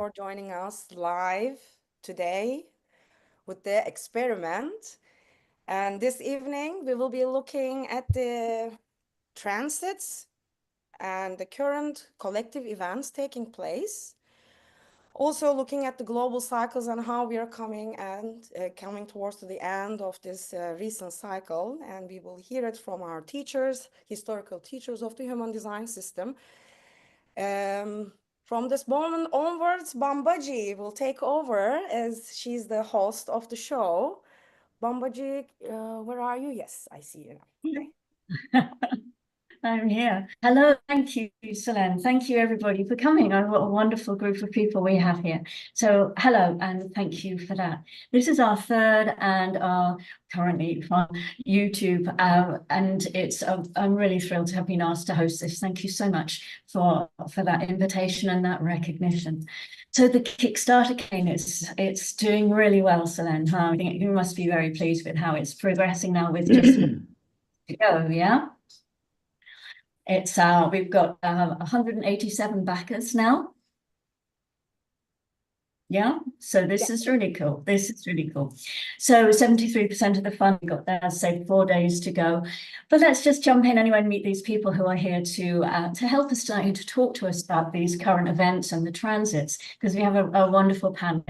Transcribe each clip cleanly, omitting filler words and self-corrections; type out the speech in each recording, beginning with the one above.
for joining us live today with the experiment. And this evening, we will be looking at the transits and the current collective events taking place. Also looking at the global cycles and how we are coming towards the end of this recent cycle. And we will hear it from our teachers, historical teachers of the human design system. From this moment onwards, Bambaji will take over as she's the host of the show. Bambaji, where are you? Yes, I see you now. I'm here. Hello, thank you, Selene. Thank you, everybody, for coming. Oh, what a wonderful group of people we have here. So, hello, and thank you for that. This is our third and our currently from YouTube, and I'm really thrilled to have been asked to host this. Thank you so much for that invitation and that recognition. So the Kickstarter campaign, it's doing really well, Selene. I think you must be very pleased with how it's progressing now with just to go, yeah? We've got 187 backers now. Yeah, so this is really cool. This is really cool. So 73% of the fund got there, so 4 days to go. But let's just jump in anyway and meet these people who are here to help us tonight, to talk to us about these current events and the transits, because we have a wonderful panel.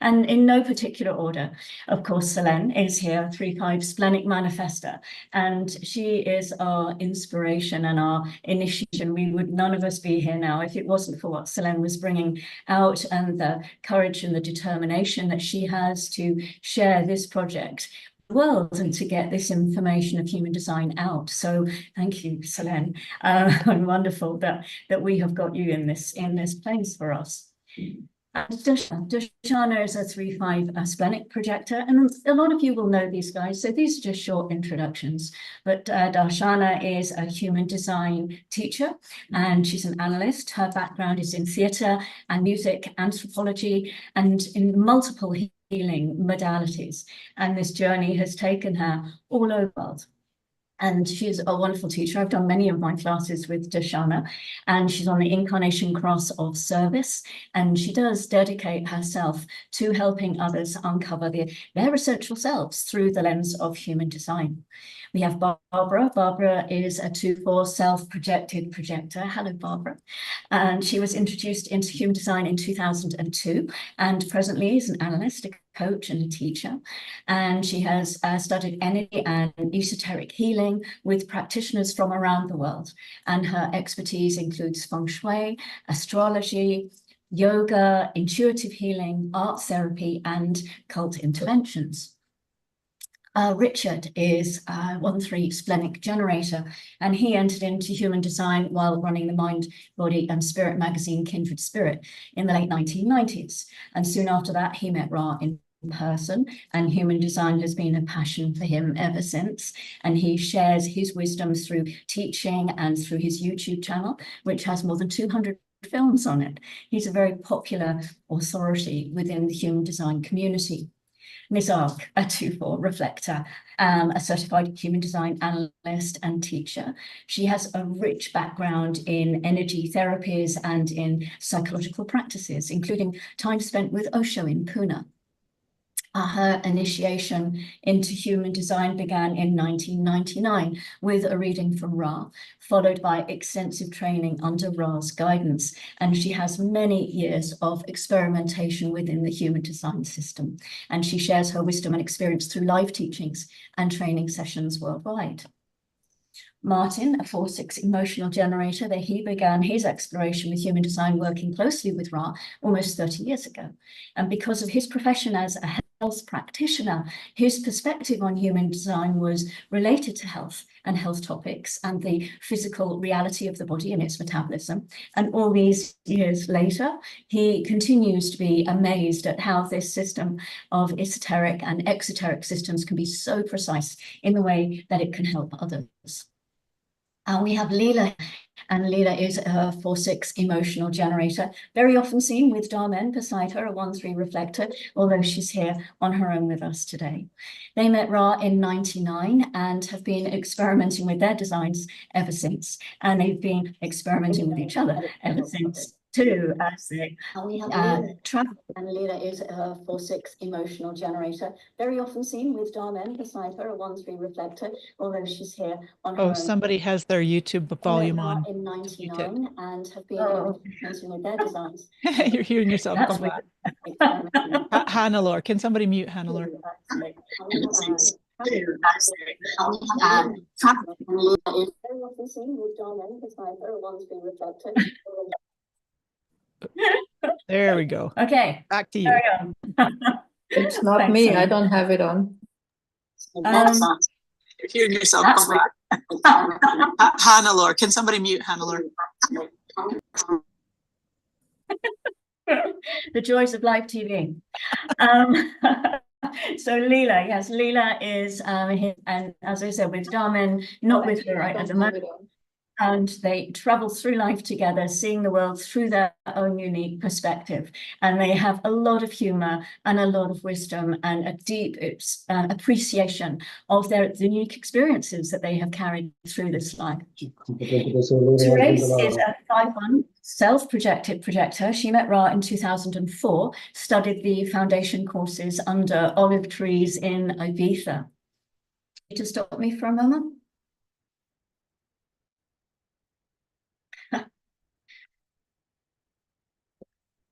And in no particular order, of course, Selene is here, 3-5 Splenic Manifester, and she is our inspiration and our initiation. None of us be here now if it wasn't for what Selene was bringing out and the courage and the determination that she has to share this project with the world and to get this information of human design out. So thank you, Selene. And wonderful that we have got you in this place for us. Darshana is a 3-5 splenic projector, and a lot of you will know these guys, so these are just short introductions. But Darshana is a human design teacher, and she's an analyst. Her background is in theatre and music, anthropology, and in multiple healing modalities. And this journey has taken her all over the world. And she's a wonderful teacher. I've done many of my classes with Darshana, and she's on the Incarnation Cross of Service, and she does dedicate herself to helping others uncover their essential selves through the lens of human design. We have Barbara. Barbara is a 2-4 self-projected projector. Hello, Barbara. And she was introduced into human design in 2002, and presently is an analyst, a coach and a teacher. And she has studied energy and esoteric healing with practitioners from around the world. And her expertise includes feng shui, astrology, yoga, intuitive healing, art therapy, and cult interventions. Richard is a 1-3 splenic generator, and he entered into human design while running the Mind, Body and Spirit magazine Kindred Spirit in the late 1990s. And soon after that, he met Ra in person, and human design has been a passion for him ever since. And he shares his wisdom through teaching and through his YouTube channel, which has more than 200 films on it. He's a very popular authority within the human design community. Nisarg, a 2-4 reflector, a certified human design analyst and teacher. She has a rich background in energy therapies and in psychological practices, including time spent with Osho in Pune. Her initiation into human design began in 1999 with a reading from Ra, followed by extensive training under Ra's guidance. And she has many years of experimentation within the human design system. And she shares her wisdom and experience through live teachings and training sessions worldwide. Martin, a 4-6 emotional generator, that he began his exploration with human design working closely with Ra almost 30 years ago. And because of his profession as a health practitioner, his perspective on human design was related to health and health topics and the physical reality of the body and its metabolism. And all these years later, he continues to be amazed at how this system of esoteric and exoteric systems can be so precise in the way that it can help others. We have Leela, and Leela is a 4-6 emotional generator, very often seen with Dharmen beside her, a 1-3 reflector, although she's here on her own with us today. They met Ra in 99 and have been experimenting with their designs ever since, and they've been experimenting with each other ever since too, as they We have travel. and Leela is a 4/6 emotional generator, very often seen with Dharmen beside her, a 1/3 reflector, although she's here on her own. Somebody has their YouTube volume on. In 99 and have been experimenting with their designs. You're hearing yourself. That's Come back. Hannelore, can somebody mute Hannelore? Very often seen with Dharmen beside her, a 1/3 reflector. There we go. Okay. Back to you. It's not Thanks, me. Anne. I don't have it on. You're hearing yourself. Come back. Hannelore, can somebody mute Hannelore? The joys of live TV. So Leela, yes, Leela is here, and as I said, with Dharmen, not with her right at the moment. And they travel through life together, seeing the world through their own unique perspective. And they have a lot of humor and a lot of wisdom and a deep appreciation of the unique experiences that they have carried through this life. Therese is a 5/1 self-projected projector. She met Ra in 2004, studied the foundation courses under olive trees in Ibiza. To stop me for a moment.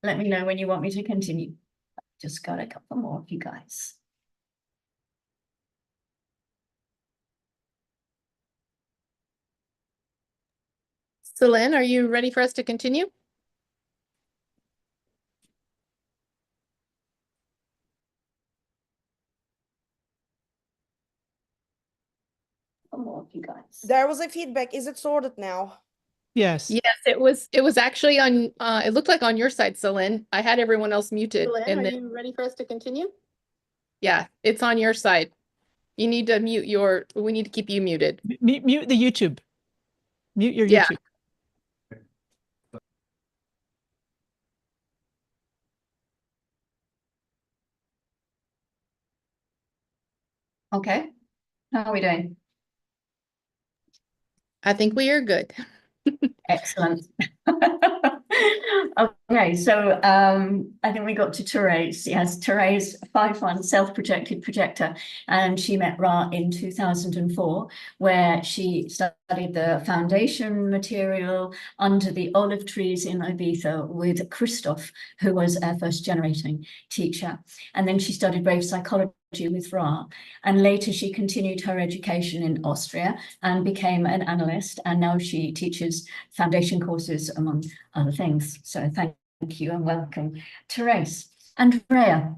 Let me know when you want me to continue. Just got a couple more of you guys. Celine, are you ready for us to continue? Couple more of you guys. There was a feedback. Is it sorted now? Yes. Yes, it was actually on it looked like on your side, Celine. I had everyone else muted. Celine, and are then, you ready for us to continue? yeah, it's on your side. You need to mute we need to keep you muted. Mute the YouTube. Mute your Yeah. YouTube. Okay, how are we doing? I think we are good. Excellent. Okay, so I think we got to Therese. Yes, Therese, 5/1 self-projected projector, and she met Ra in 2004, where she studied the foundation material under the olive trees in Ibiza with Christoph, who was a first-generating teacher. And then she studied wave psychology with Ra, and later she continued her education in Austria and became an analyst, and now she teaches foundation courses among other things. So thank you and welcome, Therese. Andrea.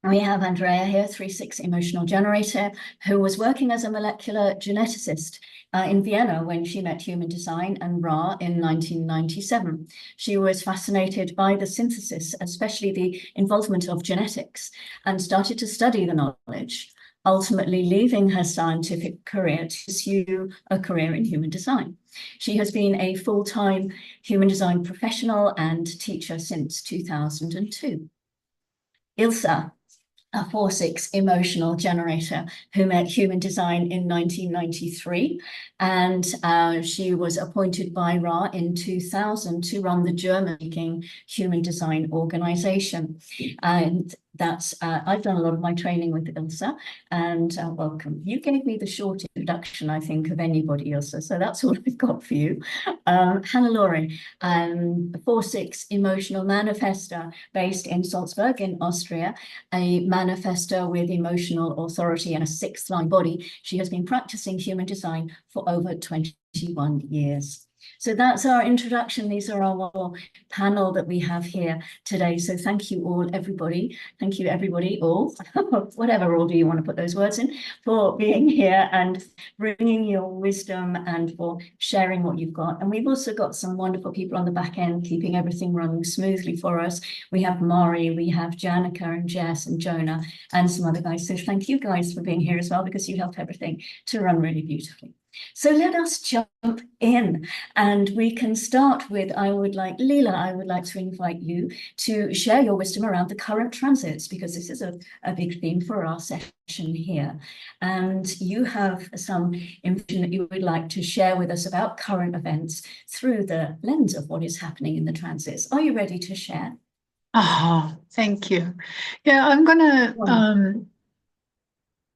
We have Andrea here, 3/6 emotional generator, who was working as a molecular geneticist in Vienna when she met human design and Ra in 1997. She was fascinated by the synthesis, especially the involvement of genetics, and started to study the knowledge, ultimately leaving her scientific career to pursue a career in human design. She has been a full-time human design professional and teacher since 2002. Ilse, a 4/6 emotional generator who met human design in 1993, and she was appointed by Ra in 2000 to run the German-speaking human design organization. And that's I've done a lot of my training with Ilse, and welcome. You gave me the short introduction, I think, of anybody, Ilse, so that's all I've got for you. Hannelore, 4/6 emotional manifester based in Salzburg in Austria, a manifester with emotional authority and a 6th line body. She has been practicing human design for over 21 years. So that's our introduction. These are our panel that we have here today. So thank you all, everybody. Thank you, everybody, all, whatever order you want to put those words in, for being here and bringing your wisdom and for sharing what you've got. And we've also got some wonderful people on the back end, keeping everything running smoothly for us. We have Mari, we have Janica and Jess and Jonah and some other guys. So thank you guys for being here as well, because you help everything to run really beautifully. So let us jump in, and we can start with, Leela, I would like to invite you to share your wisdom around the current transits, because this is a big theme for our session here. And you have some information that you would like to share with us about current events through the lens of what is happening in the transits. Are you ready to share? Oh, thank you. Yeah, I'm gonna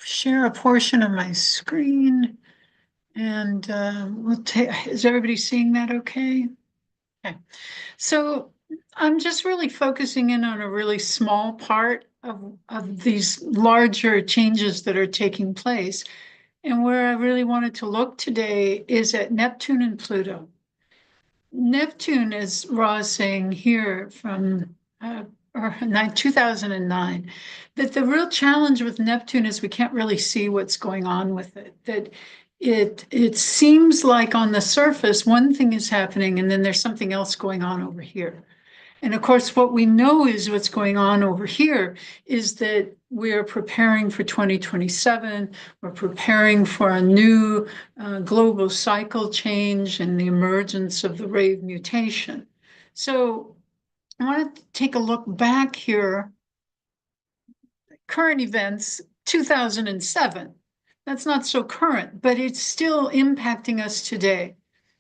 share a portion of my screen, and we'll take. Is everybody seeing that okay? Okay. So I'm just really focusing in on a really small part of these larger changes that are taking place. And where I really wanted to look today is at Neptune and Pluto. Neptune, as Ra is saying here from 2009, that the real challenge with Neptune is we can't really see what's going on with it. That it seems like on the surface one thing is happening and then there's something else going on over here. And of course, what we know is what's going on over here is that we're preparing for 2027. We're preparing for a new global cycle change and the emergence of the rave mutation. So I want to take a look back here. Current events, 2007. That's not so current, but it's still impacting us today.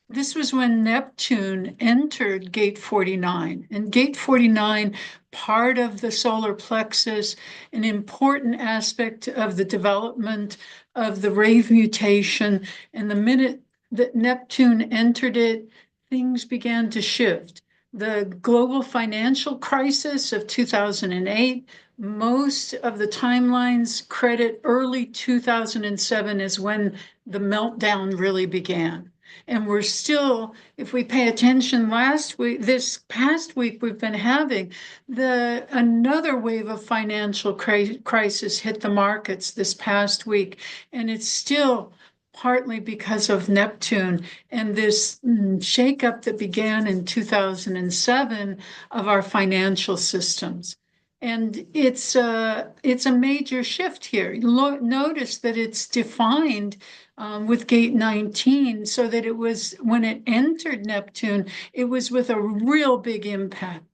This was when Neptune entered gate 49, and gate 49, part of the solar plexus, an important aspect of the development of the rave mutation. And the minute that Neptune entered it, things began to shift. The global financial crisis of 2008, most of the timelines credit early 2007 as when the meltdown really began. And we're still, if we pay attention this past week, we've been having another wave of financial crisis hit the markets this past week. And it's still partly because of Neptune and this shakeup that began in 2007 of our financial systems. And it's a major shift here. Notice that it's defined with gate 19, so that it was, when it entered Neptune, it was with a real big impact.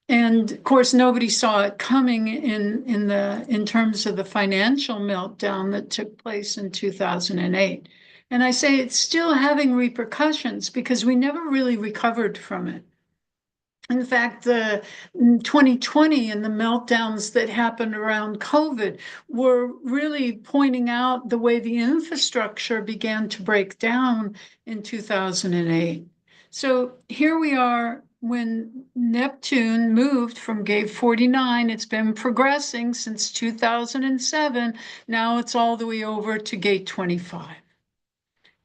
And of course, nobody saw it coming in terms of the financial meltdown that took place in 2008. And I say it's still having repercussions because we never really recovered from it. In fact, the 2020 and the meltdowns that happened around COVID were really pointing out the way the infrastructure began to break down in 2008. So here we are when Neptune moved from gate 49. It's been progressing since 2007. Now it's all the way over to gate 25.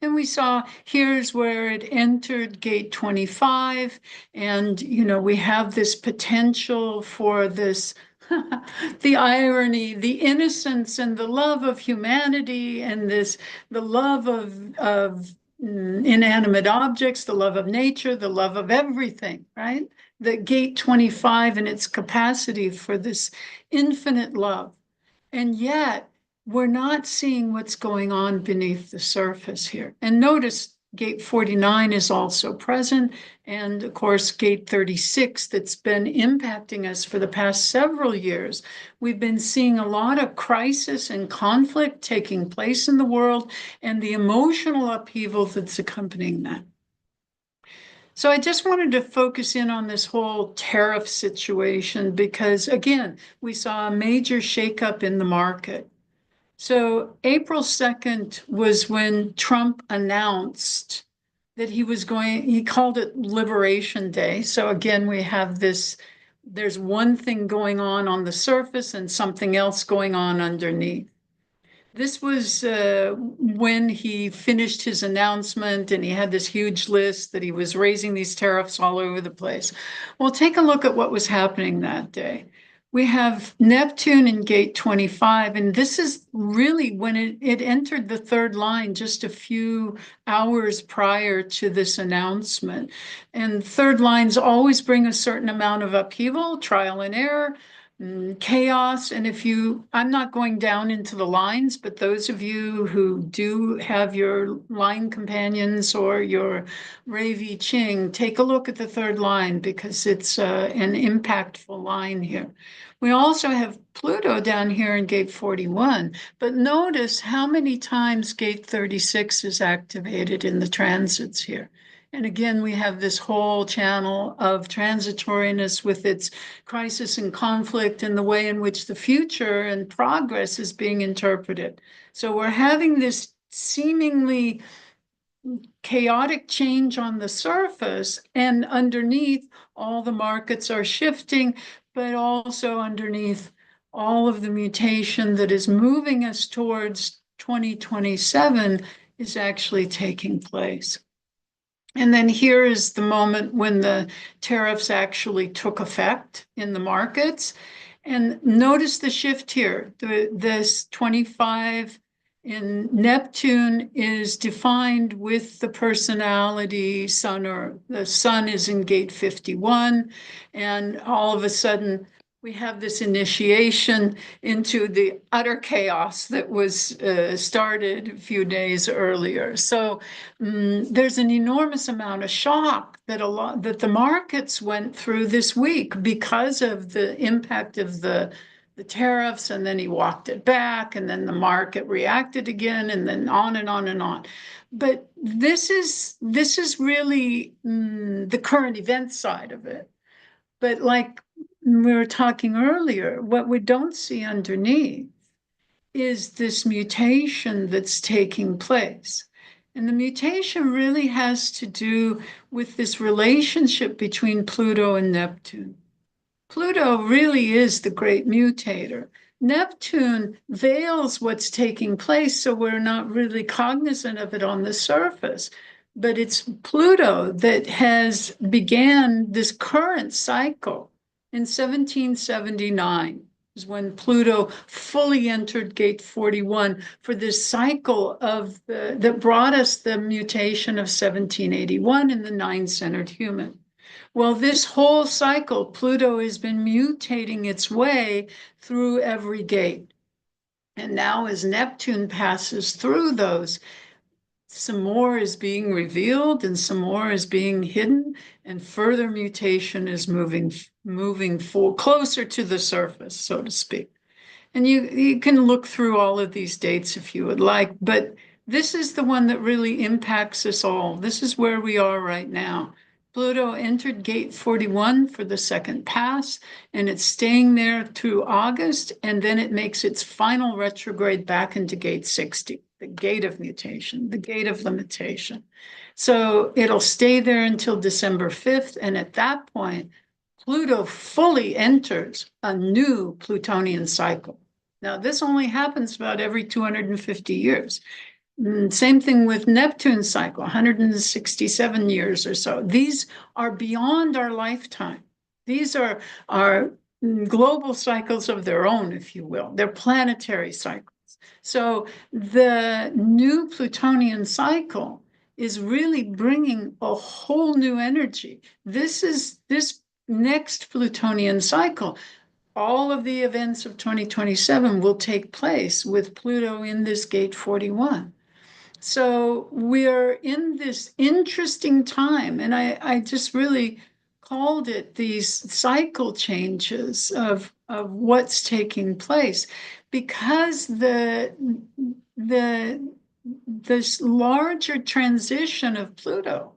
And we saw here's where it entered gate 25. And, we have this potential for this, the irony, the innocence and the love of humanity, and the love of inanimate objects, the love of nature, the love of everything, right? The gate 25 and its capacity for this infinite love. And yet, we're not seeing what's going on beneath the surface here. And notice gate 49 is also present. And of course, gate 36 that's been impacting us for the past several years. We've been seeing a lot of crisis and conflict taking place in the world and the emotional upheaval that's accompanying that. So I just wanted to focus in on this whole tariff situation because, again, we saw a major shakeup in the market. So April 2nd was when Trump announced that he called it Liberation Day. So again, we have there's one thing going on the surface and something else going on underneath. This was when he finished his announcement and he had this huge list that he was raising these tariffs all over the place. Well, take a look at what was happening that day. We have Neptune in gate 25, and this is really when it entered the third line just a few hours prior to this announcement. And third lines always bring a certain amount of upheaval, trial and error. chaos. And I'm not going down into the lines, but those of you who do have your line companions or your Ravi Ching, take a look at the third line because it's an impactful line here. We also have Pluto down here in gate 41, but notice how many times gate 36 is activated in the transits here. And again, we have this whole channel of transitoriness with its crisis and conflict and the way in which the future and progress is being interpreted. So we're having this seemingly chaotic change on the surface, and underneath all the markets are shifting, but also underneath all of the mutation that is moving us towards 2027 is actually taking place. And then here is the moment when the tariffs actually took effect in the markets. And notice the shift here. This 25 in Neptune is defined with the personality sun, or the sun is in gate 51. And all of a sudden, we have this initiation into the utter chaos that was started a few days earlier. So there's an enormous amount of shock that the markets went through this week because of the impact of the tariffs, and then he walked it back, and then the market reacted again, and then on and on and on. But this is really the current event side of it. But like we were talking earlier, what we don't see underneath is this mutation that's taking place. And the mutation really has to do with this relationship between Pluto and Neptune. Pluto really is the great mutator. Neptune veils what's taking place, so we're not really cognizant of it on the surface. But it's Pluto that has began this current cycle in 1779, is when Pluto fully entered gate 41 for this cycle that brought us the mutation of 1781 in the nine-centered human. Well, this whole cycle, Pluto has been mutating its way through every gate. And now as Neptune passes through those, some more is being revealed and some more is being hidden, and further mutation is moving closer to the surface, so to speak. And you can look through all of these dates if you would like, but this is the one that really impacts us all. This is where we are right now. Pluto entered gate 41 for the second pass, and it's staying there through August, and then it makes its final retrograde back into gate 60, the gate of mutation, the gate of limitation. So it'll stay there until December 5th, and at that point, Pluto fully enters a new Plutonian cycle. Now, this only happens about every 250 years. Same thing with Neptune's cycle, 167 years or so. These are beyond our lifetime. These are global cycles of their own, if you will. They're planetary cycles. So the new Plutonian cycle is really bringing a whole new energy. This next Plutonian cycle, all of the events of 2027 will take place with Pluto in this gate 41. So we're in this interesting time, and I just really called it these cycle changes of what's taking place, because this larger transition of Pluto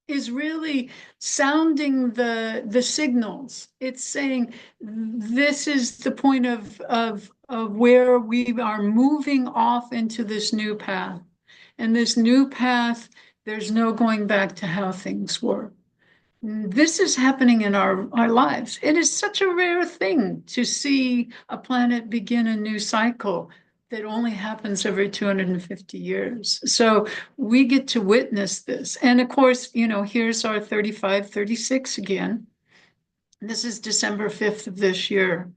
is really sounding the signals. It's saying this is the point of where we are moving off into this new path. And this new path, there's no going back to how things were. This is happening in our lives. It is such a rare thing to see a planet begin a new cycle that only happens every 250 years. So we get to witness this. And of course, here's our 3536 again. This is December 5th of this year.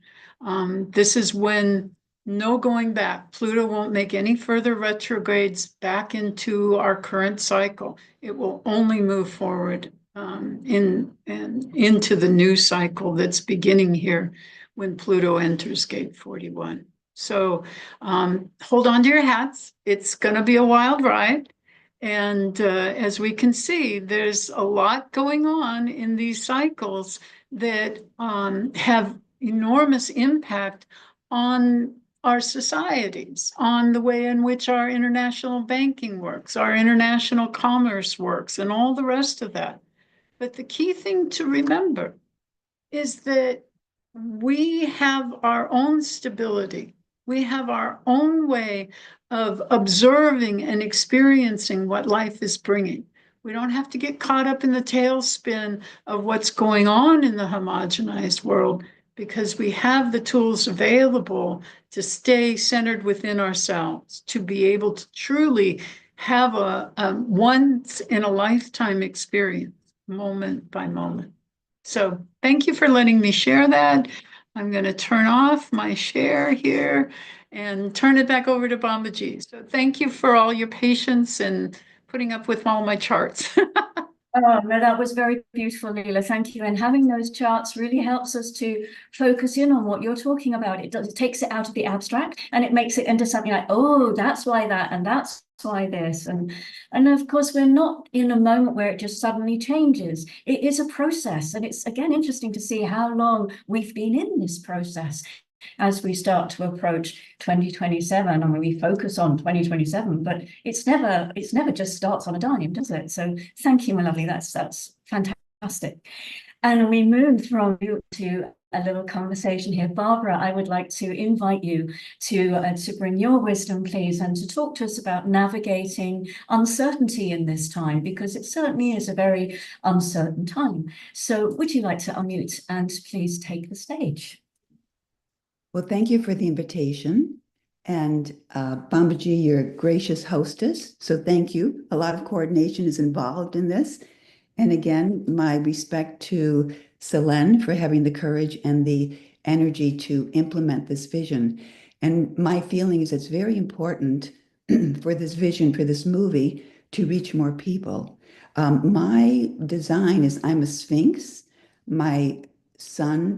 This is when no going back. Pluto won't make any further retrogrades back into our current cycle. It will only move forward into the new cycle that's beginning here when Pluto enters gate 41. So hold on to your hats. It's going to be a wild ride. And as we can see, there's a lot going on in these cycles that have enormous impact on our societies, on the way in which our international banking works, our international commerce works, and all the rest of that. But the key thing to remember is that we have our own stability. We have our own way of observing and experiencing what life is bringing. We don't have to get caught up in the tailspin of what's going on in the homogenized world, because we have the tools available to stay centered within ourselves, to be able to truly have a once in a lifetime experience, moment by moment. So thank you for letting me share that. I'm going to turn off my share here and turn it back over to Bambaji. So thank you for all your patience and putting up with all my charts. Oh, no, that was very beautiful, Leela. Thank you. And having those charts really helps us to focus in on what you're talking about. It takes it out of the abstract and it makes it into something like, oh, that's why that, and that's why this. And of course, we're not in a moment where it just suddenly changes. It is a process. And it's, again, interesting to see how long we've been in this process. As we start to approach 2027, I mean, we focus on 2027, but it's never just starts on a dime, does it? So thank you, my lovely. That's fantastic. And we move from to a little conversation here. Barbara, I would like to invite you to bring your wisdom, please, and to talk to us about navigating uncertainty in this time, because it certainly is a very uncertain time. So would you like to unmute and please take the stage? Well, thank you for the invitation. And Bambaji, you're a gracious hostess, so thank you. A lot of coordination is involved in this. And again, my respect to Selene for having the courage and the energy to implement this vision. And my feeling is it's very important for this vision, for this movie, to reach more people. My design is I'm a Sphinx. My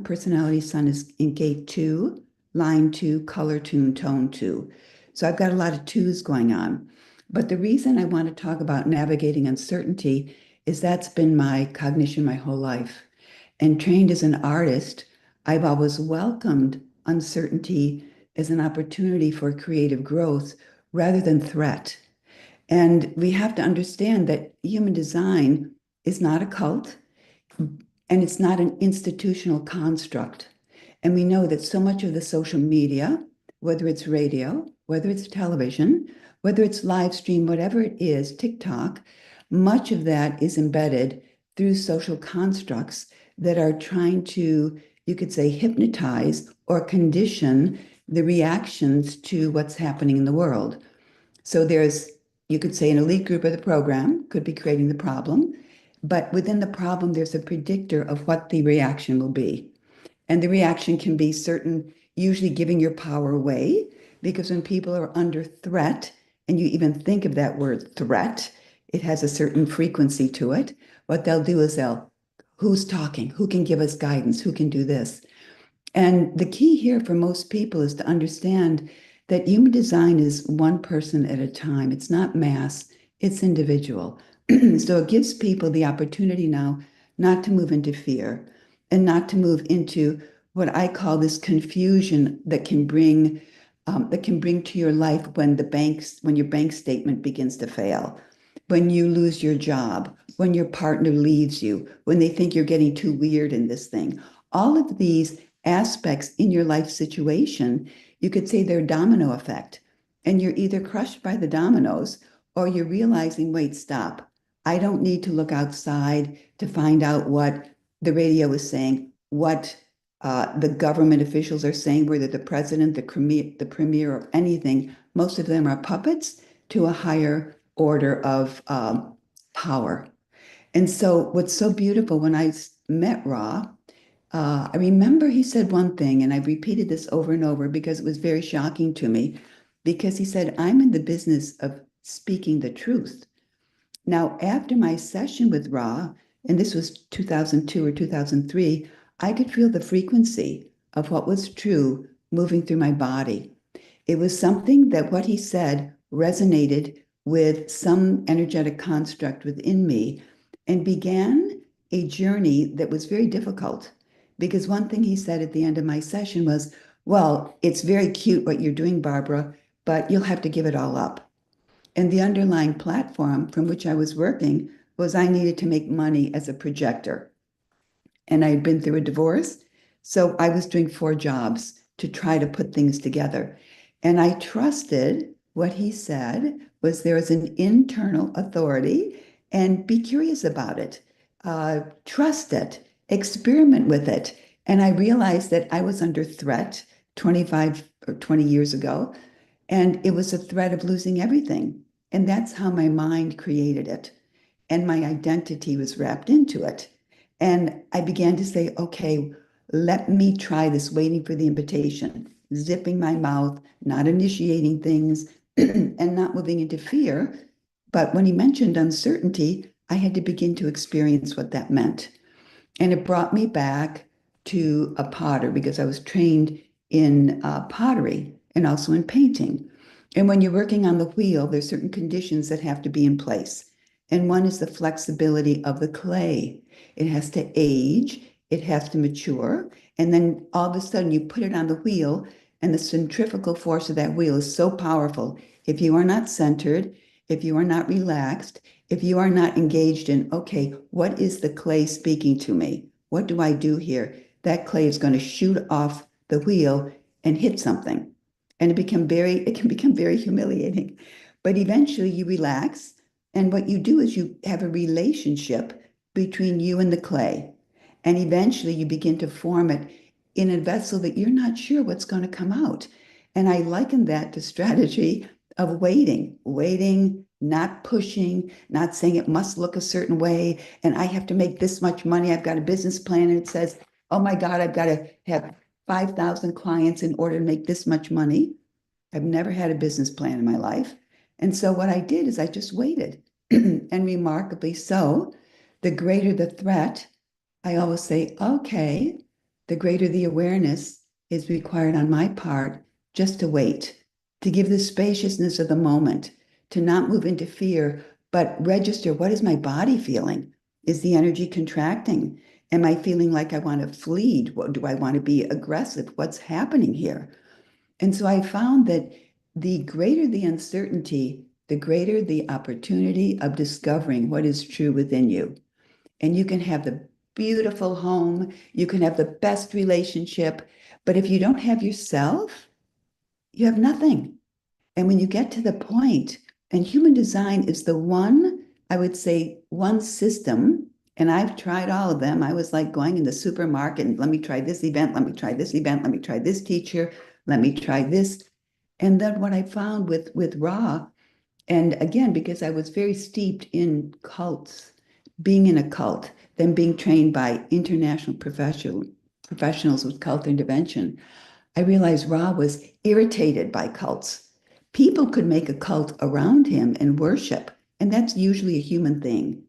personality sun is in gate 2. Line 2, color tune, tone 2. So I've got a lot of 2s going on. But the reason I want to talk about navigating uncertainty is that's been my cognition my whole life. And trained as an artist, I've always welcomed uncertainty as an opportunity for creative growth rather than threat. And we have to understand that human design is not a cult, and it's not an institutional construct. And we know that so much of the social media, whether it's radio, whether it's television, whether it's live stream, whatever it is, TikTok, much of that is embedded through social constructs that are trying to, you could say, hypnotize or condition the reactions to what's happening in the world. So there's, you could say, an elite group of the program could be creating the problem, but within the problem, there's a predictor of what the reaction will be. And the reaction can be certain, usually giving your power away, because when people are under threat, and you even think of that word threat, it has a certain frequency to it. What they'll do is who's talking? Who can give us guidance? Who can do this? And the key here for most people is to understand that human design is one person at a time. It's not mass, it's individual. So it gives people the opportunity now not to move into fear, and not to move into what I call this confusion that can bring to your life when your bank statement begins to fail, when you lose your job, when your partner leaves you, when they think you're getting too weird in this thing. All of these aspects in your life situation, you could say they're domino effect, and you're either crushed by the dominoes or you're realizing, wait, stop. I don't need to look outside to find out what the radio is saying, what the government officials are saying, whether the president, the premier, or anything. Most of them are puppets to a higher order of power. And so what's so beautiful, when I met Ra, I remember he said one thing, and I repeated this over and over because it was very shocking to me, because he said, I'm in the business of speaking the truth. Now, after my session with Ra, and this was 2002 or 2003, I could feel the frequency of what was true moving through my body. It was something that what he said resonated with some energetic construct within me and began a journey that was very difficult. Because one thing he said at the end of my session was, well, it's very cute what you're doing, Barbara, but you'll have to give it all up. And the underlying platform from which I was working was I needed to make money as a projector. And I had been through a divorce, so I was doing 4 jobs to try to put things together. And I trusted what he said was there is an internal authority, and be curious about it. Trust it, experiment with it. And I realized that I was under threat 25 or 20 years ago, and it was a threat of losing everything. And that's how my mind created it. And my identity was wrapped into it. And I began to say, okay, let me try this, waiting for the invitation, zipping my mouth, not initiating things, and not moving into fear. But when he mentioned uncertainty, I had to begin to experience what that meant. And it brought me back to a potter because I was trained in pottery and also in painting. And when you're working on the wheel, there's certain conditions that have to be in place. And one is the flexibility of the clay. It has to age, it has to mature, and then all of a sudden you put it on the wheel, and the centrifugal force of that wheel is so powerful. If you are not centered, if you are not relaxed, if you are not engaged in, okay, what is the clay speaking to me? What do I do here? That clay is going to shoot off the wheel and hit something. And it can become very humiliating. But eventually you relax. And what you do is you have a relationship between you and the clay. And eventually you begin to form it in a vessel that you're not sure what's going to come out. And I liken that to strategy of waiting, not pushing, not saying it must look a certain way. And I have to make this much money. I've got a business plan and it says, oh my God, I've got to have 5,000 clients in order to make this much money. I've never had a business plan in my life. And so what I did is I just waited. And remarkably so, the greater the threat, I always say, okay, the greater the awareness is required on my part just to wait, to give the spaciousness of the moment, to not move into fear, but register, what is my body feeling? Is the energy contracting? Am I feeling like I want to flee? Do I want to be aggressive? What's happening here? And so I found that the greater the uncertainty, the greater the opportunity of discovering what is true within you. And you can have the beautiful home, you can have the best relationship, but if you don't have yourself, you have nothing. And when you get to the point, and human design is the one, I would say, one system, and I've tried all of them. I was like going in the supermarket and let me try this event, let me try this event, let me try this teacher, let me try this. And then what I found with Ra, and again, because I was very steeped in cults, being in a cult, then being trained by international professionals with cult intervention, I realized Ra was irritated by cults. People could make a cult around him and worship, and that's usually a human thing.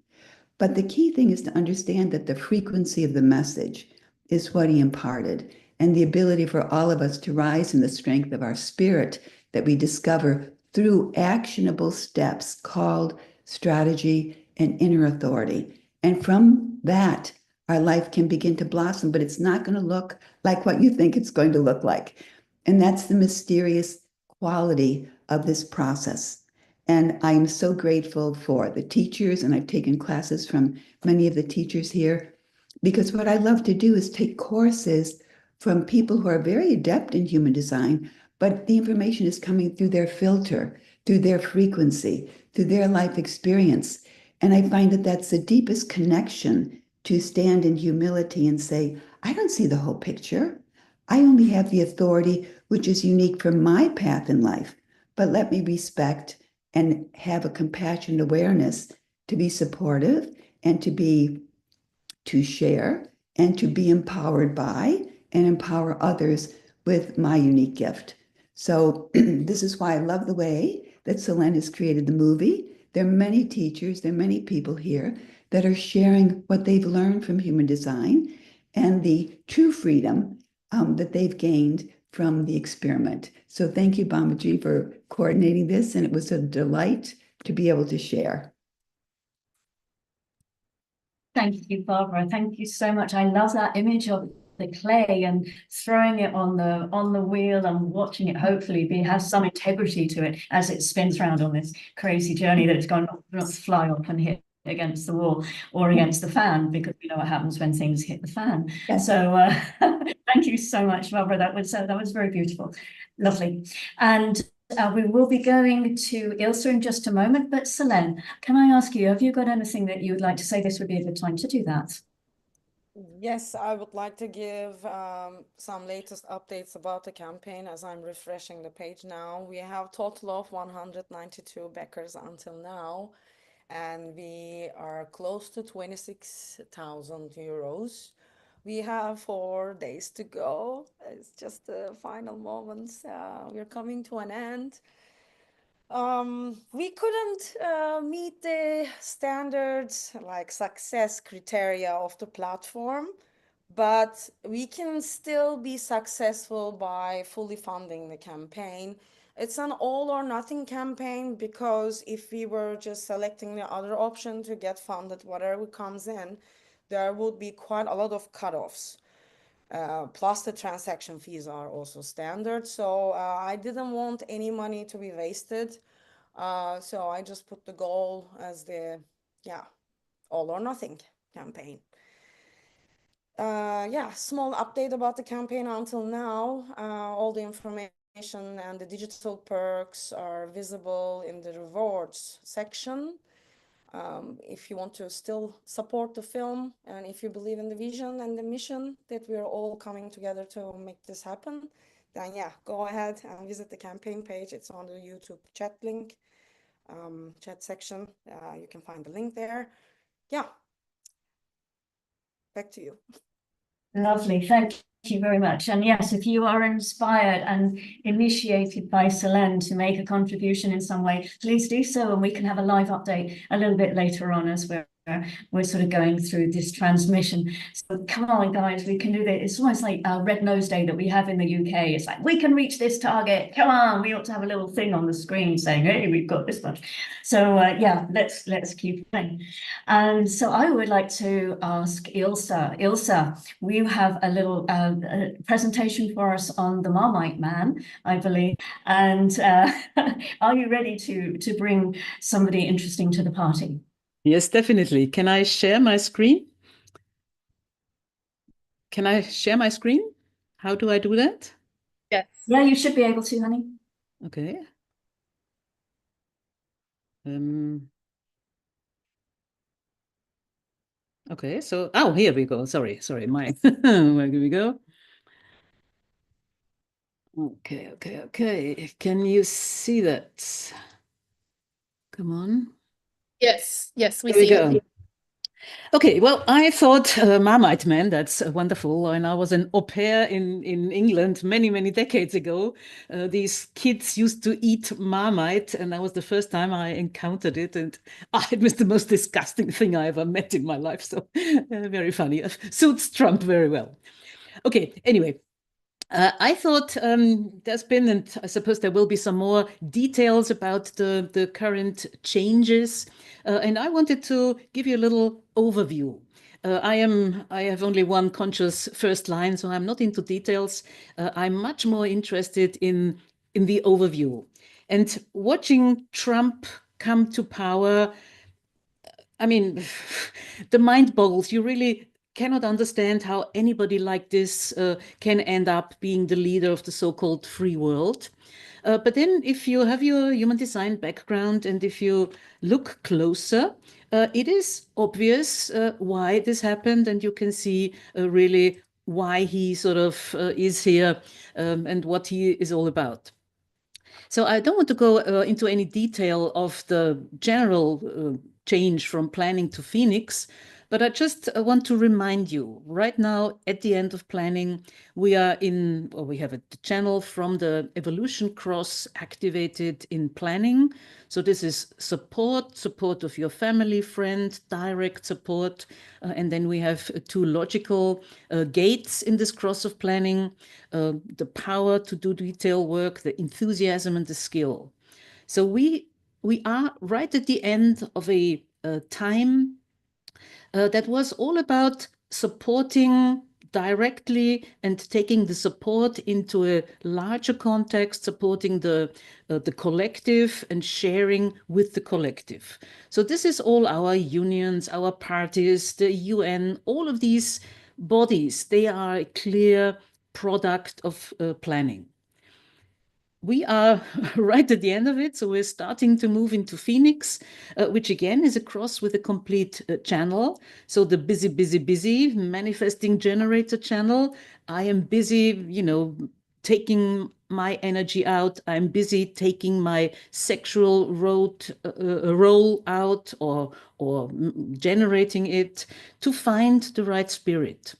But the key thing is to understand that the frequency of the message is what he imparted, and the ability for all of us to rise in the strength of our spirit that we discover through actionable steps called strategy and inner authority. And from that, our life can begin to blossom, but it's not going to look like what you think it's going to look like. And that's the mysterious quality of this process. And I'm so grateful for the teachers, and I've taken classes from many of the teachers here, because what I love to do is take courses from people who are very adept in human design, but the information is coming through their filter, through their frequency, through their life experience. And I find that that's the deepest connection, to stand in humility and say, I don't see the whole picture. I only have the authority which is unique for my path in life, but let me respect and have a compassionate awareness to be supportive and to share and to be empowered by and empower others with my unique gift. So this is why I love the way that Selene has created the movie. There are many teachers, there are many people here that are sharing what they've learned from human design and the true freedom that they've gained from the experiment. So thank you, Bambaji, for coordinating this, and it was a delight to be able to share. Thank you, Barbara. Thank you so much. I love that image of the clay and throwing it on the wheel and watching it hopefully have some integrity to it as it spins around on this crazy journey that it's going to not fly off and hit against the wall or against the fan, because we know what happens when things hit the fan. Yes. So thank you so much, Barbara. That was very beautiful. Lovely. And we will be going to Ilse in just a moment, but Selene, can I ask you, have you got anything that you would like to say? This would be a good time to do that. Yes, I would like to give some latest updates about the campaign as I'm refreshing the page now. We have total of 192 backers until now, and we are close to 26,000 euros. We have 4 days to go. It's just the final moments. We're coming to an end. We couldn't meet the standards like success criteria of the platform, but we can still be successful by fully funding the campaign. It's an all or nothing campaign, because if we were just selecting the other option to get funded, whatever comes in, there would be quite a lot of cutoffs. Plus the transaction fees are also standard. So I didn't want any money to be wasted. So I just put the goal as the, all or nothing campaign. Small update about the campaign until now. All the information and the digital perks are visible in the rewards section. If you want to still support the film, and if you believe in the vision and the mission that we're all coming together to make this happen, then go ahead and visit the campaign page. It's on the YouTube chat link, chat section. You can find the link there. Back to you. Lovely, thank you very much. And yes, if you are inspired and initiated by Selene to make a contribution in some way, please do so, and we can have a live update a little bit later on as we're sort of going through this transmission. So come on, guys, we can do this. It's almost like our Red Nose Day that we have in the UK. It's like, we can reach this target. Come on, we ought to have a little thing on the screen saying, hey, we've got this much. So let's keep playing. And so I would like to ask Ilse. Ilse, we have a little presentation for us on the Marmite Man, I believe. And are you ready to bring somebody interesting to the party? Yes, definitely. Can I share my screen? Can I share my screen? How do I do that? Yes. Yeah, you should be able to, honey. Okay. Okay, so, here we go. Sorry, where do we go? Okay. Can you see that? Come on. Yes, we Here we see go. you. Okay, well, I thought Marmite Man, that's wonderful. And I was an au pair in England many decades ago. These kids used to eat Marmite, and that was the first time I encountered it. And it was the most disgusting thing I ever met in my life. So very funny. Suits Trump very well. Okay, anyway. I thought there's been, and I suppose there will be some more details about the current changes. And I wanted to give you a little overview. I have only one conscious first line, so I'm not into details. I'm much more interested in the overview. And watching Trump come to power, I mean, the mind boggles. You really cannot understand how anybody like this can end up being the leader of the so-called free world. But then if you have your human design background and if you look closer, it is obvious why this happened, and you can see really why he sort of is here and what he is all about. So I don't want to go into any detail of the general change from planning to Phoenix, But I just want to remind you, right now, at the end of planning, we have a channel from the evolution cross activated in planning. So this is support of your family, friend, direct support. And then we have two logical gates in this cross of planning, the power to do detail work, the enthusiasm and the skill. So we are right at the end of a time that was all about supporting directly and taking the support into a larger context, supporting the collective and sharing with the collective. So this is all our unions, our parties, the UN, all of these bodies, they are a clear product of planning. We are right at the end of it, so we're starting to move into Phoenix, which again is a cross with a complete channel. So the busy manifesting generator channel. I am busy, taking my energy out. I'm busy taking my sexual role out or generating it to find the right spirit.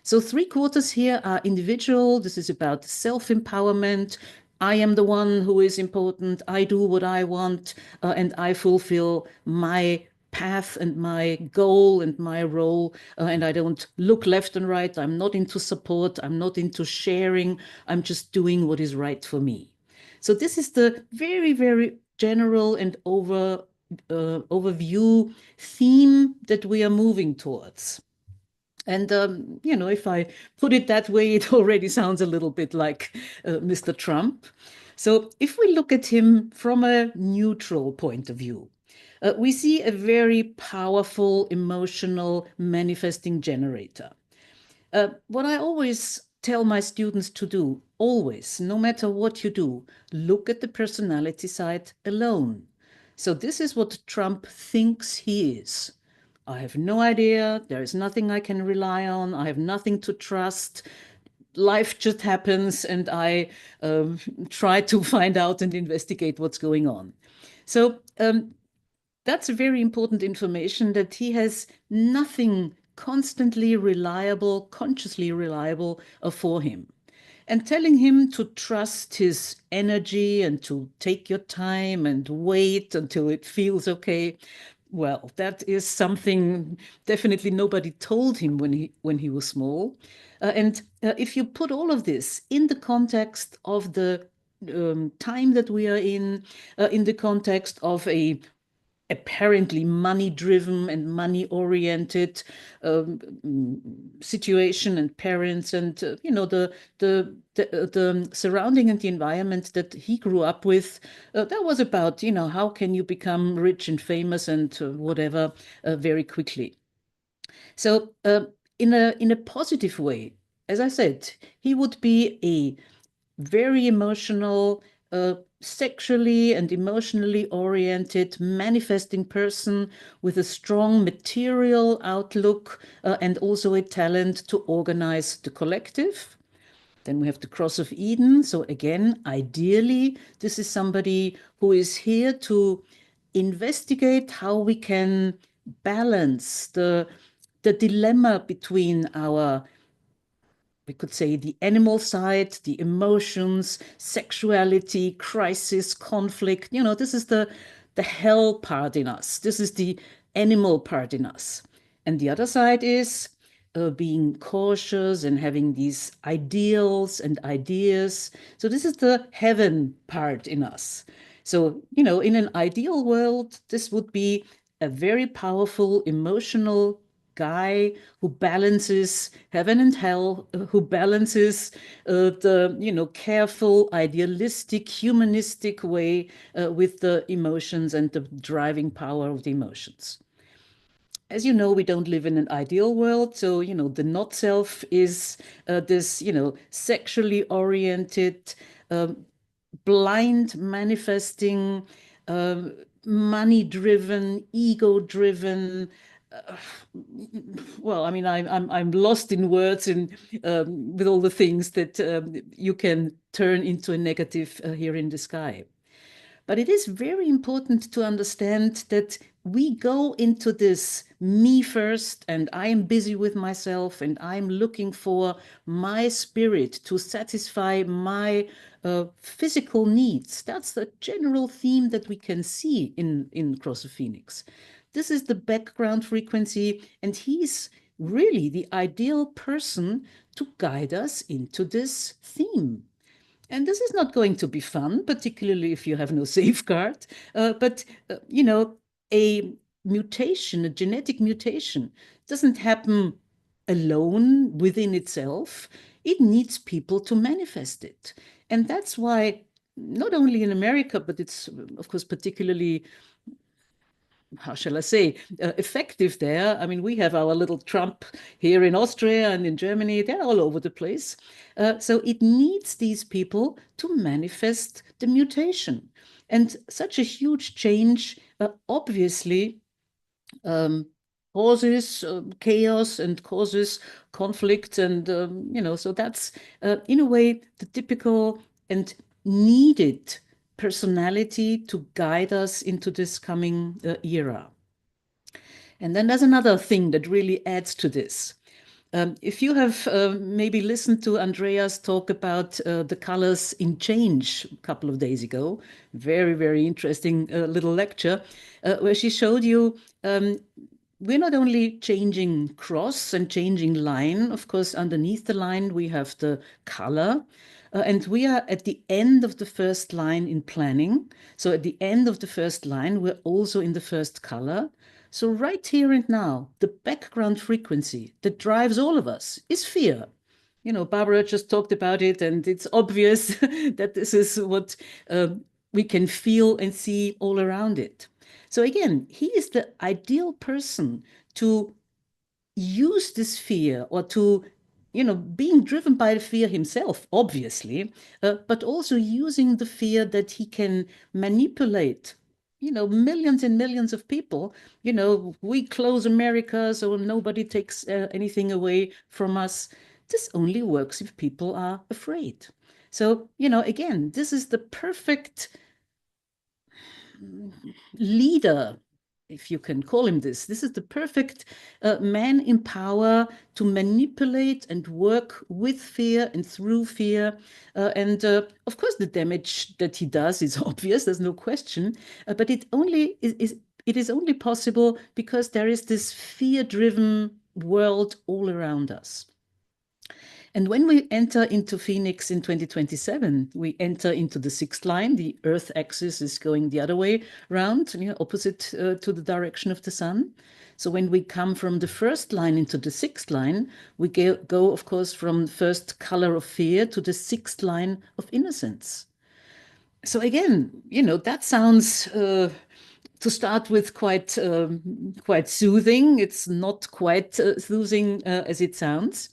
So 3/4 here are individual. This is about self-empowerment. I am the one who is important. I do what I want, and I fulfill my path and my goal and my role, and I don't look left and right. I'm not into support. I'm not into sharing. I'm just doing what is right for me. So this is the very, very general and overview theme that we are moving towards. And, if I put it that way, it already sounds a little bit like Mr. Trump. So if we look at him from a neutral point of view, we see a very powerful, emotional, manifesting generator. What I always tell my students to do, always, no matter what you do, look at the personality side alone. So this is what Trump thinks he is. I have no idea. There is nothing I can rely on. I have nothing to trust. Life just happens, and I try to find out and investigate what's going on. So that's very important information, that he has nothing constantly reliable, consciously reliable for him. And telling him to trust his energy and to take your time and wait until it feels okay. Well, that is something definitely nobody told him when he was small. And if you put all of this in the context of the time that we are in the context of a apparently money-driven and money-oriented situation and parents, and the surrounding and the environment that he grew up with, that was about how can you become rich and famous and whatever very quickly. So in a positive way, as I said, he would be a very emotional, sexually and emotionally oriented, manifesting person with a strong material outlook and also a talent to organize the collective. Then we have the Cross of Eden. So again, ideally, this is somebody who is here to investigate how we can balance the dilemma between our, we could say, the animal side, the emotions, sexuality, crisis, conflict. This is the hell part in us. This is the animal part in us. And the other side is being cautious and having these ideals and ideas. So this is the heaven part in us. So, in an ideal world, this would be a very powerful, emotional guy who balances heaven and hell, who balances the careful, idealistic, humanistic way with the emotions and the driving power of the emotions. As you know, we don't live in an ideal world. So, the not self is this, sexually oriented, blind manifesting, money-driven, ego-driven. Well, I mean, I'm lost in words and with all the things that you can turn into a negative here in the sky. But it is very important to understand that we go into this me first, and I am busy with myself, and I'm looking for my spirit to satisfy my physical needs. That's the general theme that we can see in Cross of Phoenix. This is the background frequency, and he's really the ideal person to guide us into this theme. And this is not going to be fun, particularly if you have no safeguard. But you know, a mutation, a genetic mutation, doesn't happen alone within itself. It needs people to manifest it. And that's why, not only in America, but it's, of course, particularly, how shall I say, effective there. I mean, we have our little Trump here in Austria and in Germany. They're all over the place. So it needs these people to manifest the mutation. And such a huge change obviously causes chaos and causes conflict. And, you know, so that's in a way the typical and needed personality to guide us into this coming era. And then there's another thing that really adds to this. If you have maybe listened to Andreas talk about the colors in change a couple of days ago, very, very interesting little lecture, where she showed you we're not only changing cross and changing line. Of course, underneath the line, we have the color. And we are at the end of the first line in planning. So at the end of the first line, we're also in the first color. So right here and now, the background frequency that drives all of us is fear. You know, Barbara just talked about it, and it's obvious that this is what we can feel and see all around it. So again, he is the ideal person to use this fear, or to, you know, being driven by the fear himself, obviously, but also using the fear that he can manipulate, you know, millions and millions of people. You know, we close America so nobody takes anything away from us. This only works if people are afraid. So, you know, again, this is the perfect leader, if you can call him this. This is the perfect man in power to manipulate and work with fear and through fear. And of course, the damage that he does is obvious, there's no question, but it is only possible because there is this fear-driven world all around us. And when we enter into Phoenix in 2027, we enter into the sixth line. The Earth axis is going the other way around, you know, opposite to the direction of the sun. So when we come from the first line into the sixth line, we go, of course, from first color of fear to the sixth line of innocence. So again, you know, that sounds to start with quite soothing. It's not quite soothing as it sounds.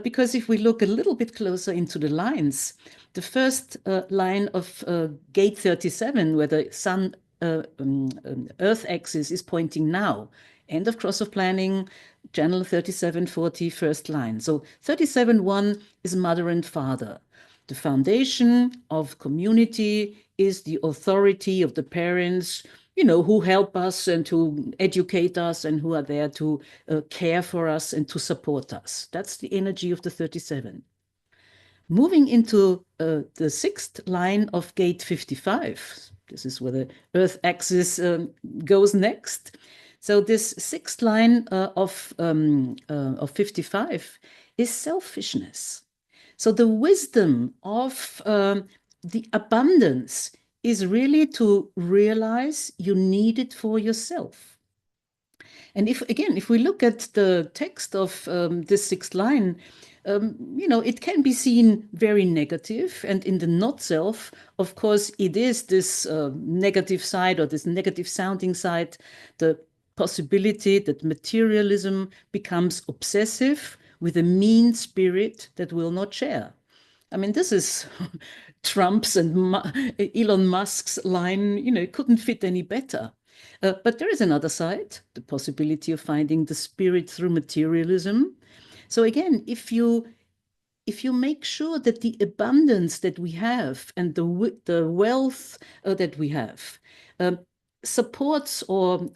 Because if we look a little bit closer into the lines, the first line of gate 37, where the sun Earth axis is pointing now, end of cross of planning, channel 3740, first line. So 37.1 is mother and father. The foundation of community is the authority of the parents, you know, who help us and who educate us and who are there to care for us and to support us. That's the energy of the 37. Moving into the sixth line of gate 55, this is where the Earth axis goes next. So this sixth line of 55 is selfishness. So the wisdom of the abundance is really to realize you need it for yourself. And if we look at the text of this sixth line, you know, it can be seen very negative. And in the not self, of course, it is this negative side, or this negative sounding side, the possibility that materialism becomes obsessive with a mean spirit that will not share. I mean, this is Trump's and Elon Musk's line, you know, it couldn't fit any better. But there is another side, the possibility of finding the spirit through materialism. So again, if you make sure that the abundance that we have and the wealth that we have supports or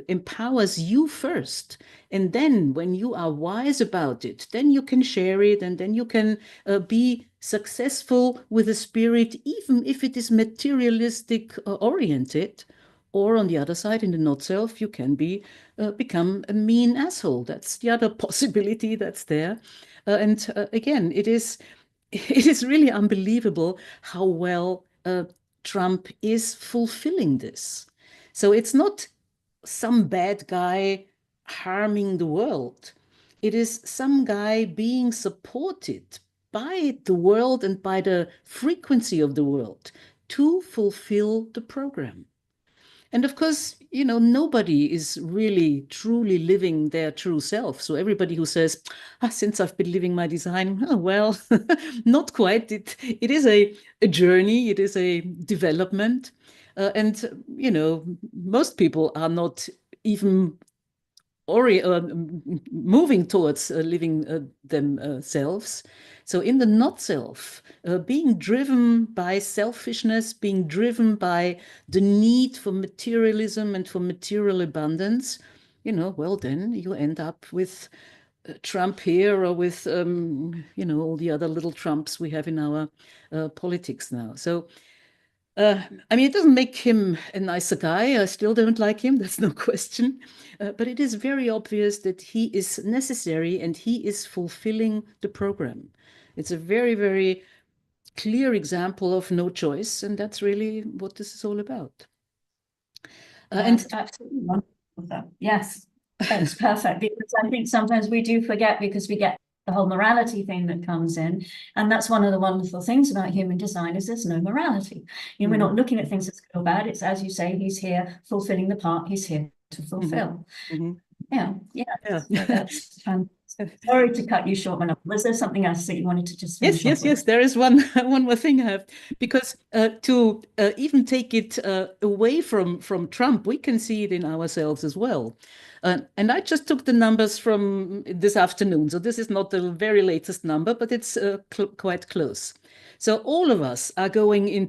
empowers you first. And then when you are wise about it, then you can share it, and then you can be successful with a spirit, even if it is materialistic oriented. Or on the other side, in the not self, you can become a mean asshole. That's the other possibility that's there. And again, it is really unbelievable how well Trump is fulfilling this. So it's not some bad guy harming the world. It is some guy being supported by the world and by the frequency of the world to fulfill the program. And of course, nobody is really truly living their true self. So everybody who says, since I've been living my design, oh, well, not quite. It is a journey. It is a development. And, most people are not even moving towards living themselves. So in the not self, being driven by selfishness, being driven by the need for materialism and for material abundance, well, then you end up with Trump here, or with, all the other little Trumps we have in our politics now. So I mean, it doesn't make him a nicer guy. I still don't like him. That's no question. But it is very obvious that he is necessary and he is fulfilling the program. It's a very, very clear example of no choice. And that's really what this is all about. And absolutely wonderful. Yes, that's perfect. Because I think sometimes we do forget, because we get the whole morality thing that comes in. And that's one of the wonderful things about human design, is there's no morality. We're not looking at things as good or bad. It's, as you say, he's here fulfilling the part he's here to fulfill. Yeah. That's sorry to cut you short, Manal. Was there something else that you wanted to just finish off with? Yes. There is one more thing I have, because to even take it away from Trump, we can see it in ourselves as well. And I just took the numbers from this afternoon. So this is not the very latest number, but it's quite close. So all of us are going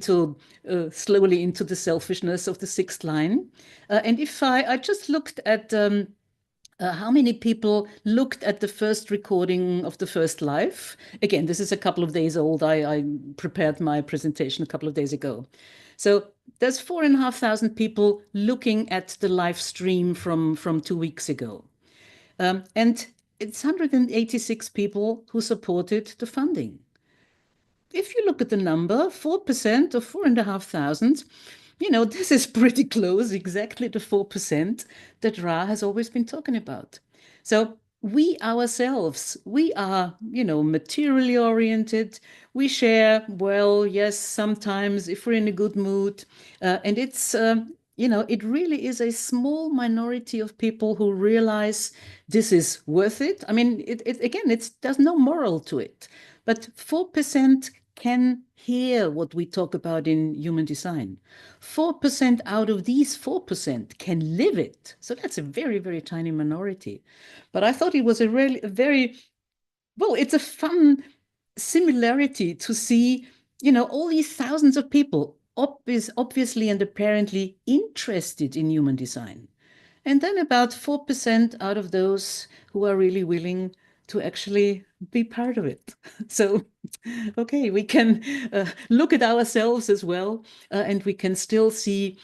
slowly into the selfishness of the sixth line. And if I just looked at how many people looked at the first recording of the first live. Again, this is a couple of days old. I prepared my presentation a couple of days ago. So there's 4,500 people looking at the live stream from 2 weeks ago. And it's 186 people who supported the funding. If you look at the number, 4% of 4,500, this is pretty close, exactly the 4% that Ra has always been talking about. So we ourselves, we are, materially oriented. We share, well, yes, sometimes if we're in a good mood. And it's, it really is a small minority of people who realize this is worth it. I mean, there's no moral to it. But 4% can hear what we talk about in human design. 4% out of these 4% can live it. So that's a very, very tiny minority. But I thought it was it's a fun similarity to see, all these thousands of people obviously and apparently interested in human design. And then about 4% out of those who are really willing to actually be part of it. So, okay, we can look at ourselves as well, and we can still see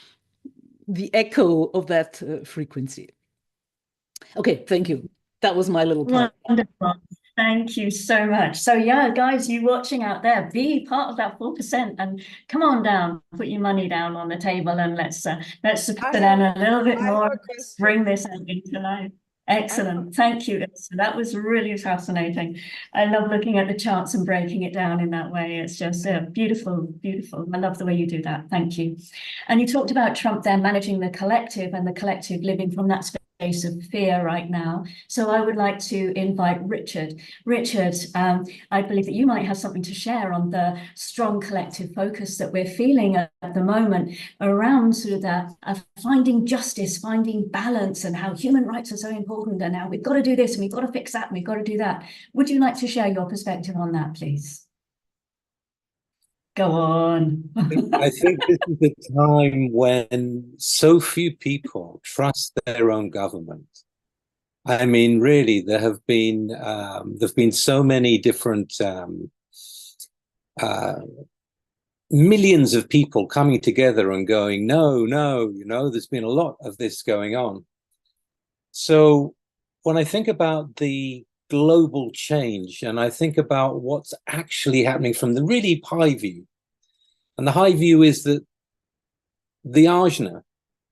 the echo of that frequency. Okay, thank you. That was my little part. Wonderful. Thank you so much. So yeah, guys, you watching out there, be part of that 4% and come on down, put your money down on the table, and let's put down a little bit more, bring this out into life. Excellent. Thank you, Ilse. That was really fascinating. I love looking at the charts and breaking it down in that way. It's just beautiful, beautiful. I love the way you do that. Thank you. And you talked about Trump there managing the collective and the collective living from that space of fear right now. So I would like to invite Richard. Richard, I believe that you might have something to share on the strong collective focus that we're feeling at the moment around sort of that finding justice, finding balance, and how human rights are so important, and how we've got to do this and we've got to fix that and we've got to do that. Would you like to share your perspective on that, please? Go on. I think this is a time when so few people trust their own government. I mean, really, there've been so many different millions of people coming together and going, no, there's been a lot of this going on. So when I think about the global change and I think about what's actually happening from the really high view, and the high view is that the Ashna,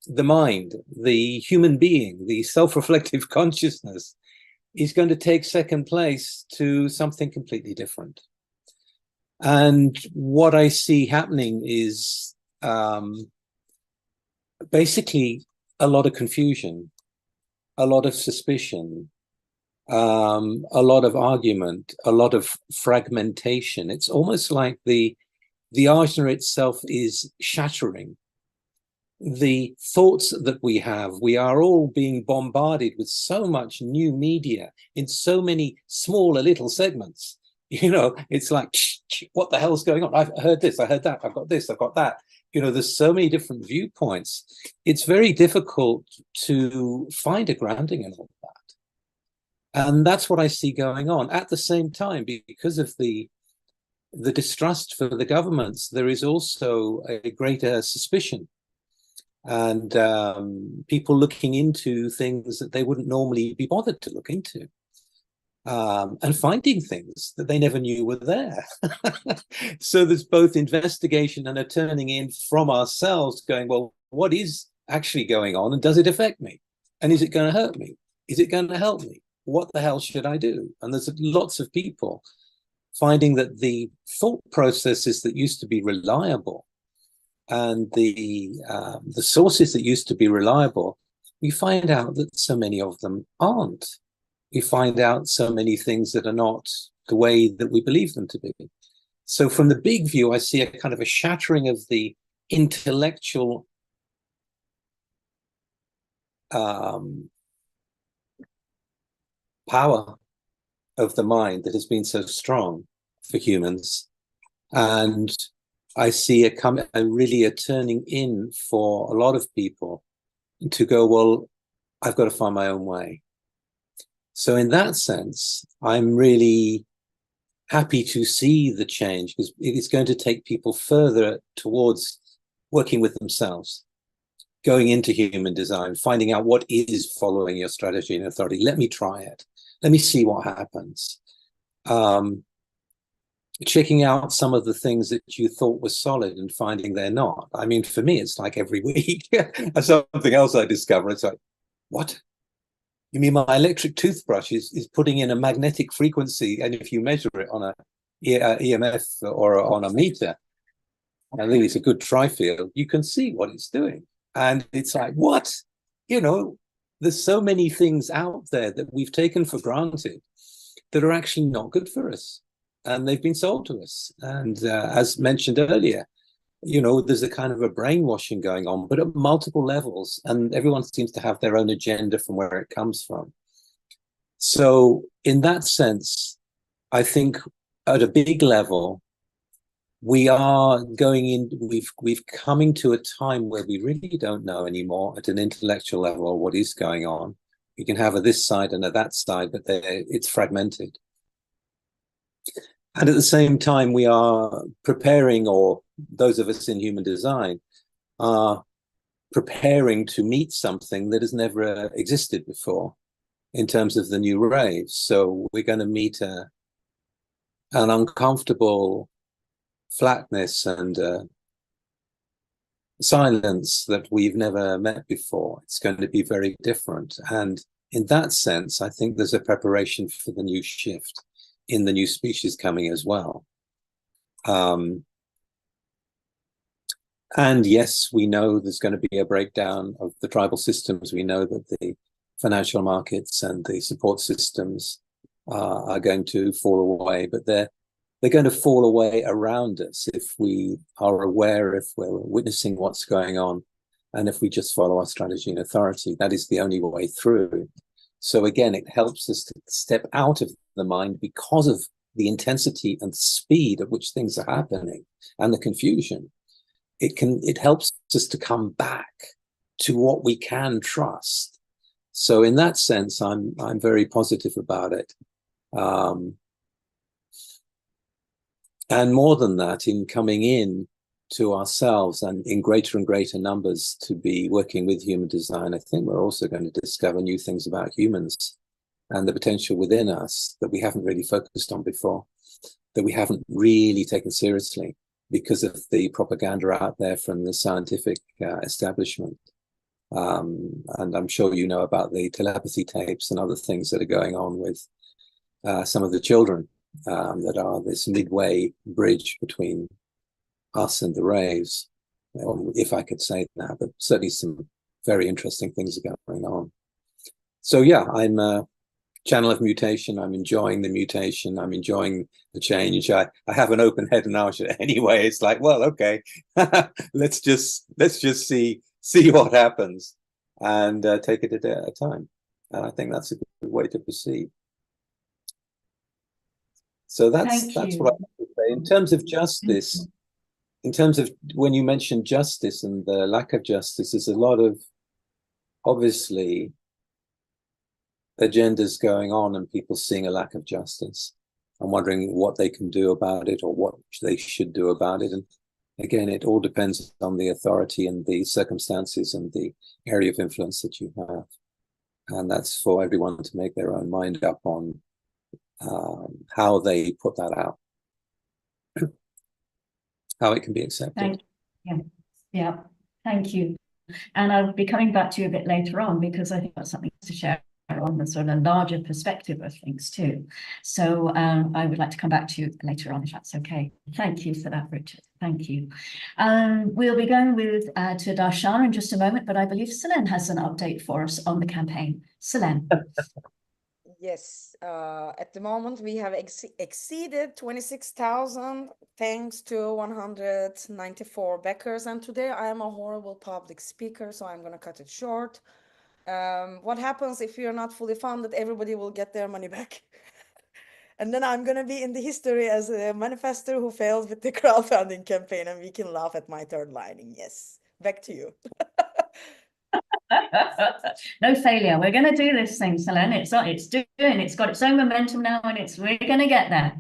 the mind, the human being, the self-reflective consciousness is going to take second place to something completely different. And what I see happening is basically a lot of confusion, a lot of suspicion, a lot of argument, a lot of fragmentation. It's almost like the Ashna itself is shattering. The thoughts that we have, we are all being bombarded with so much new media in so many smaller little segments. You know, it's like, what the hell's going on? I've heard this, I heard that, I've got this, I've got that. You know, there's so many different viewpoints. It's very difficult to find a grounding in all that. And that's what I see going on. At the same time, because of the distrust for the governments, there is also a greater suspicion and people looking into things that they wouldn't normally be bothered to look into. And finding things that they never knew were there. So there's both investigation and a turning in from ourselves going, well, what is actually going on and does it affect me? And is it going to hurt me? Is it going to help me? What the hell should I do? And there's lots of people finding that the thought processes that used to be reliable and the sources that used to be reliable, we find out that so many of them aren't. We find out so many things that are not the way that we believe them to be. So from the big view, I see a kind of a shattering of the intellectual power of the mind that has been so strong for humans. And I see really a turning in for a lot of people to go, well, I've got to find my own way. So in that sense, I'm really happy to see the change because it is going to take people further towards working with themselves, going into human design, finding out what is following your strategy and authority. Let me try it. Let me see what happens. Checking out some of the things that you thought were solid and finding they're not. I mean, for me, it's like every week. Something else I discover, it's like, what? You mean my electric toothbrush is putting in a magnetic frequency, and if you measure it on a EMF or on a meter, I think it's a good tri-field, you can see what it's doing. And it's like, what? You know, there's so many things out there that we've taken for granted that are actually not good for us. And they've been sold to us. And as mentioned earlier, you know, there's a kind of a brainwashing going on, but at multiple levels, and everyone seems to have their own agenda from where it comes from. So in that sense, I think at a big level, we are going in, we've coming to a time where we really don't know anymore at an intellectual level what is going on. You can have a this side and a that side, but it's fragmented. And at the same time, we are preparing, or those of us in human design are preparing to meet something that has never existed before in terms of the new raves. So we're going to meet an uncomfortable flatness and silence that we've never met before. It's going to be very different. And in that sense, I think there's a preparation for the new shift in the new species coming as well. And yes, we know there's going to be a breakdown of the tribal systems. We know that the financial markets and the support systems are going to fall away, but they're going to fall away around us if we are aware, if we're witnessing what's going on, and if we just follow our strategy and authority. That is the only way through. So again, it helps us to step out of the mind because of the intensity and speed at which things are happening and the confusion, it helps us to come back to what we can trust. So in that sense, I'm very positive about it. And more than that, in coming in to ourselves and in greater and greater numbers to be working with human design, I think we're also going to discover new things about humans and the potential within us that we haven't really focused on before, that we haven't really taken seriously because of the propaganda out there from the scientific establishment. And I'm sure you know about the telepathy tapes and other things that are going on with some of the children that are this midway bridge between us and the raves, if I could say that, but certainly some very interesting things are going on. So yeah, I'm a channel of mutation. I'm enjoying the mutation. I'm enjoying the change. I have an open head now anyway. It's like, well, okay, let's just see what happens and take it a day at a time. And I think that's a good way to proceed. So that's what I have to say. In terms of justice, in terms of when you mentioned justice and the lack of justice, there's a lot of, obviously, agendas going on and people seeing a lack of justice and wondering what they can do about it or what they should do about it. And again, it all depends on the authority and the circumstances and the area of influence that you have. And that's for everyone to make their own mind up on how they put that out. How it can be accepted. Yeah, thank you. And I'll be coming back to you a bit later on because I think that's something to share on the sort of larger perspective of things too. So I would like to come back to you later on if that's okay. Thank you for that, Richard. Thank you. We'll be going with to Darshana in just a moment, but I believe Selene has an update for us on the campaign. Selene. Yes, at the moment we have exceeded 26,000 thanks to 194 backers, and today I am a horrible public speaker, so I'm going to cut it short. What happens if you're not fully funded? Everybody will get their money back. And then I'm going to be in the history as a manifestor who failed with the crowdfunding campaign, and we can laugh at my third lining. Yes, back to you. No failure. We're going to do this thing, Selene. It's got its own momentum now, and we're going to get there.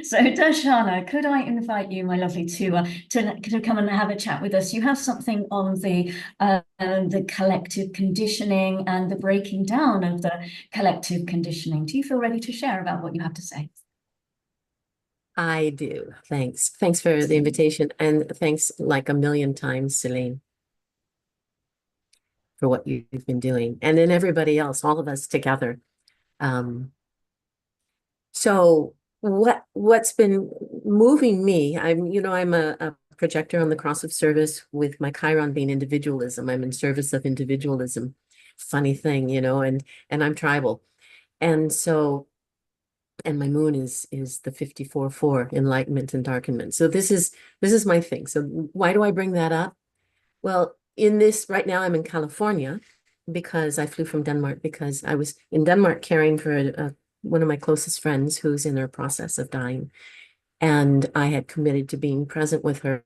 So, Darshana, could I invite you, my lovely, to come and have a chat with us? You have something on the collective conditioning and the breaking down of the collective conditioning. Do you feel ready to share about what you have to say? I do. Thanks. Thanks for the invitation, and thanks like a million times, Selene, for what you've been doing, and then everybody else, all of us together. So what's been moving me, I'm a projector on the cross of service with my Chiron being individualism. I'm in service of individualism. Funny thing, and I'm tribal. And so, and my moon is the 54-4, enlightenment and darkenment. So this is my thing. So why do I bring that up? Well, right now I'm in California because I flew from Denmark because I was in Denmark caring for one of my closest friends who's in her process of dying. And I had committed to being present with her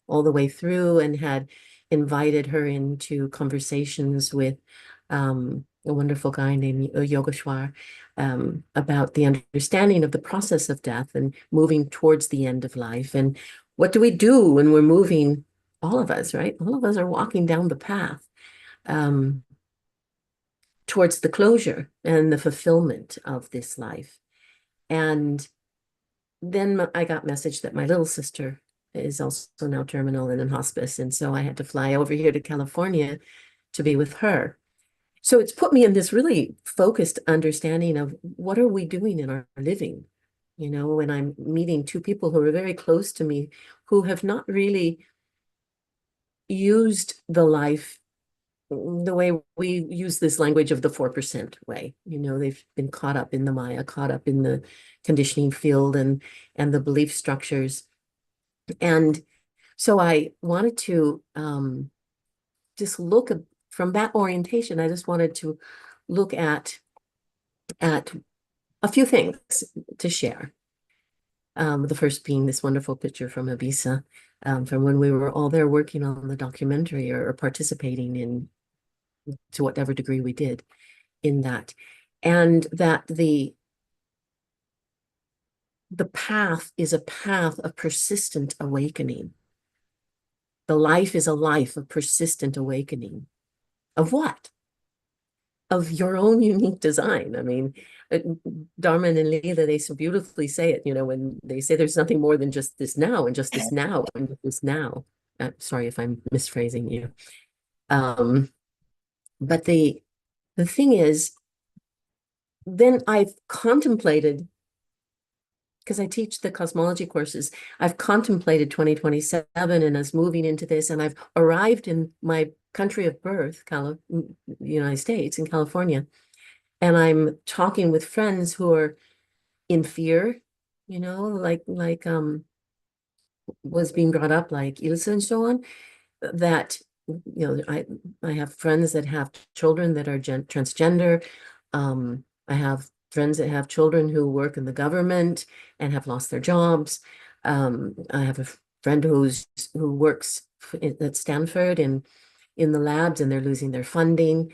all the way through and had invited her into conversations with a wonderful guy named Yogeshwar about the understanding of the process of death and moving towards the end of life. And what do we do when we're moving? All of us, right? All of us are walking down the path towards the closure and the fulfillment of this life. And then I got message that my little sister is also now terminal and in hospice. And so I had to fly over here to California to be with her. So it's put me in this really focused understanding of what are we doing in our living? When I'm meeting two people who are very close to me, who have not really used the life the way we use this language of the 4% way. They've been caught up in the Maya, caught up in the conditioning field and the belief structures. And so I wanted to just look at, from that orientation, I just wanted to look at a few things to share. The first being this wonderful picture from Ibiza, from when we were all there working on the documentary or participating in, to whatever degree we did in that. And that the path is a path of persistent awakening. The life is a life of persistent awakening. Of what? Of your own unique design. I mean, Dharmen and Leela, they so beautifully say it, you know, when they say there's nothing more than just this now and just this now and just this now. Sorry if I'm misphrasing you. But the thing is, then I've contemplated, because I teach the cosmology courses, I've contemplated 2027 and us moving into this, and I've arrived in my country of birth, the United States, in California, and I'm talking with friends who are in fear, you know, like was being brought up, like Ilse and so on, that, you know, I have friends that have children that are transgender. I have friends that have children who work in the government and have lost their jobs. I have a friend who works at Stanford and in the labs, and they're losing their funding.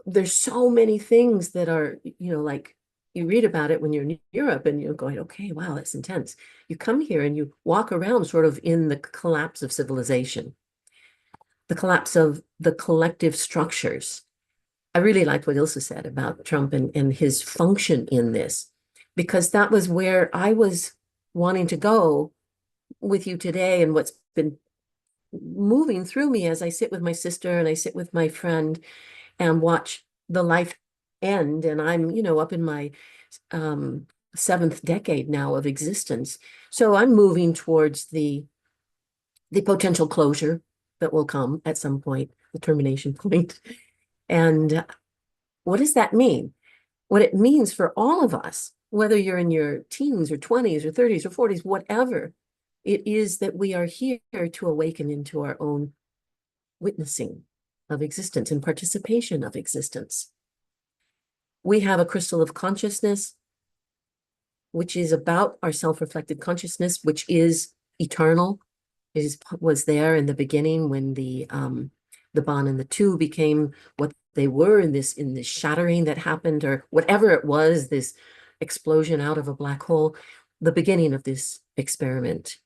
There's so many things that are, you know, like you read about it when you're in Europe and you're going, okay, wow, that's intense. You come here and you walk around sort of in the collapse of civilization, the collapse of the collective structures. I really liked what Ilse said about Trump and his function in this, because that was where I was wanting to go with you today, and what's been moving through me as I sit with my sister and I sit with my friend and watch the life end. And I'm, you know, up in my 7th decade now of existence. So I'm moving towards the potential closure that will come at some point, the termination point. And what does that mean? What it means for all of us, whether you're in your teens or 20s or 30s or 40s, whatever, it is that we are here to awaken into our own witnessing of existence and participation of existence. We have a crystal of consciousness, which is about our self-reflected consciousness, which is eternal. It was there in the beginning when the bond and the two became what they were in this shattering that happened, or whatever it was, this explosion out of a black hole, the beginning of this experiment.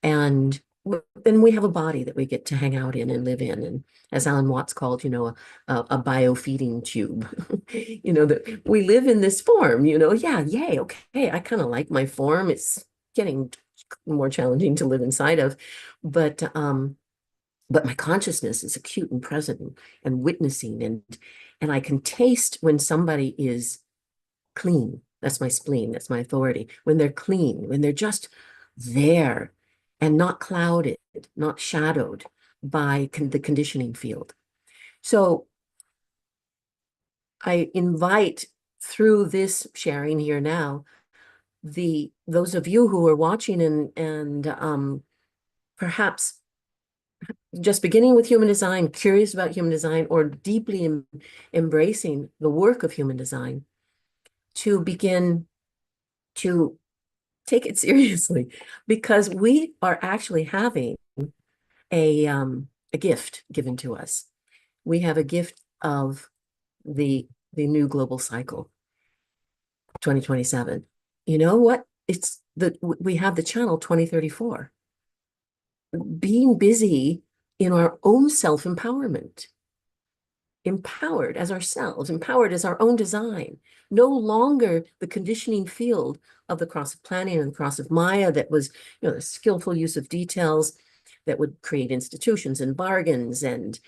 And then we have a body that we get to hang out in and live in. And as Alan Watts called, you know, a biofeeding tube, you know, that we live in this form, you know, yeah, yay, okay, I kind of like my form. It's getting more challenging to live inside of, but my consciousness is acute and present and witnessing, and I can taste when somebody is clean. That's my spleen, that's my authority. When they're clean, when they're just there and not clouded, not shadowed by the conditioning field. So I invite, through this sharing here now, those of you who are watching and perhaps just beginning with human design, curious about human design, or deeply embracing the work of human design, to begin to take it seriously, because we are actually having a gift given to us. We have a gift of the new global cycle, 2027. You know what? We have the channel 2034. Being busy in our own self-empowerment, empowered as ourselves, empowered as our own design, no longer the conditioning field of the cross of planning and the cross of Maya that was, you know, the skillful use of details that would create institutions and bargains, and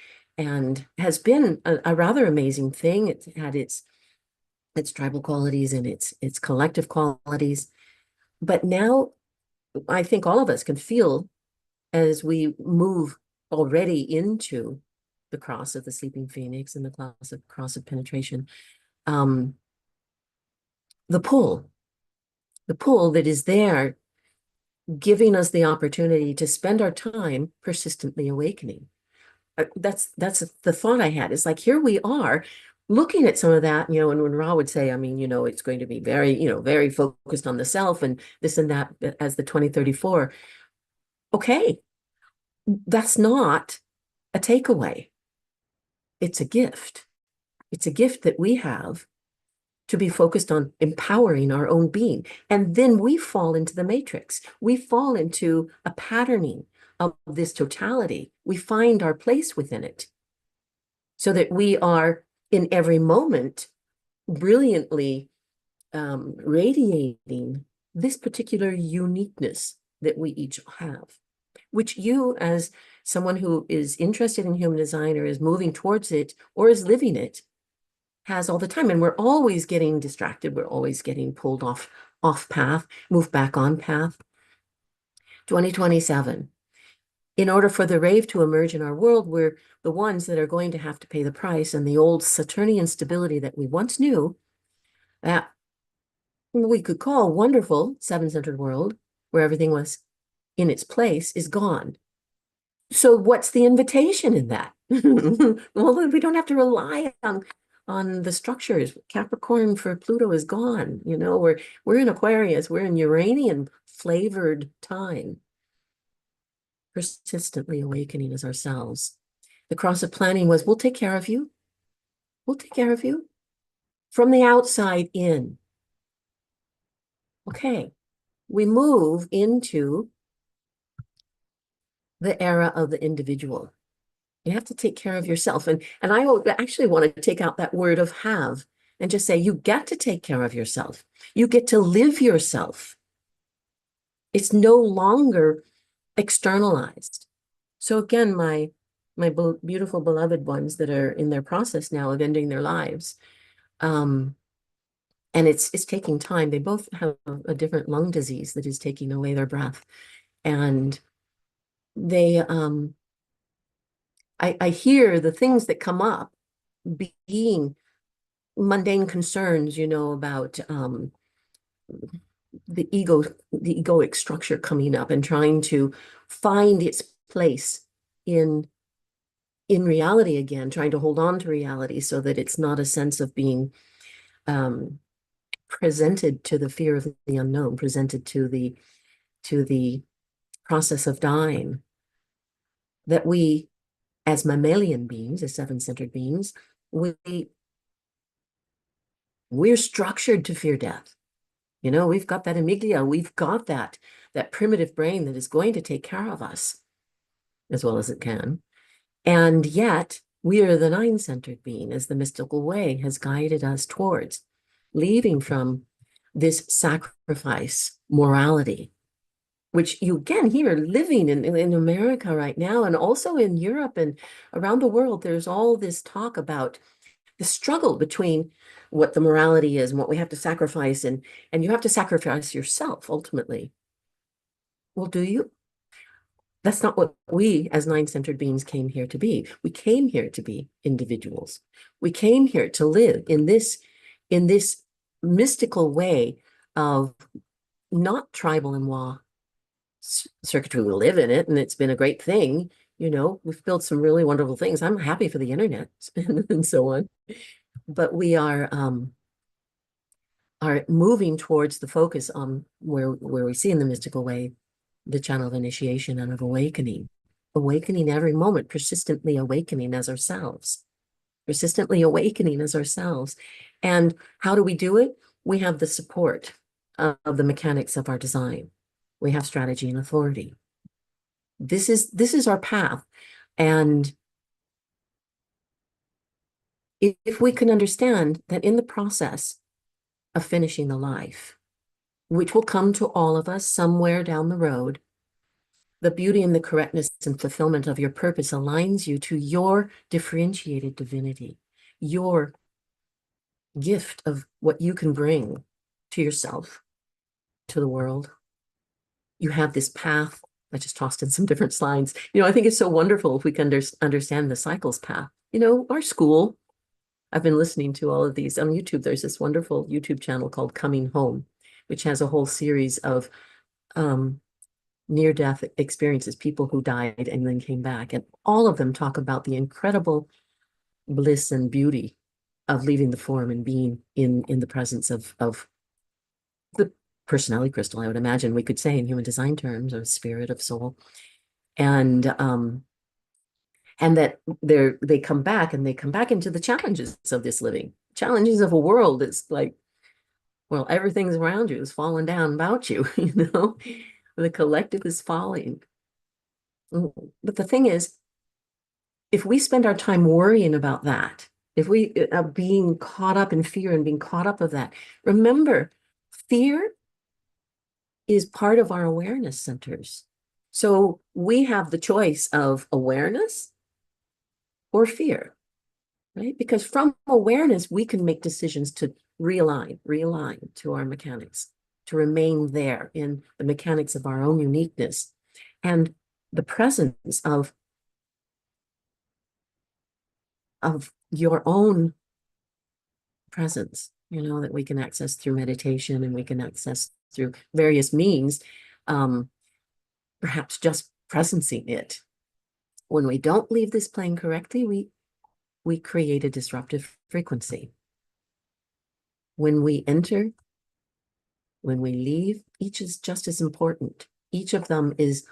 has been a rather amazing thing. It had its tribal qualities and its collective qualities. But now I think all of us can feel, as we move already into the cross of the sleeping phoenix and the cross of penetration, the pull that is there, giving us the opportunity to spend our time persistently awakening. That's the thought I had. It's like, here we are, looking at some of that, and when Ra would say, I mean, it's going to be very, very focused on the self and this and that as the 2034. Okay, that's not a takeaway. It's a gift. It's a gift that we have to be focused on empowering our own being. And then we fall into the matrix. We fall into a patterning of this totality. We find our place within it so that we are in every moment brilliantly radiating this particular uniqueness that we each have, which you, as someone who is interested in human design or is moving towards it or is living it, has all the time. And we're always getting distracted. We're always getting pulled off path, move back on path. 2027. In order for the rave to emerge in our world, we're the ones that are going to have to pay the price, and the old Saturnian stability that we once knew, that we could call wonderful seven-centered world, where everything was in its place, is gone. So what's the invitation in that? Well, we don't have to rely on the structures. Capricorn for Pluto is gone. We're in Aquarius, we're in Uranian flavored time. Persistently awakening as ourselves. The cross of planning was, we'll take care of you. We'll take care of you. From the outside in. Okay, we move into the era of the individual. You have to take care of yourself. And I actually want to take out that word of have and just say, you get to take care of yourself. You get to live yourself. It's no longer externalized. So again, my beautiful beloved ones that are in their process now of ending their lives, and it's taking time. They both have a different lung disease that is taking away their breath, and they I hear the things that come up being mundane concerns, about the egoic structure coming up and trying to find its place in reality again, trying to hold on to reality so that it's not a sense of being presented to the fear of the unknown, presented to the process of dying. That we, as mammalian beings, as seven-centered beings, we're structured to fear death. We've got that amygdala, we've got that primitive brain that is going to take care of us as well as it can. And yet we are the nine-centered being, as the mystical way has guided us towards, leaving from this sacrifice morality, which you again hear living in America right now, and also in Europe and around the world. There's all this talk about the struggle between what the morality is and what we have to sacrifice, and you have to sacrifice yourself ultimately. Well, do you? That's not what we as nine-centered beings came here to be. We came here to be individuals. We came here to live in this mystical way of not tribal and wa circuitry. We live in it, and it's been a great thing. We've built some really wonderful things. I'm happy for the internet and so on. But we are moving towards the focus on where we see in the mystical way the channel of initiation and of awakening every moment, persistently awakening as ourselves. And how do we do it? We have the support of the mechanics of our design. We have strategy and authority. This is our path. And if we can understand that in the process of finishing the life, which will come to all of us somewhere down the road, the beauty and the correctness and fulfillment of your purpose aligns you to your differentiated divinity, your gift of what you can bring to yourself, to the world. You have this path. I just tossed in some different slides. I think it's so wonderful if we can understand the cycles path. Our school, I've been listening to all of these on YouTube. There's this wonderful YouTube channel called Coming Home, which has a whole series of near-death experiences, people who died and then came back. And all of them talk about the incredible bliss and beauty leaving the form and being in the presence of the personality crystal, I would imagine we could say in human design terms, of spirit, of soul. And that they come back into the challenges of this living, challenges of a world that's like, well, everything's around you is falling down about you, you know, the collective is falling. But the thing is, if we spend our time worrying about that, if we are being caught up in fear and being caught up of that, remember, fear is part of our awareness centers. So we have the choice of awareness or fear, right? Because from awareness, we can make decisions to realign to our mechanics, to remain there in the mechanics of our own uniqueness and the presence of your own presence, you know, that we can access through meditation and we can access through various means, perhaps just presencing it. When we don't leave this plane correctly, we create a disruptive frequency. When we enter, when we leave, each is just as important. Each of them is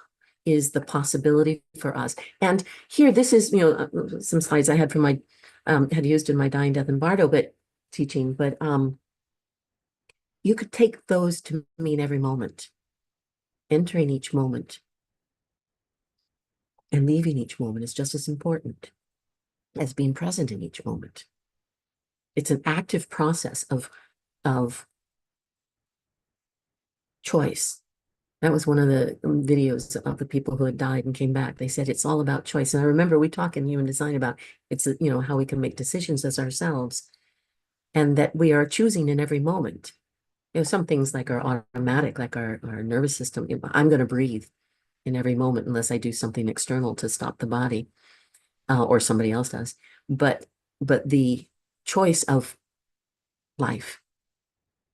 the possibility for us. And here, this is, you know, some slides I had from my, had used in my Dying, Death, and Bardo teaching, but you could take those to mean every moment, entering each moment and leaving each moment is just as important as being present in each moment. It's an active process of choice. That was one of the videos of the people who had died and came back. They said it's all about choice. And I remember we talk in human design about it's, you know, how we can make decisions as ourselves and that we are choosing in every moment. You know, some things like are automatic, like our nervous system. You know, I'm going to breathe in every moment unless I do something external to stop the body or somebody else does. But the choice of life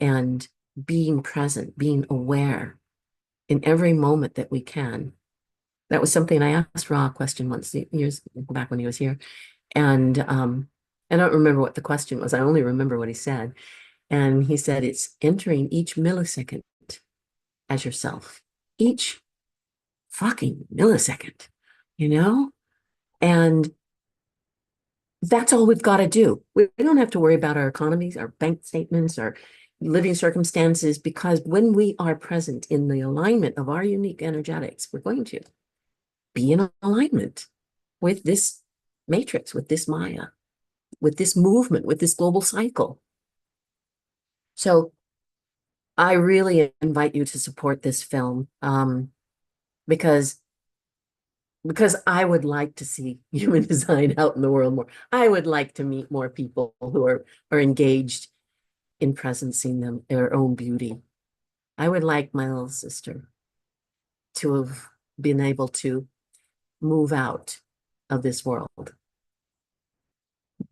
and being present, being aware in every moment that we can. That was something I asked Ra a question once, years back when he was here. And I don't remember what the question was. I only remember what he said. And he said, it's entering each millisecond as yourself. Each fucking millisecond, you know? And that's all we've got to do. We don't have to worry about our economies, our bank statements, our living circumstances, because when we are present in the alignment of our unique energetics, we're going to be in alignment with this matrix, with this Maya, with this movement, with this global cycle. So I really invite you to support this film because I would like to see human design out in the world more. I would like to meet more people who are engaged in presencing their own beauty. I would like my little sister to have been able to move out of this world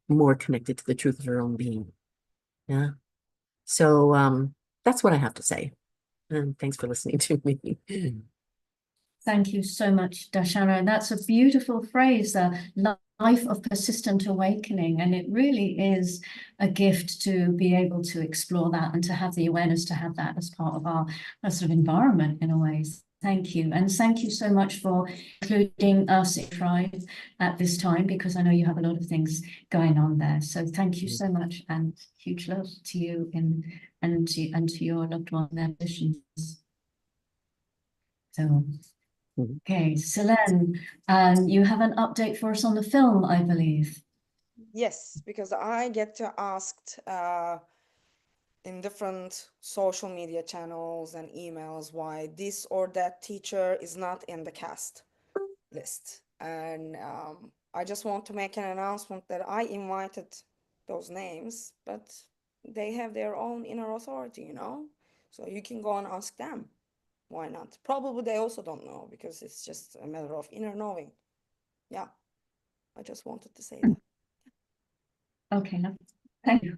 more connected to the truth of her own being. Yeah. So that's what I have to say. And thanks for listening to me. Thank you so much, Darshana. And that's a beautiful phrase, life of persistent awakening. And it really is a gift to be able to explore that and to have the awareness to have that as part of our sort of environment in a way. Thank you. And thank you so much for including us in Tribe at this time, because I know you have a lot of things going on there. So thank you so much, and huge love to you and to your loved one and their missions. So, okay, Selene, you have an update for us on the film, I believe. Yes, because I get to asked in different social media channels and emails why this or that teacher is not in the cast list. And I just want to make an announcement that I invited those names, but they have their own inner authority, you know? So you can go and ask them. Why not? Probably they also don't know, because it's just a matter of inner knowing. Yeah, I just wanted to say that. Okay, thank you.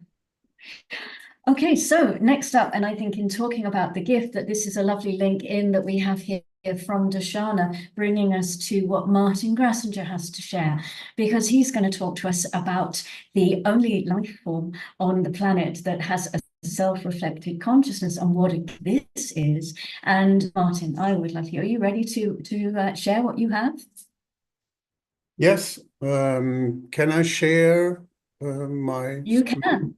Okay, so next up, and I think in talking about the gift, that this is a lovely link in that we have here from Darshana, bringing us to what Martin Grassinger has to share, because he's going to talk to us about the only life form on the planet that has a self-reflected consciousness and what this is. And Martin, I would love you. Are you ready to share what you have? Yes. Can I share my You screen? can.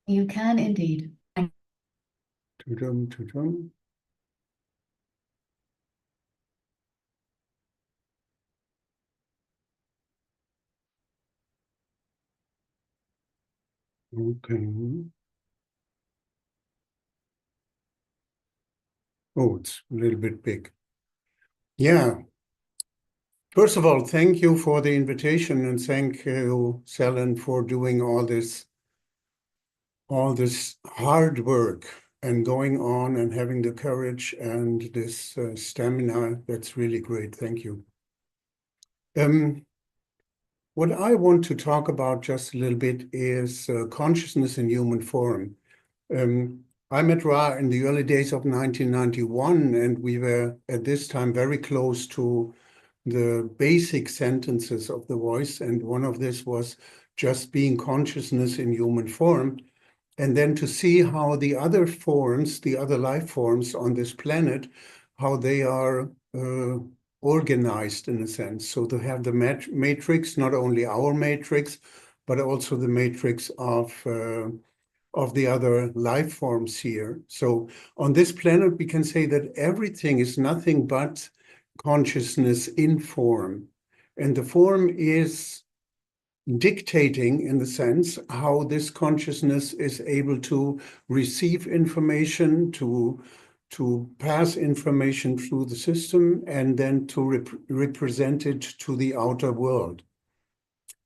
You can indeed. Tudum. Okay. Oh, it's a little bit big. Yeah. First of all, thank you for the invitation, and thank you, Selen, for doing all this hard work and going on and having the courage and this stamina. That's really great. Thank you. What I want to talk about just a little bit is consciousness in human form. I met Ra in the early days of 1991, and we were at this time very close to the basic sentences of the voice. And one of this was just being consciousness in human form. And then to see how the other forms, the other life forms on this planet, how they are organized in a sense. So to have the matrix, not only our matrix, but also the matrix of the other life forms here. So on this planet, we can say that everything is nothing but consciousness in form. And the form is dictating, in the sense, how this consciousness is able to receive information, to pass information through the system, and then to represent it to the outer world.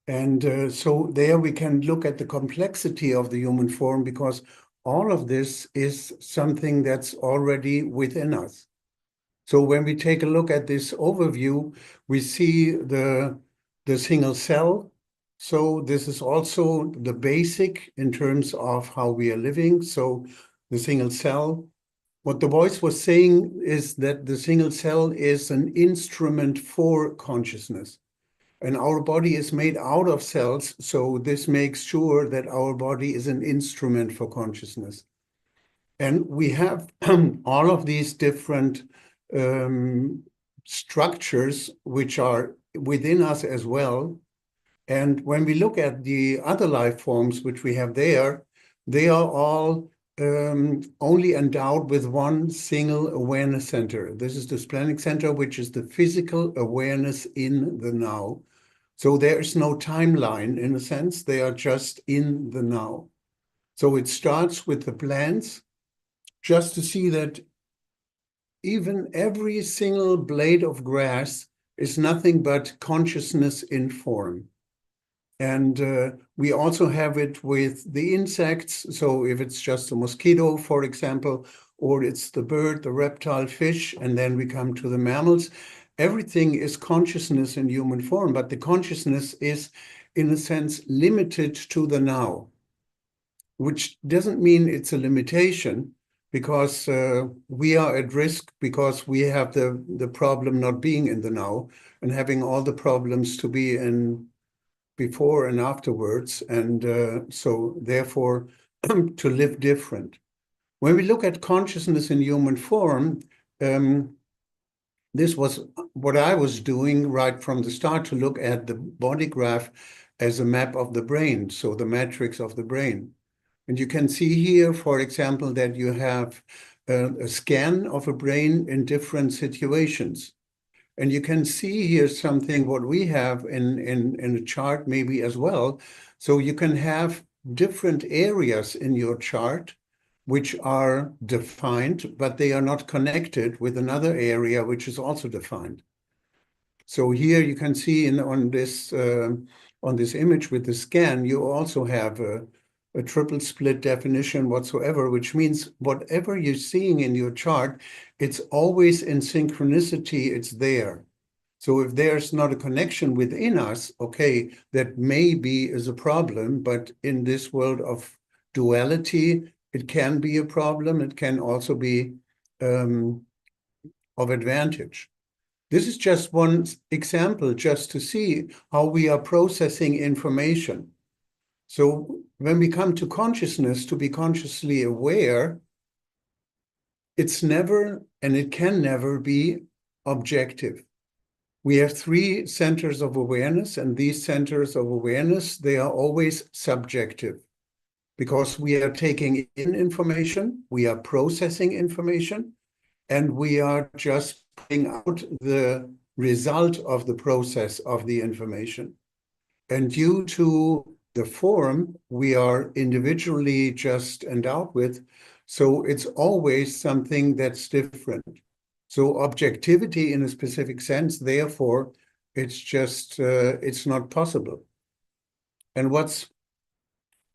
And so there we can look at the complexity of the human form, because all of this is something that's already within us. So when we take a look at this overview, we see the single cell. So this is also the basic in terms of how we are living. So the single cell. What the voice was saying is that the single cell is an instrument for consciousness. And our body is made out of cells, so this makes sure that our body is an instrument for consciousness. And we have all of these different structures which are within us as well. And when we look at the other life forms which we have there, they are all only endowed with one single awareness center. This is the splenic center, which is the physical awareness in the now. So there is no timeline, in a sense. They are just in the now. So it starts with the plants, just to see that even every single blade of grass is nothing but consciousness in form. And we also have it with the insects. So if it's just a mosquito, for example, or it's the bird, the reptile, fish, and then we come to the mammals, everything is consciousness in human form, but the consciousness is, in a sense, limited to the now, which doesn't mean it's a limitation, because we are at risk because we have the problem not being in the now and having all the problems to be in before and afterwards, and so therefore to live different. When we look at consciousness in human form, this was what I was doing right from the start, to look at the body graph as a map of the brain, so the matrix of the brain. And you can see here, for example, that you have a scan of a brain in different situations. And you can see here something what we have in a chart maybe as well. So you can have different areas in your chart which are defined, but they are not connected with another area which is also defined. So here you can see on this image with the scan, you also have a triple split definition whatsoever, which means whatever you're seeing in your chart, it's always in synchronicity, it's there. So if there's not a connection within us, okay, that maybe is a problem, but in this world of duality, it can be a problem. It can also be of advantage. This is just one example, just to see how we are processing information. So when we come to consciousness, to be consciously aware, it's never, and it can never be objective. We have three centers of awareness, and these centers of awareness, they are always subjective because we are taking in information, we are processing information, and we are just putting out the result of the process of the information. And due to the form we are individually just endowed with, so it's always something that's different. So objectivity in a specific sense, therefore, it's just, it's not possible. And what's,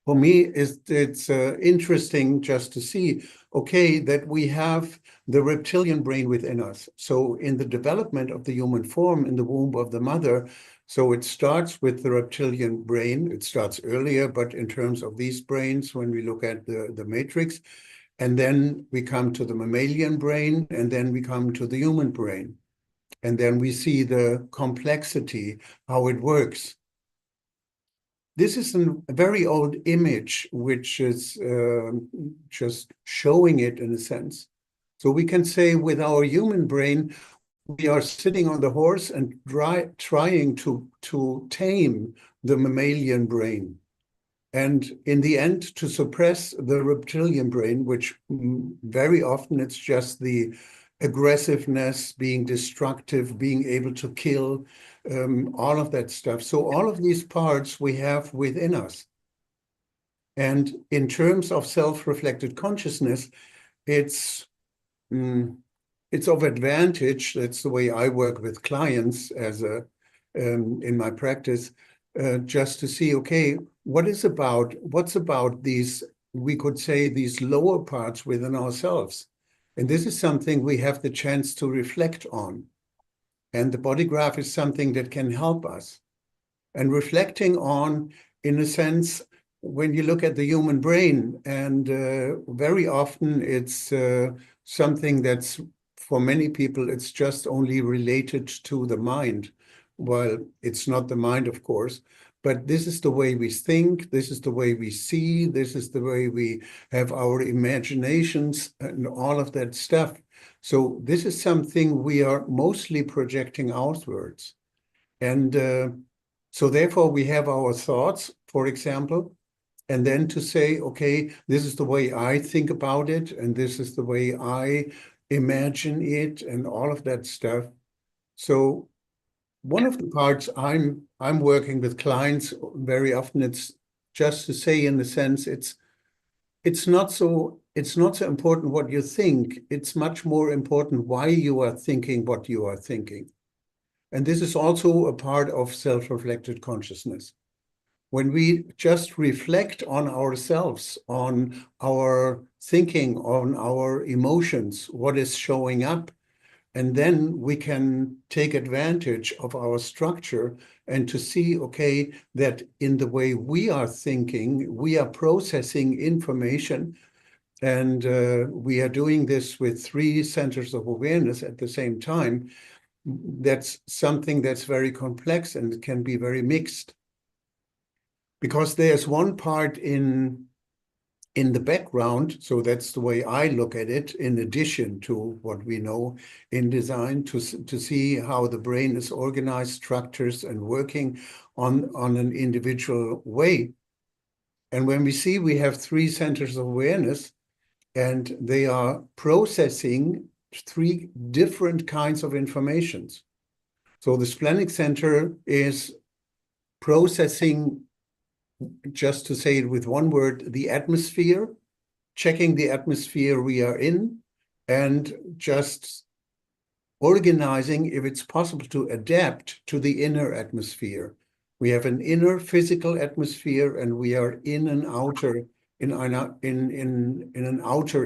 for me, is it's interesting just to see, okay, that we have the reptilian brain within us. So in the development of the human form in the womb of the mother, so it starts with the reptilian brain. It starts earlier, but in terms of these brains, when we look at the matrix, and then we come to the mammalian brain, and then we come to the human brain. And then we see the complexity, how it works. This is a very old image, which is just showing it in a sense. So we can say with our human brain, we are sitting on the horse and trying to tame the mammalian brain. And in the end, to suppress the reptilian brain, which very often it's just the aggressiveness, being destructive, being able to kill, all of that stuff. So all of these parts we have within us. And in terms of self-reflected consciousness, it's of advantage. That's the way I work with clients as in my practice, just to see, okay, what's about these, we could say, these lower parts within ourselves. And this is something we have the chance to reflect on. And the body graph is something that can help us. And reflecting on, in a sense, when you look at the human brain, and very often it's something that's, for many people, it's just only related to the mind. Well, it's not the mind, of course, but this is the way we think, this is the way we see, this is the way we have our imaginations and all of that stuff. So this is something we are mostly projecting outwards. And so therefore we have our thoughts, for example, and then to say, okay, this is the way I think about it, and this is the way I imagine it, and all of that stuff. So one of the parts I'm working with clients very often, it's just to say, in a sense, it's not so important what you think. It's much more important why you are thinking what you are thinking. And this is also a part of self-reflected consciousness. When we just reflect on ourselves, on our thinking, on our emotions, what is showing up, and then we can take advantage of our structure and to see, okay, that in the way we are thinking, we are processing information, and we are doing this with three centers of awareness at the same time. That's something that's very complex and can be very mixed. Because there's one part in the background, so that's the way I look at it, in addition to what we know in design, to see how the brain is organized, structures, and working on an individual way. And when we see we have three centers of awareness, and they are processing three different kinds of informations. So the splenic center is processing, just to say it with one word, the atmosphere, checking the atmosphere we are in, and just organizing if it's possible to adapt to the inner atmosphere. We have an inner physical atmosphere, and we are in an outer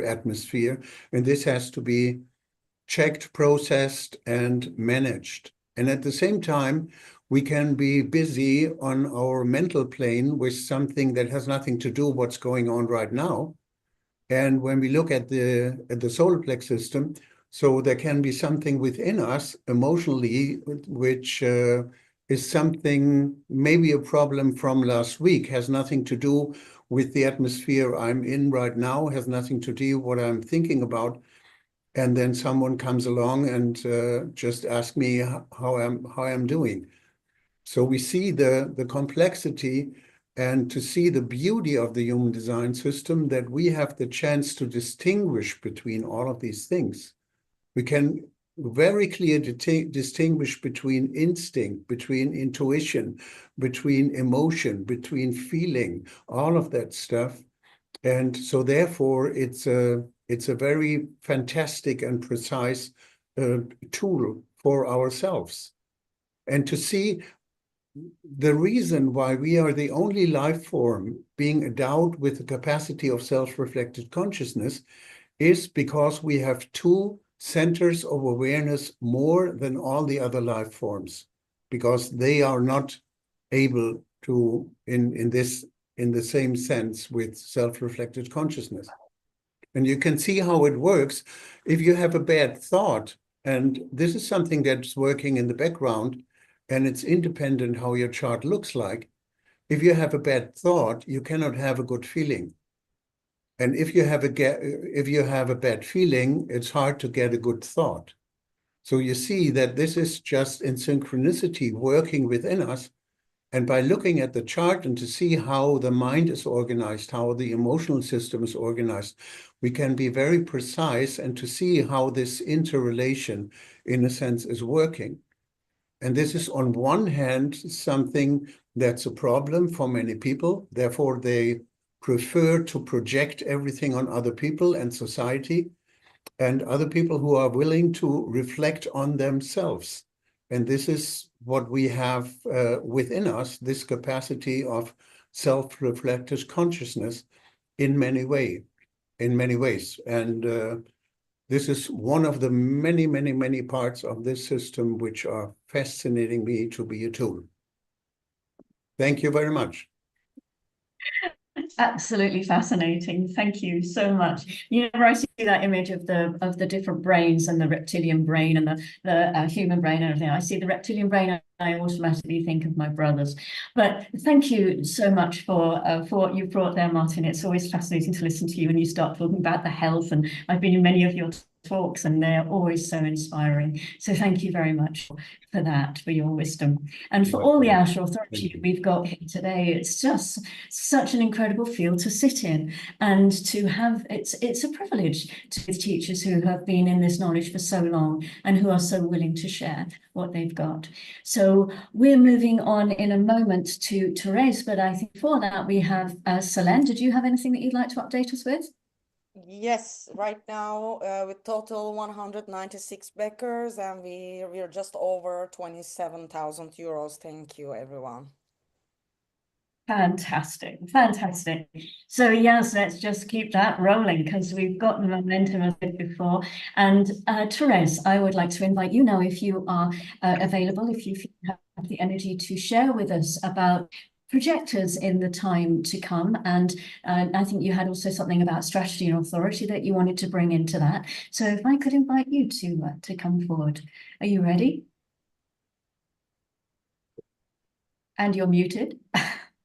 atmosphere, and this has to be checked, processed, and managed. And at the same time, we can be busy on our mental plane with something that has nothing to do with what's going on right now. And when we look at the solar plex system, So there can be something within us emotionally, which is something, maybe a problem from last week, has nothing to do with the atmosphere I'm in right now, has nothing to do with what I'm thinking about. And then someone comes along and just asks me how I'm doing. So we see the complexity and to see the beauty of the human design system, that we have the chance to distinguish between all of these things. We can very clearly distinguish between instinct, between intuition, between emotion, between feeling, all of that stuff. And so therefore, it's a very fantastic and precise tool for ourselves. And to see the reason why we are the only life form being endowed with the capacity of self-reflected consciousness is because we have two centers of awareness more than all the other life forms, because they are not able to, in the same sense with self-reflected consciousness. And you can see how it works if you have a bad thought. And this is something that's working in the background, and it's independent how your chart looks like. If you have a bad thought, you cannot have a good feeling. And if you have a bad feeling, it's hard to get a good thought. So you see that this is just in synchronicity working within us. And by looking at the chart and to see how the mind is organized, how the emotional system is organized, we can be very precise and to see how this interrelation, in a sense, is working. And this is on one hand something that's a problem for many people. Therefore, they prefer to project everything on other people and society, and other people who are willing to reflect on themselves. And this is what we have within us, this capacity of self-reflected consciousness in many ways. And this is one of the many, many, many parts of this system which are fascinating me to be a tool. Thank you very much. Absolutely fascinating. Thank you so much. Whenever I see that image of the different brains and the reptilian brain and the human brain and everything, I see the reptilian brain and I automatically think of my brothers. But thank you so much for what you brought there, Martin. It's always fascinating to listen to you when you start talking about the health, and I've been in many of your talks and they're always so inspiring. So thank you very much for that, for your wisdom. And for all the outer authority we've got here today, it's just such an incredible field to sit in and to have, it's a privilege to teachers who have been in this knowledge for so long and who are so willing to share what they've got. So we're moving on in a moment to Therese, but I think before that we have Selene. Did you have anything that you'd like to update us with? Yes, right now with total 196 backers, and we're just over 27,000 euros. Thank you, everyone. Fantastic, fantastic. So yes, let's just keep that rolling because we've got the momentum as I said before. And Therese, I would like to invite you now, if you are available, if you have the energy to share with us about projectors in the time to come. And I think you had also something about strategy and authority that you wanted to bring into that. So if I could invite you to come forward. Are you ready? And you're muted.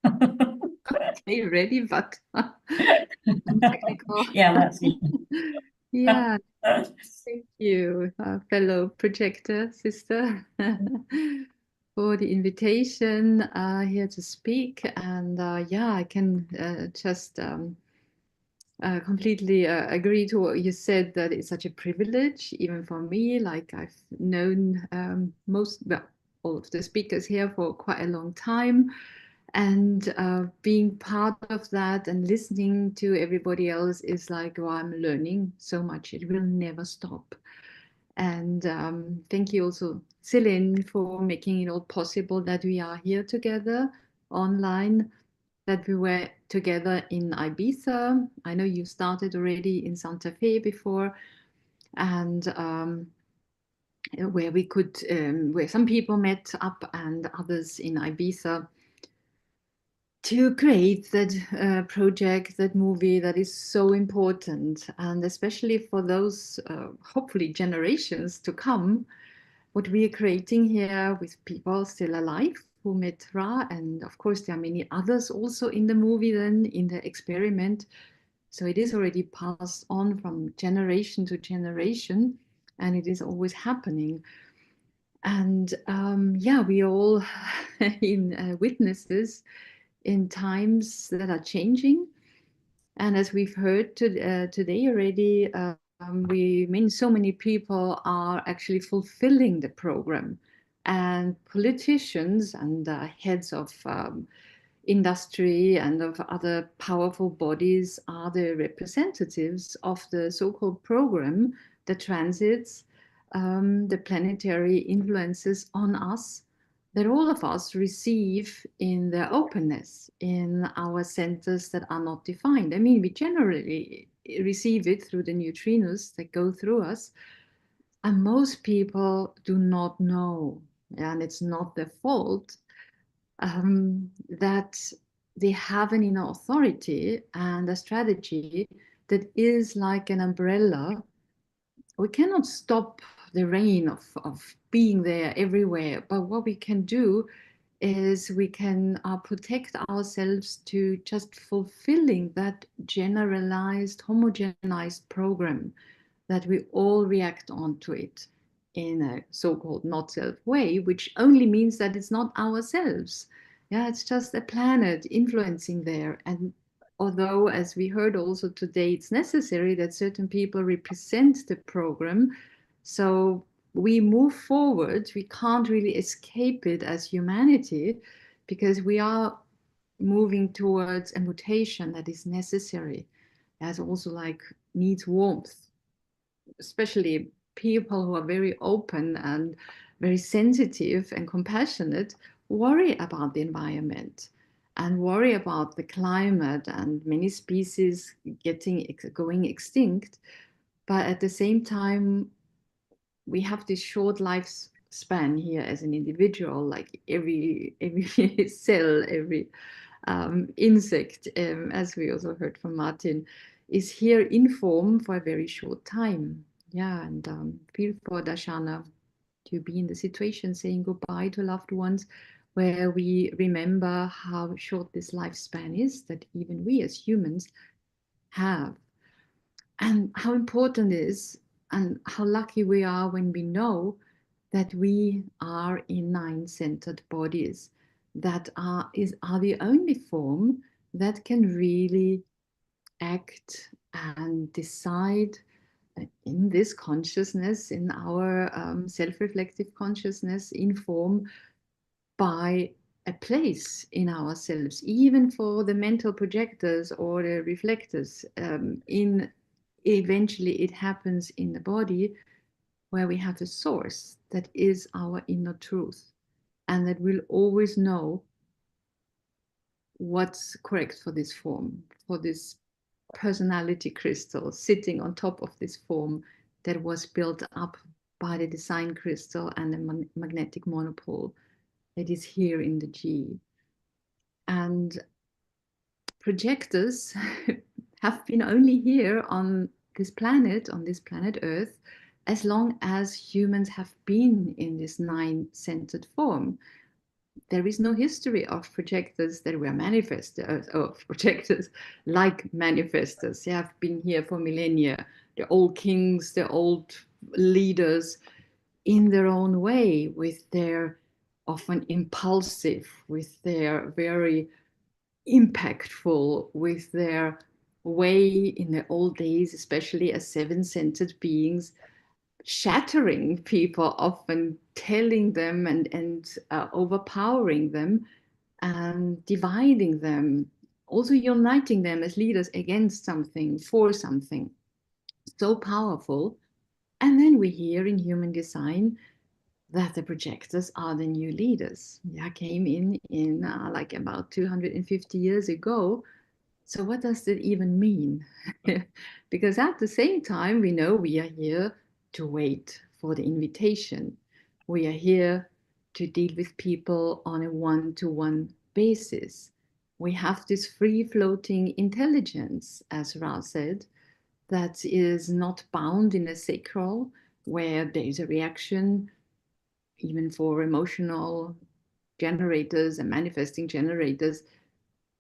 Okay, ready, but technical. Yeah, that's it. Yeah, thank you, fellow projector sister, for the invitation here to speak. And yeah, I can just completely agree to what you said, that it's such a privilege, even for me. Like I've known all of the speakers here for quite a long time. And being part of that and listening to everybody else is like, well, I'm learning so much. It will never stop. And thank you also, Selene, for making it all possible that we are here together online, that we were together in Ibiza. I know you started already in Santa Fe before, and where we could, where some people met up and others in Ibiza, to create that project, that movie that is so important, and especially for those hopefully generations to come, what we are creating here with people still alive who met Ra, and of course there are many others also in the movie then in the experiment. So it is already passed on from generation to generation, and it is always happening. And yeah, we all in witnesses in times that are changing. And as we've heard today already, so many people are actually fulfilling the program. And politicians and heads of industry and of other powerful bodies are the representatives of the so-called program, the transits, the planetary influences on us that all of us receive in their openness in our centers that are not defined. I mean, we generally receive it through the neutrinos that go through us, and most people do not know, and it's not their fault, that they have an inner authority and a strategy that is like an umbrella. We cannot stop the rain of being there everywhere, but what we can do is we can protect ourselves to just fulfilling that generalized, homogenized program, that we all react onto it in a so-called not self way, which only means that it's not ourselves. Yeah, it's just a planet influencing there. And although, as we heard also today, it's necessary that certain people represent the program, so we move forward, we can't really escape it as humanity, because we are moving towards a mutation that is necessary, as also like needs warmth, especially people who are very open and very sensitive and compassionate worry about the environment and worry about the climate and many species going extinct. But at the same time, we have this short lifespan here as an individual, like every cell, every insect, as we also heard from Martin, is here in form for a very short time. Yeah, and feel for Darshana to be in the situation saying goodbye to loved ones, where we remember how short this lifespan is that even we as humans have, and how important it is, and how lucky we are when we know that we are in 9-centered bodies that are the only form that can really act and decide in this consciousness, in our self-reflective consciousness, informed by a place in ourselves, even for the mental projectors or the reflectors. Eventually it happens in the body, where we have a source that is our inner truth, and that will always know what's correct for this form, for this personality crystal sitting on top of this form that was built up by the design crystal and the magnetic monopole that is here in the G. And projectors have been only here on this planet Earth, as long as humans have been in this 9-centered form. There is no history of projectors that were manifestors, of projectors like manifestors. They have been here for millennia. The old kings, the old leaders, in their own way, with their often impulsive, with their very impactful, with their way in the old days, especially as 7-centered beings, shattering people, often telling them and overpowering them and dividing them, also uniting them as leaders against something, for something so powerful. And then we hear in human design that the projectors are the new leaders. Yeah, came in like about 250 years ago. So what does that even mean? Because at the same time, we know we are here to wait for the invitation. We are here to deal with people on a one-to-one basis. we have this free-floating intelligence, as Ra said, that is not bound in a sacral, where there is a reaction, even for emotional generators and manifesting generators.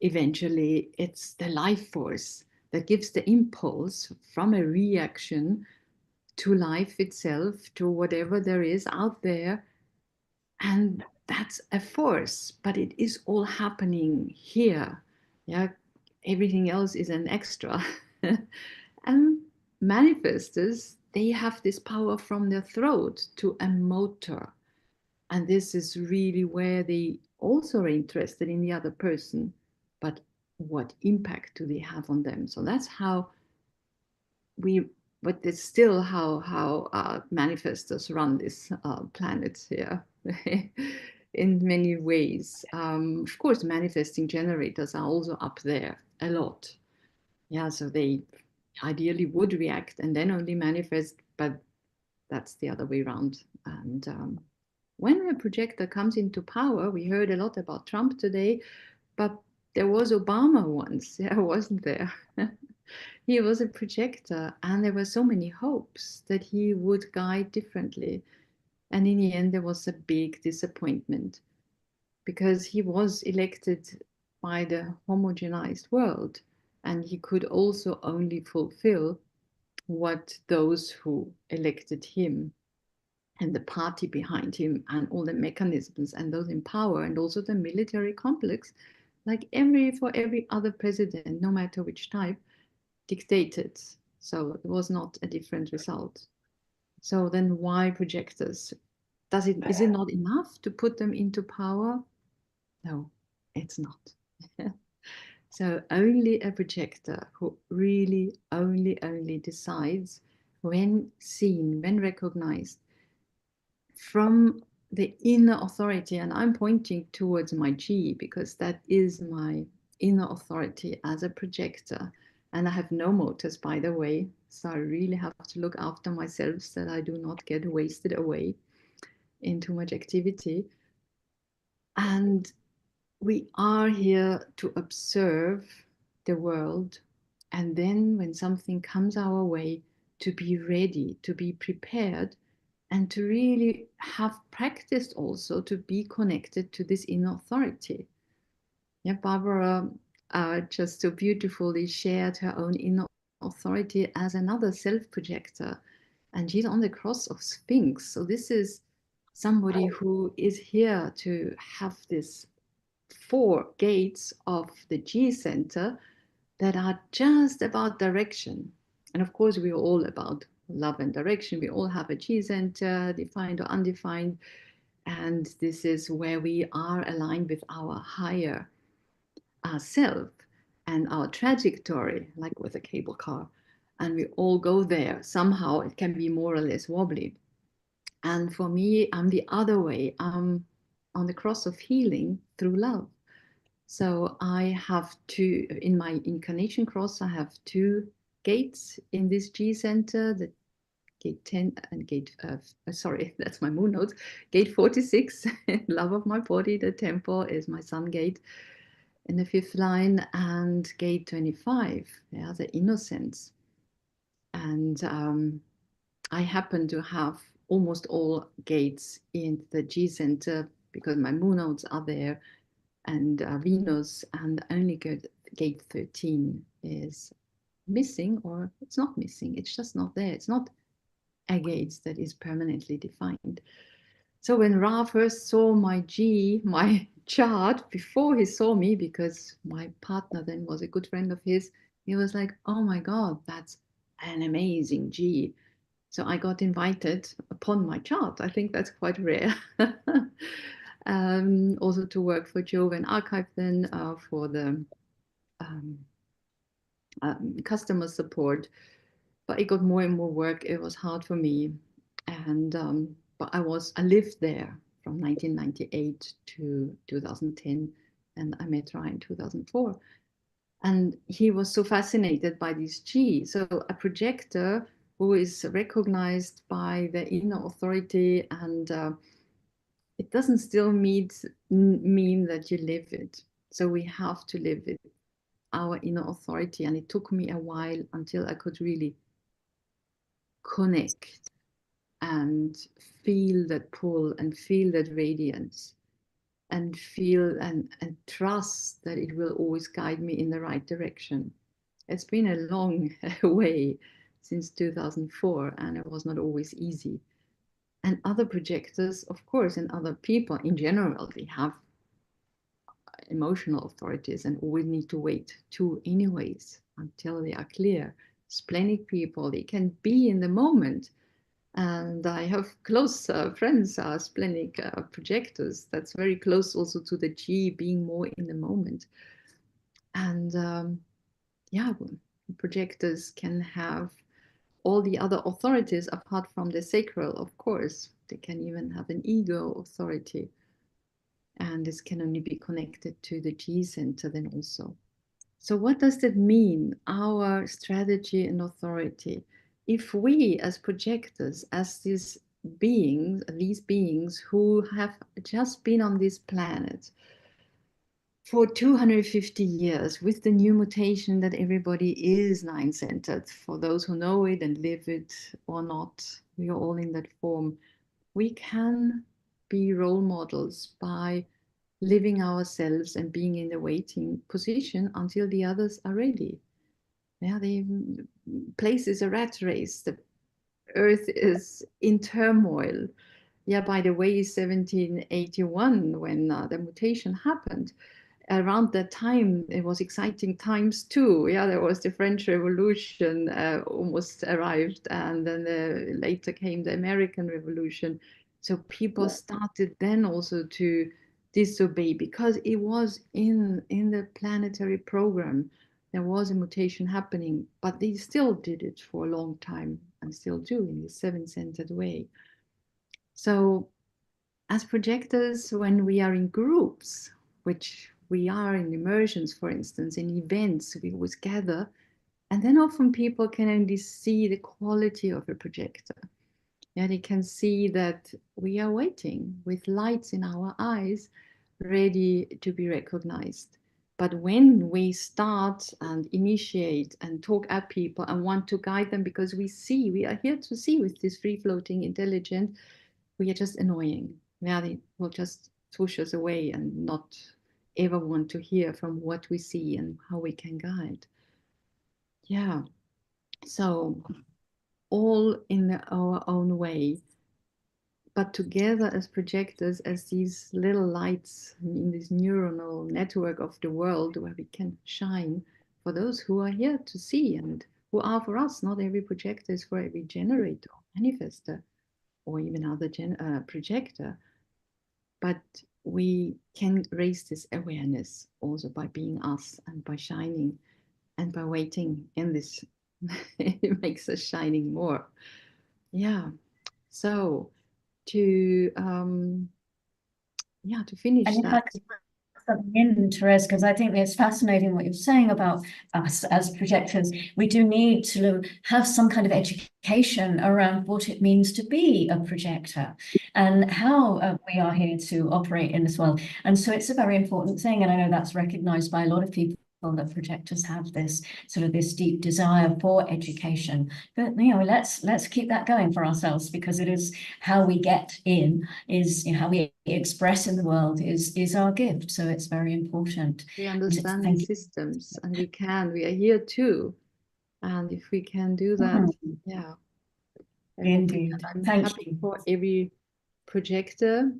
Eventually, it's the life force that gives the impulse from a reaction to life itself, to whatever there is out there. And that's a force, but it is all happening here. Yeah, everything else is an extra. And manifestors, they have this power from their throat to a motor. And this is really where they also are interested in the other person, but what impact do they have on them? So that's how but it's still how manifestors run this planet here in many ways. Of course, manifesting generators are also up there a lot. Yeah, so they ideally would react and then only manifest, but that's the other way around. And when a projector comes into power, we heard a lot about Trump today, but there was Obama once, yeah, wasn't there? He was a projector, and there were so many hopes that he would guide differently. And in the end, there was a big disappointment because he was elected by the homogenized world, and he could also only fulfill what those who elected him and the party behind him and all the mechanisms and those in power and also the military complex, like for every other president, no matter which type, dictated. So it was not a different result. So then why projectors? Is it not enough to put them into power? No, it's not. So only a projector who really only decides when seen, when recognized from the inner authority, and I'm pointing towards my G because that is my inner authority as a projector. And I have no motors, by the way, so I really have to look after myself so that I do not get wasted away in too much activity. And we are here to observe the world, and then when something comes our way, to be ready, to be prepared, and to really have practiced also to be connected to this inner authority. Yeah, Barbara just so beautifully shared her own inner authority as another self-projector, and she's on the cross of Sphinx. So this is somebody who is here to have this 4 gates of the G center that are just about direction. And of course, we're all about love and direction. We all have a G center, defined or undefined. And this is where we are aligned with our higher self and our trajectory, like with a cable car. And we all go there. Somehow it can be more or less wobbly. And for me, I'm the other way. I'm on the cross of healing through love. So I have in my incarnation cross, I have 2 gates in this G center, the gate 10 and gate, sorry, that's my moon node, gate 46, love of my body, the temple is my sun gate in the 5th line, and gate 25, yeah, the innocence. And I happen to have almost all gates in the G center because my moon nodes are there, and Venus, and only gate 13 is missing, or it's not missing, it's just not there. It's not a gate that is permanently defined. So when Ra first saw my chart, before he saw me, because my partner then was a good friend of his, he was like, oh my God, that's an amazing G. So I got invited upon my chart. I think that's quite rare. Also to work for Jove and Archive then for the customer support. But it got more and more work. It was hard for me. And but I lived there from 1998 to 2010, and I met Ra in 2004. And he was so fascinated by this G. So a projector who is recognized by the inner authority, and it doesn't still mean that you live it. So we have to live with our inner authority. And it took me a while until I could really connect and feel that pull and feel that radiance and feel and trust that it will always guide me in the right direction. It's been a long way since 2004, and it was not always easy. And other projectors, of course, and other people in general, they have emotional authorities and always need to wait too anyways until they are clear. Splenic people, they can be in the moment. And I have close friends are splenic projectors. That's very close also to the G, being more in the moment. And yeah, projectors can have all the other authorities apart from the sacral, of course. They can even have an ego authority. And this can only be connected to the G center then also. So what does that mean, our strategy and authority? If we as projectors, as these beings who have just been on this planet for 250 years with the new mutation that everybody is nine-centered, for those who know it and live it or not, we are all in that form. We can be role models by living ourselves and being in the waiting position until the others are ready. Yeah, the place is a rat race. The earth is in turmoil. Yeah, by the way, 1781, when the mutation happened, around that time, it was exciting times too. Yeah, there was the French Revolution almost arrived, and then later came the American Revolution. So people started then also to disobey because it was in the planetary program. There was a mutation happening, but they still did it for a long time and still do in the seven-centered way. So as projectors, when we are in groups, which we are in immersions, for instance, in events, we always gather, and then often people can only see the quality of a projector. Yeah, they can see that we are waiting with lights in our eyes, ready to be recognized. But when we start and initiate and talk at people and want to guide them because we are here to see with this free-floating intelligent, we are just annoying. Yeah, they will just swoosh us away and not ever want to hear from what we see and how we can guide. Yeah, so all in our own way, but together as projectors, as these little lights in this neuronal network of the world where we can shine for those who are here to see and who are for us. Not every projector is for every generator, manifester, or even other projector. But we can raise this awareness also by being us and by shining and by waiting in this. It makes us shining more. Yeah. So to finish And if I that. could put something in, Therese, because I think it's fascinating what you're saying about us as projectors. We do need to have some kind of education around what it means to be a projector and how we are here to operate in this world. And so it's a very important thing. And I know that's recognized by a lot of people, that projectors have this sort of this deep desire for education. But let's keep that going for ourselves, because it is how we get in, is how we express in the world is our gift. So it's very important. We understand the systems, and we are here too. And if we can do that, yeah. Indeed. I'm Thank happy you. for every projector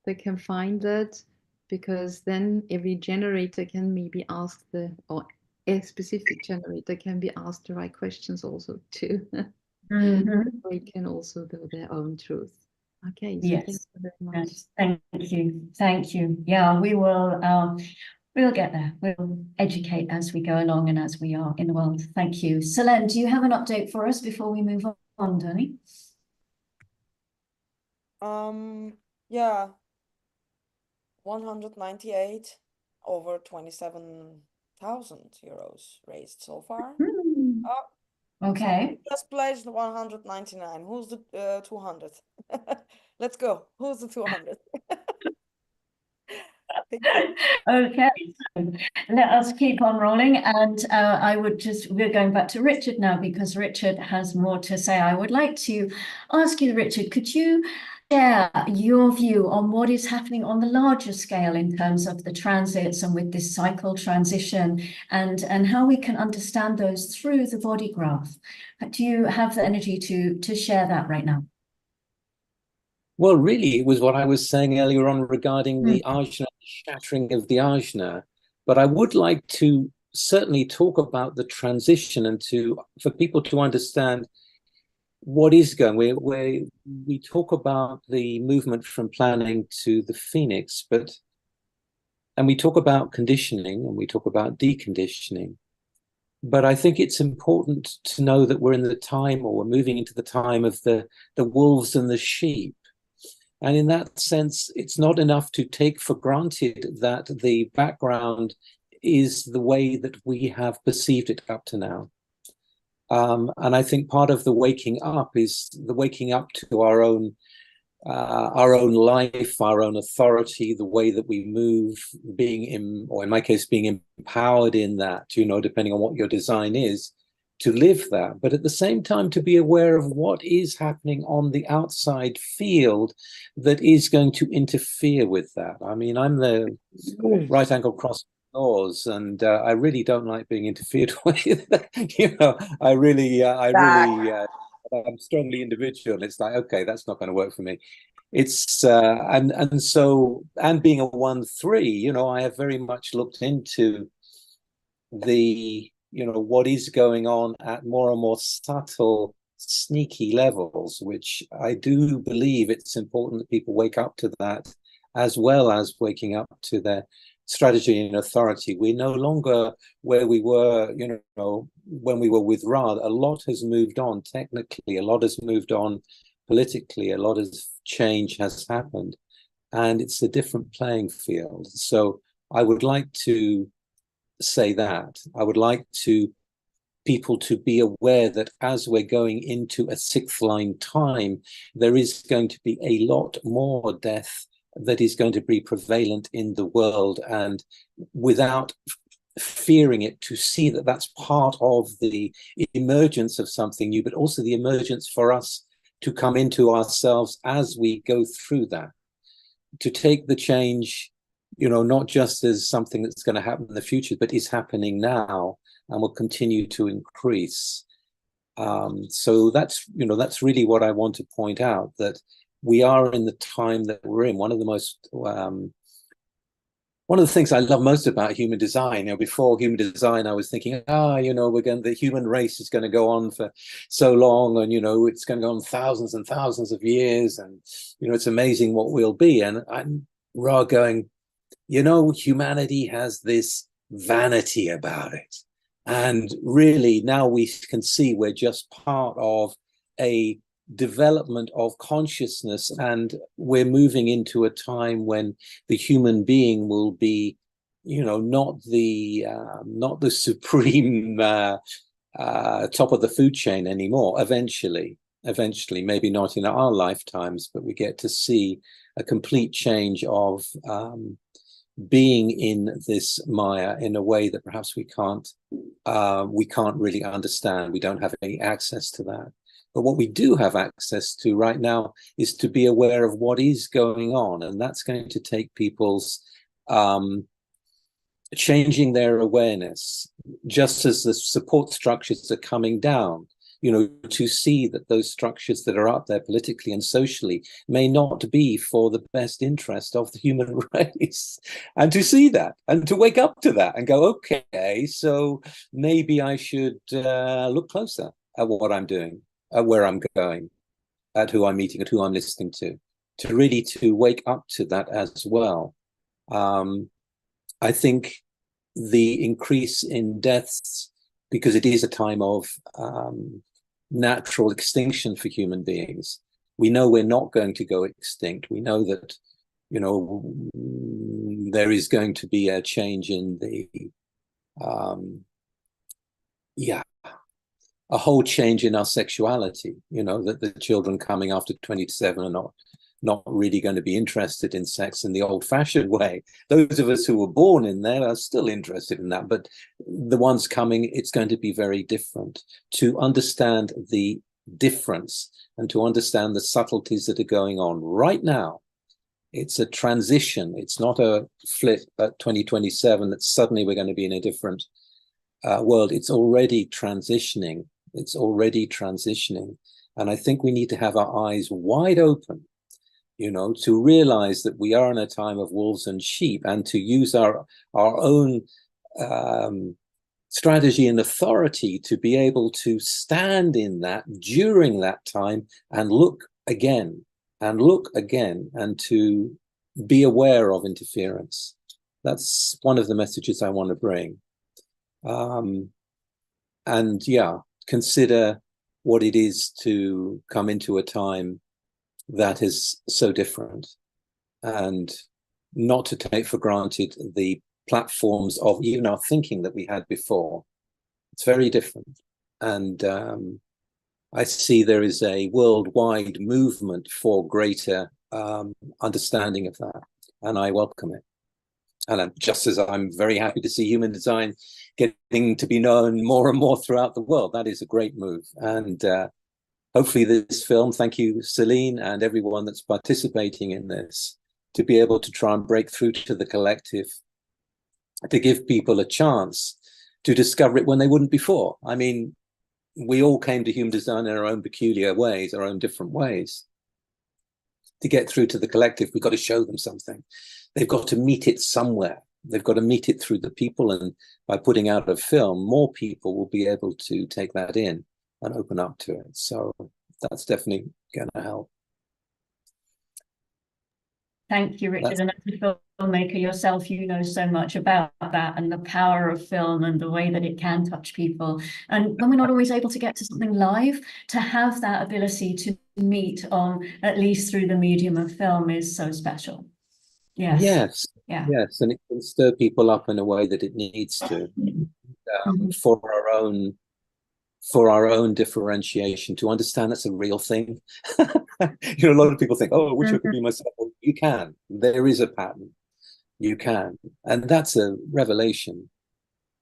that can find that, because then every generator can maybe ask or a specific generator can be asked the right questions also too. They can also know their own truth. Okay, so yes. thank you very much. Yes. Thank you. Yeah, we'll get there. We'll educate as we go along and as we are in the world. Thank you. Selene, do you have an update for us before we move on, Danny? Yeah, 198 over 27,000 euros raised so far. Okay. Just pledged 199. Who's the 200? Let's go. Who's the 200? Okay, so let us keep on rolling, and we're going back to Richard now because Richard has more to say. I would like to ask you, Richard, could you share your view on what is happening on the larger scale in terms of the transits and with this cycle transition, and how we can understand those through the body graph? Do you have the energy to share that right now? Well, really, it was what I was saying earlier on regarding the Ashna, shattering of the Ashna. But I would like to certainly talk about the transition and for people to understand what is going. We talk about the movement from planning to the phoenix, and we talk about conditioning and we talk about deconditioning. But I think it's important to know that we're in the time, or we're moving into the time of the wolves and the sheep. And in that sense, it's not enough to take for granted that the background is the way that we have perceived it up to now. And I think part of the waking up is the waking up to our own life, our own authority, the way that we move, or in my case, being empowered in that, depending on what your design is, to live that, but at the same time to be aware of what is happening on the outside field that is going to interfere with that. I mean, I'm the right angle cross laws, and I really don't like being interfered with. I'm strongly individual. It's like, okay, that's not going to work for me. It's and being a 1-3, I have very much looked into what is going on at more and more subtle, sneaky levels, which I do believe it's important that people wake up to that, as well as waking up to their strategy and authority. We're no longer where we were, when we were with Ra. A lot has moved on technically, a lot has moved on politically, a lot of change has happened, and it's a different playing field. So I would like to say that. I would like people to be aware that as we're going into a sixth line time, there is going to be a lot more death that is going to be prevalent in the world, and without fearing it, to see that that's part of the emergence of something new, but also the emergence for us to come into ourselves as we go through that, to take the change, not just as something that's going to happen in the future, but is happening now and will continue to increase. So that's really what I want to point out, that we are in the time that we're in. One of the things I love most about human design, before human design, I was thinking, the human race is going to go on for so long, and it's going to go on thousands and thousands of years, and it's amazing what we'll be. And I'm going, humanity has this vanity about it. And really, now we can see we're just part of a development of consciousness, and we're moving into a time when the human being will be, not the supreme top of the food chain anymore. Eventually, maybe not in our lifetimes, but we get to see a complete change of being in this Maya in a way that perhaps we can't really understand. We don't have any access to that. But what we do have access to right now is to be aware of what is going on, and that's going to take people's changing their awareness, just as the support structures are coming down. To see that those structures that are up there politically and socially may not be for the best interest of the human race, and to see that and to wake up to that and go, okay, so maybe I should look closer at what I'm doing, at where I'm going, at who I'm meeting, at who I'm listening to really to wake up to that as well. I think the increase in deaths, because it is a time of natural extinction for human beings. We know we're not going to go extinct. We know that, there is going to be a change in the, a whole change in our sexuality, that the children coming after 27 are not not really going to be interested in sex in the old-fashioned way. Those of us who were born in there are still interested in that, but the ones coming, it's going to be very different. To understand the difference and to understand the subtleties that are going on right now, it's a transition. It's not a flip at 2027 that suddenly we're going to be in a different world. It's already transitioning. It's already transitioning. And I think we need to have our eyes wide open, to realize that we are in a time of wolves and sheep, and to use our own strategy and authority to be able to stand in that during that time and look again and to be aware of interference. That's one of the messages I want to bring. And yeah, consider what it is to come into a time that is so different, and not to take for granted the platforms of even our thinking that we had before. It's very different. And I see there is a worldwide movement for greater understanding of that, and I welcome it. And just as I'm very happy to see human design getting to be known more and more throughout the world, that is a great move. And hopefully this film, thank you, Celine, and everyone that's participating in this, to be able to try and break through to the collective, to give people a chance to discover it when they wouldn't before. I mean, we all came to human design in our own peculiar ways, our own different ways. To get through to the collective, we've got to show them something. They've got to meet it somewhere. They've got to meet it through the people. And by putting out a film, more people will be able to take that in and open up to it. So that's definitely going to help. Thank you, Richard. And as a filmmaker yourself, you know so much about that and the power of film and the way that it can touch people. And when we're not always able to get to something live, to have that ability to meet on, at least through the medium of film, is so special. Yes. Yeah. Yes. And it can stir people up in a way that it needs to, for our own differentiation, to understand it's a real thing. A lot of people think, oh, I wish I could be myself. Well, you can. There is a pattern. You can. And that's a revelation.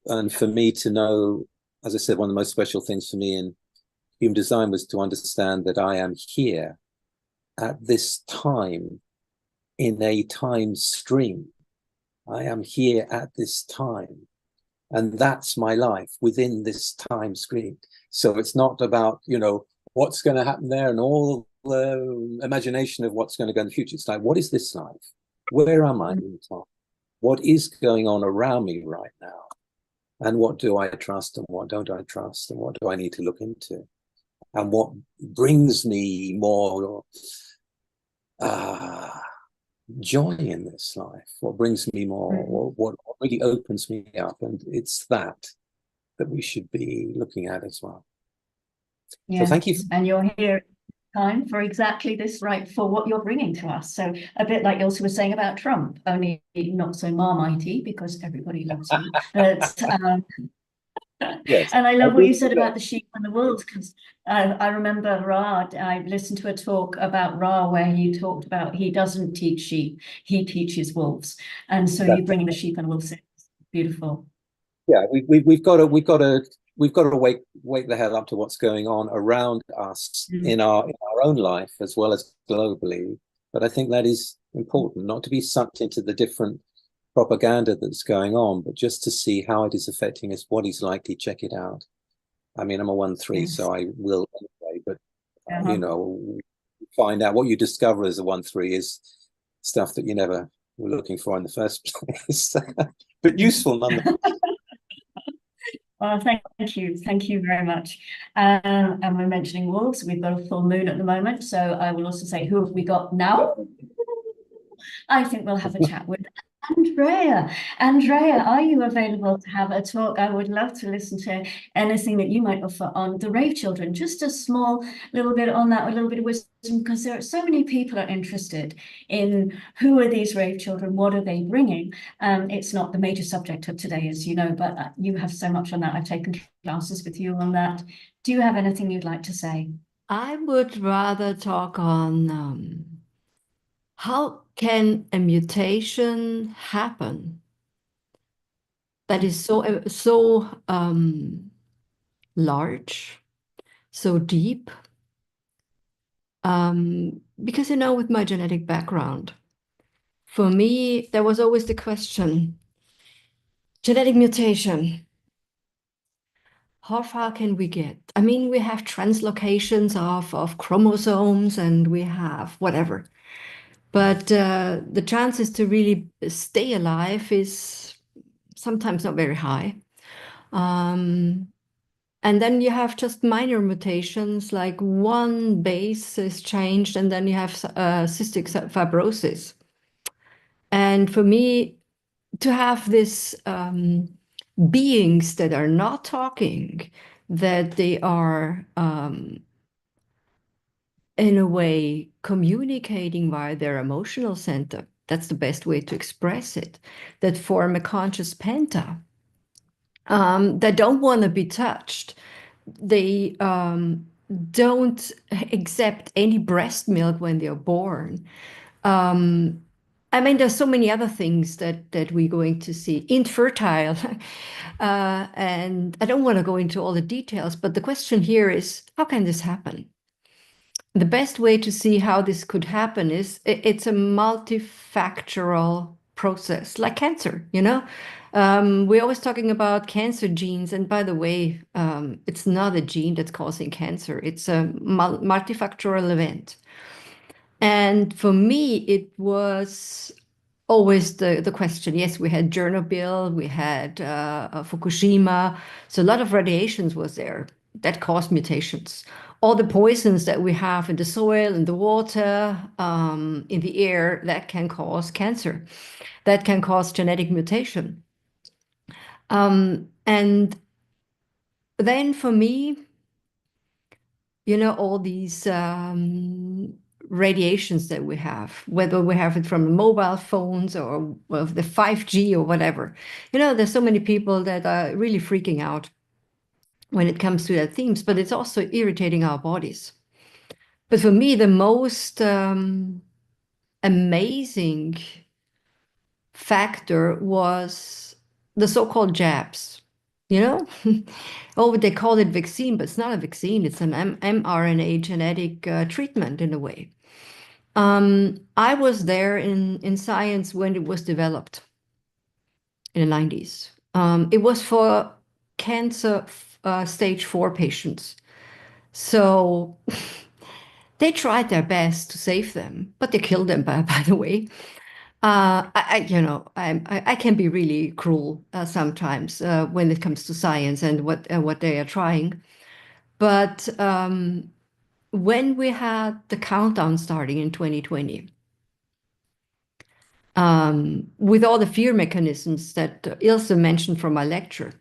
And for me to know, as I said, one of the most special things for me in human design was to understand that I am here at this time in a time stream. I am here at this time. And that's my life within this time screen. So it's not about, what's going to happen there and all the imagination of what's going to go in the future. It's like, what is this life? Where am I in time? What is going on around me right now? And what do I trust and what don't I trust? And what do I need to look into? And what brings me more joy in this life? What brings me more, what really opens me up? And it's that we should be looking at as well. Yeah. So thank you. And you're here time for exactly this, right, for what you're bringing to us. So a bit like Ilse was saying about Trump, only not so Marmitey because everybody loves him. But yes. And I love what you said about the sheep and the wolves, because I remember Ra, I listened to a talk about Ra where he talked about he doesn't teach sheep, he teaches wolves. And so you bring the sheep and wolves in. Beautiful. Yeah, we've got to wake the hell up to what's going on around us in our own life as well as globally. But I think that is important, not to be sucked into the different propaganda that's going on, but just to see how it is affecting us, what is likely, check it out. I mean, I'm a 1-3, so I will anyway, but find out what you discover as a 1-3 is stuff that you never were looking for in the first place, but useful nonetheless. Well, thank you very much. And we're mentioning wolves. We've got a full moon at the moment, so I will also say, who have we got now? I think we'll have a chat with Andrea. Andrea, are you available to have a talk? I would love to listen to anything that you might offer on the rave children. Just a small little bit on that, a little bit of wisdom, because there are so many people are interested in who are these rave children, what are they bringing? It's not the major subject of today, as you know, but you have so much on that. I've taken classes with you on that. Do you have anything you'd like to say? I would rather talk on how can a mutation happen that is so large, so deep? Because, you know, with my genetic background, for me, there was always the question, genetic mutation, how far can we get? I mean, we have translocations of chromosomes and we have whatever. But the chances to really stay alive is sometimes not very high. And then you have just minor mutations, like one base is changed, and then you have cystic fibrosis. And for me, to have this beings that are not talking, that they are in a way communicating via their emotional center, that's the best way to express it, that form a conscious penta, that don't want to be touched. They don't accept any breast milk when they're born. I mean, there's so many other things that we're going to see. Infertile. And I don't want to go into all the details, but the question here is, how can this happen? The best way to see how this could happen is it's a multifactorial process, like cancer, you know? We're always talking about cancer genes. And by the way, it's not a gene that's causing cancer. It's a multifactorial event. And for me, it was always the question. Yes, we had Chernobyl, we had Fukushima. So a lot of radiations was there that caused mutations. All the poisons that we have in the soil, in the water, in the air, that can cause cancer. That can cause genetic mutation. And then for me, you know, all these radiations that we have, whether we have it from mobile phones or the 5G or whatever. You know, there's so many people that are really freaking out when it comes to that themes, but it's also irritating our bodies. But for me, the most amazing factor was the so-called jabs. You know, oh, they call it vaccine, but it's not a vaccine. It's an mRNA genetic treatment in a way. I was there in science when it was developed in the 90s. It was for cancer stage 4 patients. So they tried their best to save them, but they killed them, by the way. I can be really cruel sometimes when it comes to science and what they are trying. But when we had the countdown starting in 2020, with all the fear mechanisms that Ilse mentioned from my lecture,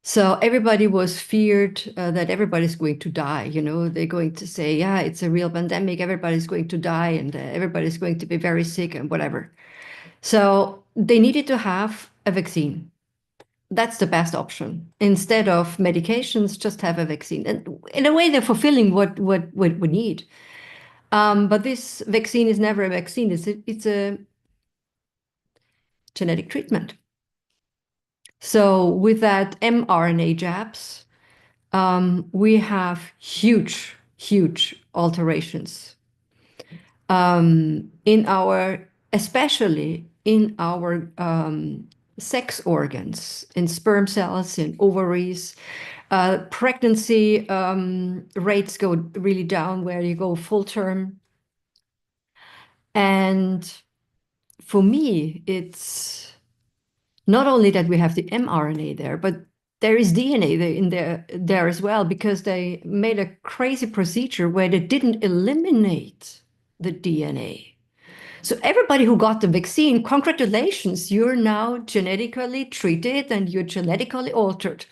so everybody was feared that everybody's going to die. You know, they're going to say, yeah, it's a real pandemic. Everybody's going to die and everybody's going to be very sick and whatever. So they needed to have a vaccine. That's the best option. Instead of medications, just have a vaccine. And in a way, they're fulfilling what we need. But this vaccine is never a vaccine. It's a genetic treatment. So with that mRNA jabs, we have huge alterations in our, especially in our sex organs, in sperm cells, in ovaries. Pregnancy rates go really down where you go full term. And for me, it's not only that we have the mRNA there, but there is DNA there as well, because they made a crazy procedure where they didn't eliminate the DNA. So everybody who got the vaccine, congratulations, you're now genetically treated and you're genetically altered.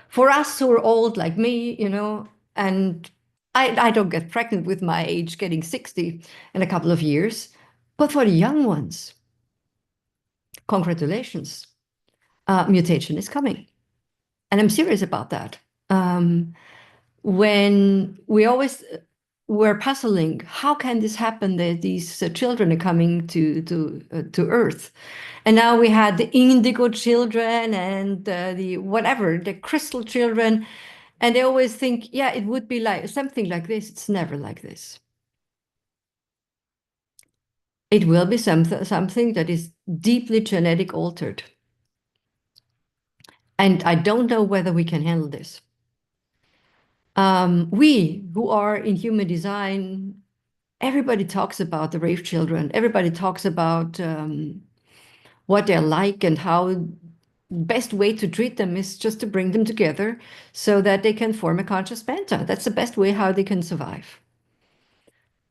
For us who are old like me, you know, and I don't get pregnant with my age, getting 60 in a couple of years, but for the young ones, congratulations. Mutation is coming. And I'm serious about that. When we always were puzzling. How can this happen that these children are coming to Earth? And now we had the indigo children and the whatever, the crystal children. And they always think, yeah, it would be like something like this. It's never like this. It will be something that is deeply genetic altered. And I don't know whether we can handle this. We who are in human design, everybody talks about the rave children. Everybody talks about what they're like and how best way to treat them is just to bring them together so that they can form a conscious penta. That's the best way how they can survive.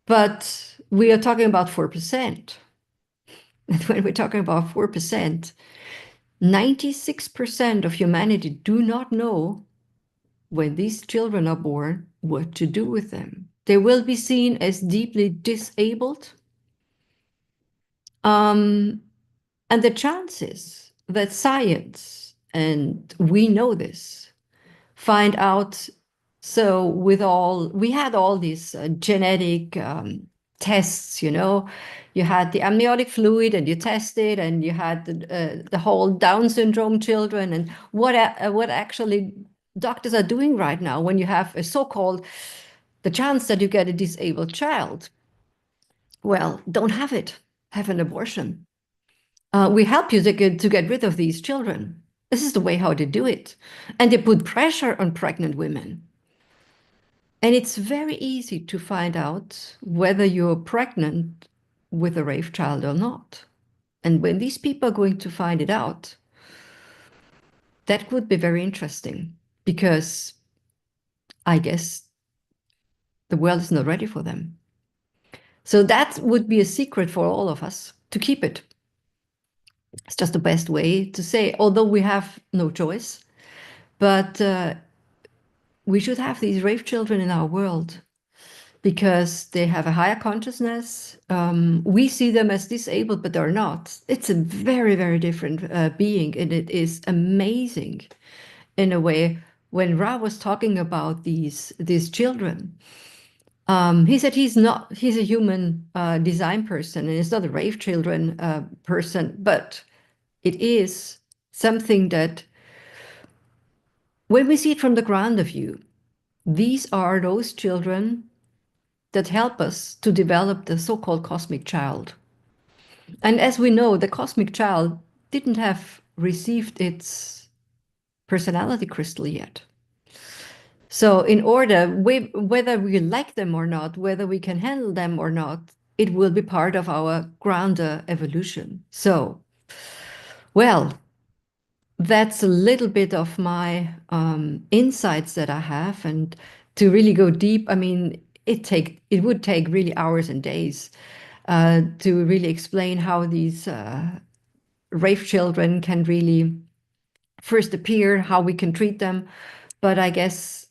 But we are talking about 4%. And when we're talking about 4%, 96% of humanity do not know when these children are born what to do with them. They will be seen as deeply disabled. And the chances that science, and we know this, find out, so we had all these genetic tests, you know, you had the amniotic fluid and you tested, and you had the whole Down syndrome children, and what actually doctors are doing right now when you have a so-called, the chance that you get a disabled child. Well, don't have it, have an abortion. We help you to get rid of these children. This is the way how they do it. And they put pressure on pregnant women. And it's very easy to find out whether you're pregnant with a rave child or not. And when these people are going to find it out, that would be very interesting, because I guess the world is not ready for them. So that would be a secret for all of us to keep it. It's just the best way to say, although we have no choice, but we should have these rave children in our world because they have a higher consciousness. We see them as disabled, but they're not. It's a very, very different being, and it is amazing in a way. When Ra was talking about these children, he said he's a human design person, and he's not a rave children person, but it is something that when we see it from the ground of view, these are those children that help us to develop the so-called cosmic child. And as we know, the cosmic child didn't have received its personality crystal yet. So in order, whether we like them or not, whether we can handle them or not, it will be part of our grander evolution. So, well, that's a little bit of my insights that I have. And to really go deep, I mean, it would take really hours and days to really explain how these rave children can really first appear, how we can treat them. But I guess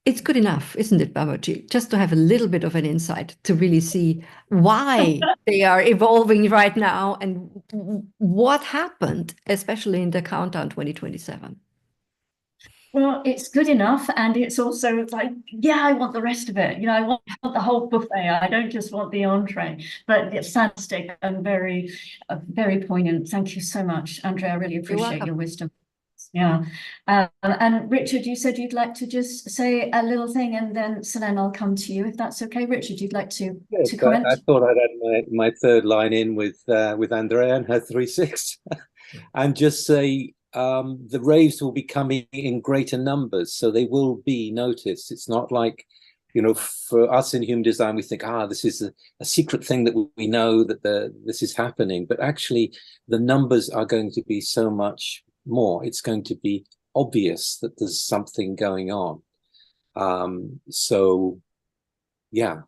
it's good enough, isn't it, Bambaji? Just to have a little bit of an insight to really see why they are evolving right now and what happened, especially in the countdown 2027. Well, it's good enough, and it's also like, yeah, I want the rest of it. You know, I want the whole buffet. I don't just want the entree. But it's fantastic and very, very poignant. Thank you so much, Andrea. I really appreciate your wisdom. Yeah. And Richard, you said you'd like to just say a little thing, and then Selene, I'll come to you if that's okay. Richard, you'd like to comment? I thought I'd add my third line in with Andrea and her 3/6, and just say the raves will be coming in greater numbers, so they will be noticed. It's not like, you know, for us in human design, we think, this is a secret thing that we know that this is happening, but actually the numbers are going to be so much more. It's going to be obvious that there's something going on. So yeah,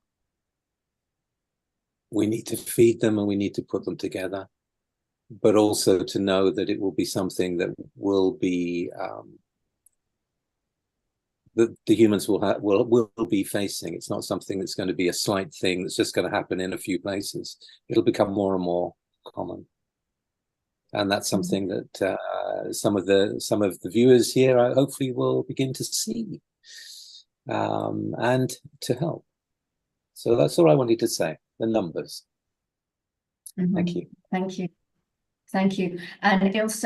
we need to feed them and we need to put them together, but also to know that it will be something that will be that the humans will be facing. It's not something that's going to be a slight thing that's just going to happen in a few places. It'll become more and more common. And that's something that some of the viewers here hopefully will begin to see and to help. So that's all I wanted to say, the numbers. Thank you. Thank you. Thank you. And Ilse,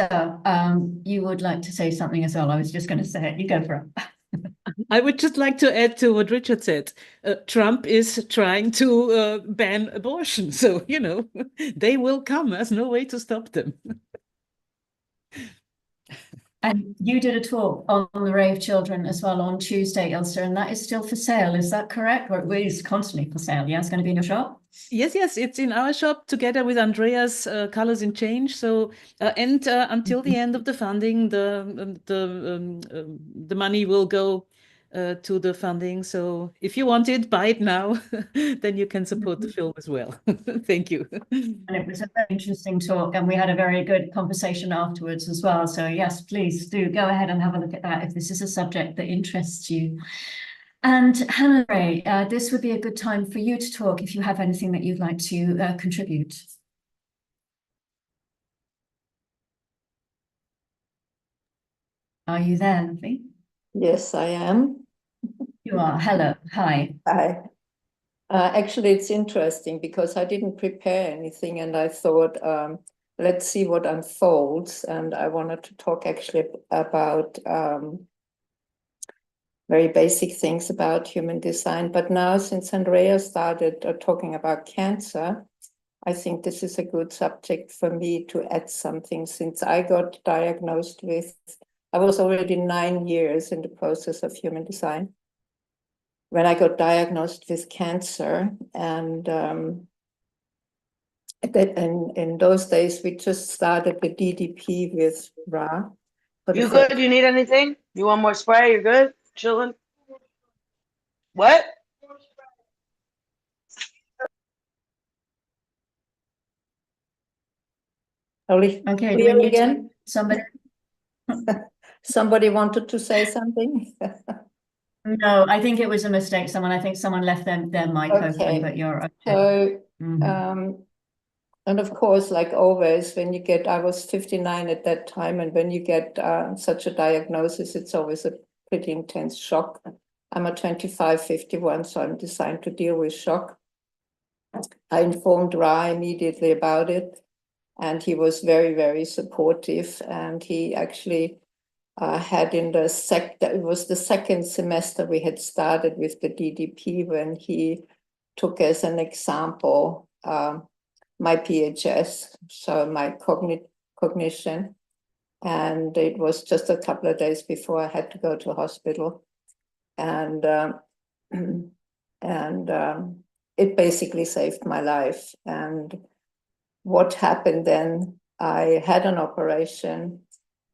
you would like to say something as well. I was just going to say it. You go for it. I would just like to add to what Richard said. Trump is trying to ban abortion. So, you know, they will come. There's no way to stop them. And you did a talk on the Rave Children as well on Tuesday, Ilse, and that is still for sale. Is that correct? Or it is constantly for sale? Yeah, it's going to be in your shop? Yes, it's in our shop together with Andreas Colors in Change. So until the end of the funding, the money will go to the funding. So if you want it, buy it now. Then you can support the film as well. Thank you. And it was a very interesting talk, and we had a very good conversation afterwards as well. So yes, please do go ahead and have a look at that if this is a subject that interests you. And Hannelore, this would be a good time for you to talk if you have anything that you'd like to contribute. Are you there, lovely? Yes, I am. You are. Hello. Hi. Hi. Actually, it's interesting because I didn't prepare anything and I thought, let's see what unfolds. And I wanted to talk actually about very basic things about human design. But now, since Andrea started talking about cancer, I think this is a good subject for me to add something. Since I got diagnosed with, I was already 9 years in the process of human design when I got diagnosed with cancer. And in those days, we just started the DDP with Ra. You good? You need anything? You want more spray? You're good? Chilling? What? Okay, do we need again? Somebody? Somebody wanted to say something? No, I think it was a mistake. I think someone left their mic open, but you're okay. So, and of course, like always, when you get, I was 59 at that time, and when you get such a diagnosis, it's always a pretty intense shock. I'm a 25-51, so I'm designed to deal with shock. I informed Ra immediately about it, and he was very, very supportive. And he actually had in the it was the second semester we had started with the DDP when he took as an example my PHS, so my cognition. And it was just a couple of days before I had to go to hospital. And it basically saved my life. And what happened then, I had an operation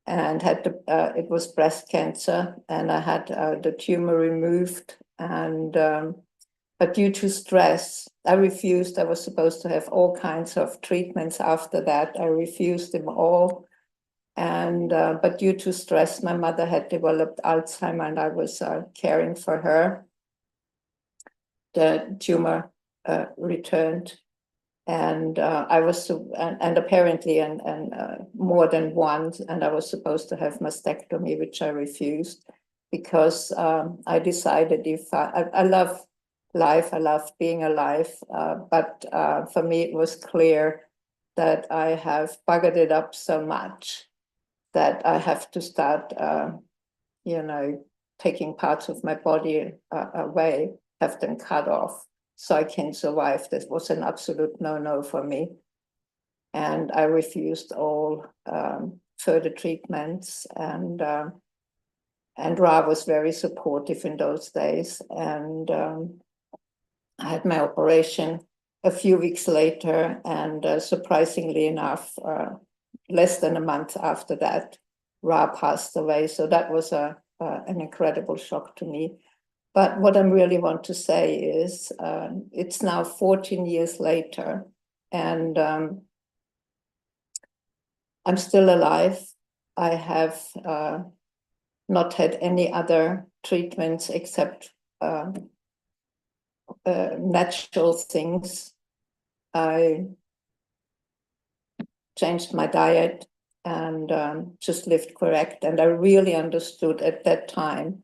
and had it was breast cancer, and I had the tumor removed. And but due to stress, I refused. I was supposed to have all kinds of treatments after that. I refused them all. And but due to stress, my mother had developed Alzheimer, and I was caring for her. The tumor returned, and I was and apparently and more than once, and I was supposed to have mastectomy, which I refused because I decided if I love life, I love being alive, but for me it was clear that I have buggered it up so much that I have to start, taking parts of my body away, have them cut off so I can survive. This was an absolute no-no for me. And I refused all further treatments. And Ra was very supportive in those days. And I had my operation a few weeks later, and surprisingly enough, less than a month after that, Ra passed away. So that was an incredible shock to me. But what I really want to say is it's now 14 years later, and I'm still alive. I have not had any other treatments except natural things. I changed my diet and just lived correct. And I really understood at that time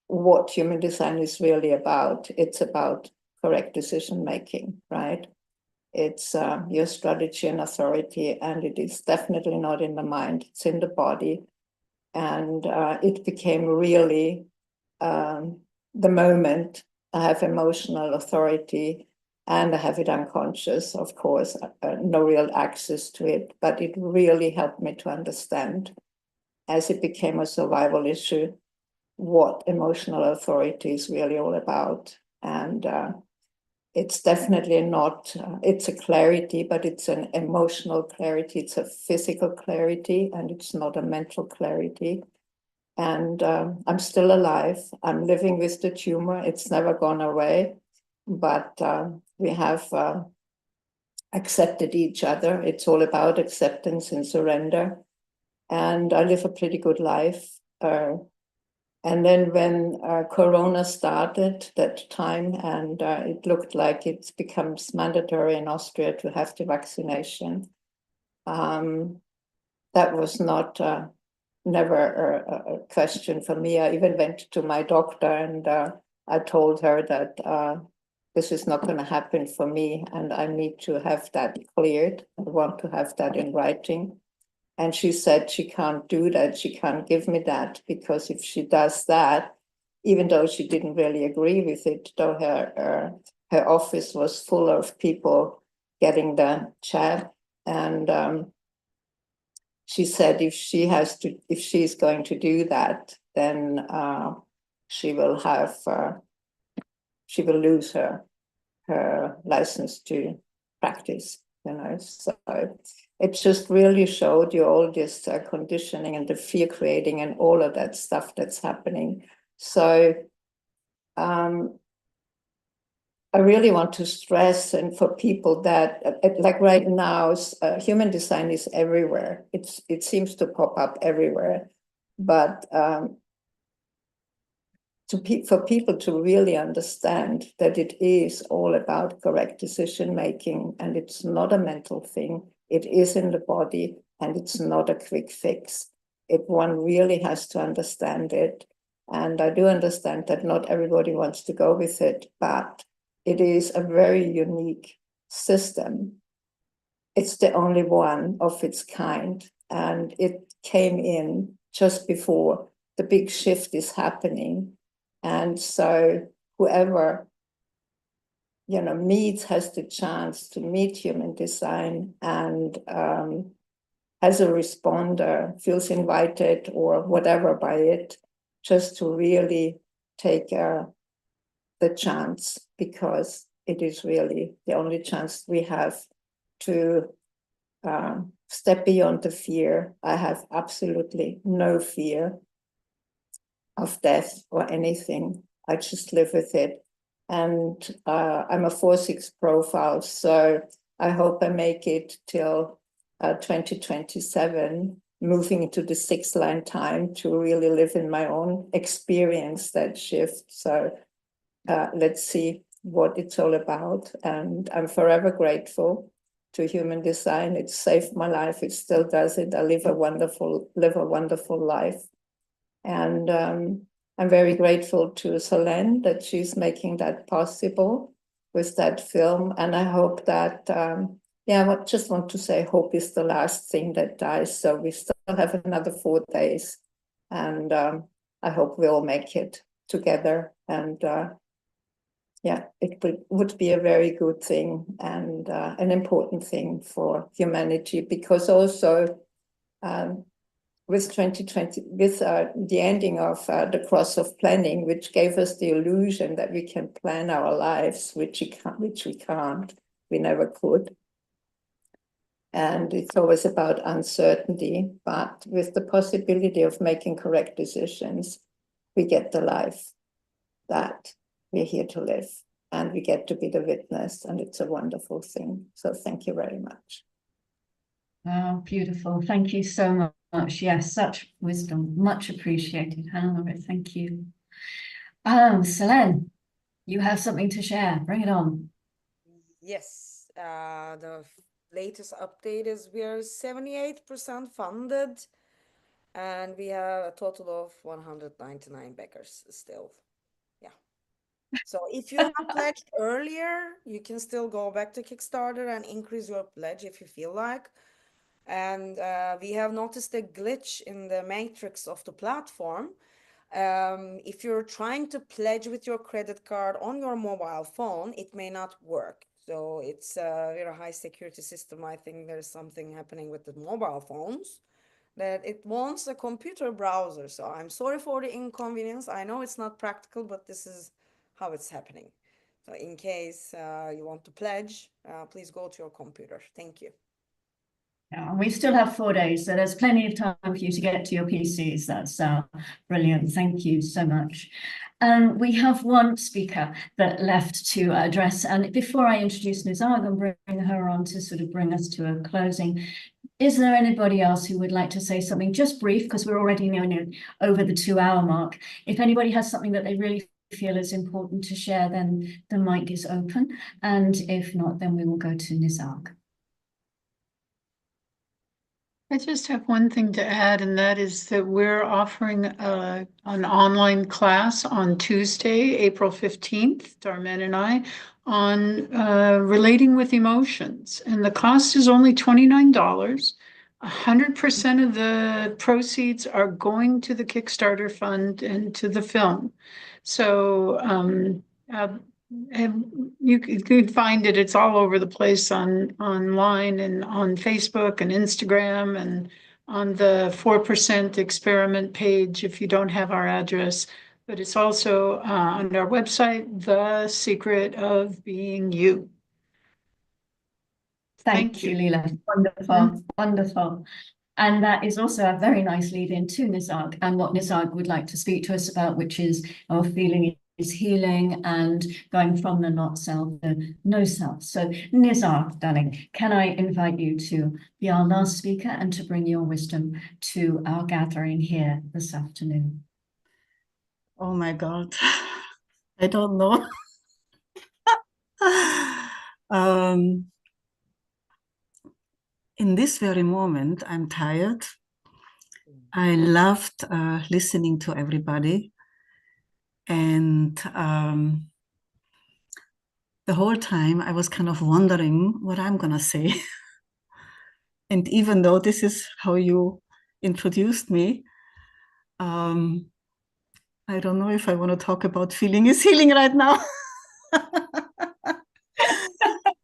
what human design is really about. It's about correct decision making, right? It's your strategy and authority, and it is definitely not in the mind, it's in the body. And it became really the moment I have emotional authority and I have it unconscious, of course, no real access to it, but it really helped me to understand, as it became a survival issue, what emotional authority is really all about. And it's definitely not, it's a clarity, but it's an emotional clarity, it's a physical clarity, and it's not a mental clarity. And I'm still alive. I'm living with the tumor. It's never gone away, but we have accepted each other. It's all about acceptance and surrender. And I live a pretty good life. And then when Corona started that time, and it looked like it becomes mandatory in Austria to have the vaccination, that was not never a question for me. I even went to my doctor and I told her that this is not going to happen for me and I need to have that cleared. I want to have that in writing. And she said she can't do that. She can't give me that, because if she does that, even though she didn't really agree with it, though her office was full of people getting the jab, and she said if she's going to do that, then she will lose her license to practice. So it just really showed you all this conditioning and the fear creating and all of that stuff that's happening. So I really want to stress, and for people that, like right now, human design is everywhere. It seems to pop up everywhere, but for people to really understand that it is all about correct decision making, and it's not a mental thing. It is in the body, and it's not a quick fix. One really has to understand it, and I do understand that not everybody wants to go with it, but it is a very unique system. It's the only one of its kind, and it came in just before the big shift is happening. And so whoever, has the chance to meet human design and as a responder, feels invited or whatever by it, just to really take the chance, because it is really the only chance we have to step beyond the fear. I have absolutely no fear of death or anything. I just live with it. And I'm a 4/6 profile, so I hope I make it till 2027, moving into the 6-line time to really live in my own experience, that shift. So let's see what it's all about. And I'm forever grateful to human design. It saved my life. It still does it. I live a wonderful life. And I'm very grateful to Solène that she's making that possible with that film. And I hope that, I just want to say, hope is the last thing that dies. So we still have another 4 days. And I hope we all make it together. And it would be a very good thing and an important thing for humanity, because also with 2020, with the ending of the cross of planning, which gave us the illusion that we can plan our lives, which we can't, we never could. And it's always about uncertainty, but with the possibility of making correct decisions, we get the life that we're here to live, and we get to be the witness, and it's a wonderful thing. So thank you very much. Oh, beautiful. Thank you so much. Yes, such wisdom. Much appreciated, Hannelore. Thank you. Solène, you have something to share. Bring it on. Yes, the latest update is we are 78% funded, and we have a total of 199 backers still. Yeah. So if you have pledged earlier, you can still go back to Kickstarter and increase your pledge if you feel like. And we have noticed a glitch in the matrix of the platform. If you're trying to pledge with your credit card on your mobile phone, it may not work. So it's a very high security system. I think there's something happening with the mobile phones that it wants a computer browser. So I'm sorry for the inconvenience. I know it's not practical, but this is how it's happening. So in case you want to pledge, please go to your computer. Thank you. Yeah, we still have 4 days, so there's plenty of time for you to get to your PCs. That's brilliant. Thank you so much. We have one speaker that left to address, and before I introduce Nisarg and bring her on to sort of bring us to a closing, is there anybody else who would like to say something just brief, because we're already nearly over the 2-hour mark. If anybody has something that they really feel is important to share, then the mic is open, and if not, then we will go to Nisarg. I just have one thing to add, and that is that we're offering an online class on Tuesday, April 15th, Dharmen and I, on relating with emotions. And the cost is only $29. 100% of the proceeds are going to the Kickstarter fund and to the film. So and you can find it. It's all over the place online and on Facebook and Instagram and on the 4% experiment page if you don't have our address. But it's also on our website, The Secret of Being You. Thank you, Leela. Wonderful, wonderful. And that is also a very nice lead into Nisarg and what Nisarg would like to speak to us about, which is our feeling is healing and going from the not self to no self. So Nisarg, darling, can I invite you to be our last speaker and to bring your wisdom to our gathering here this afternoon? Oh my God, I don't know. In this very moment, I'm tired. I loved listening to everybody. And the whole time I was kind of wondering what I'm going to say. And even though this is how you introduced me, I don't know if I want to talk about feeling is healing right now.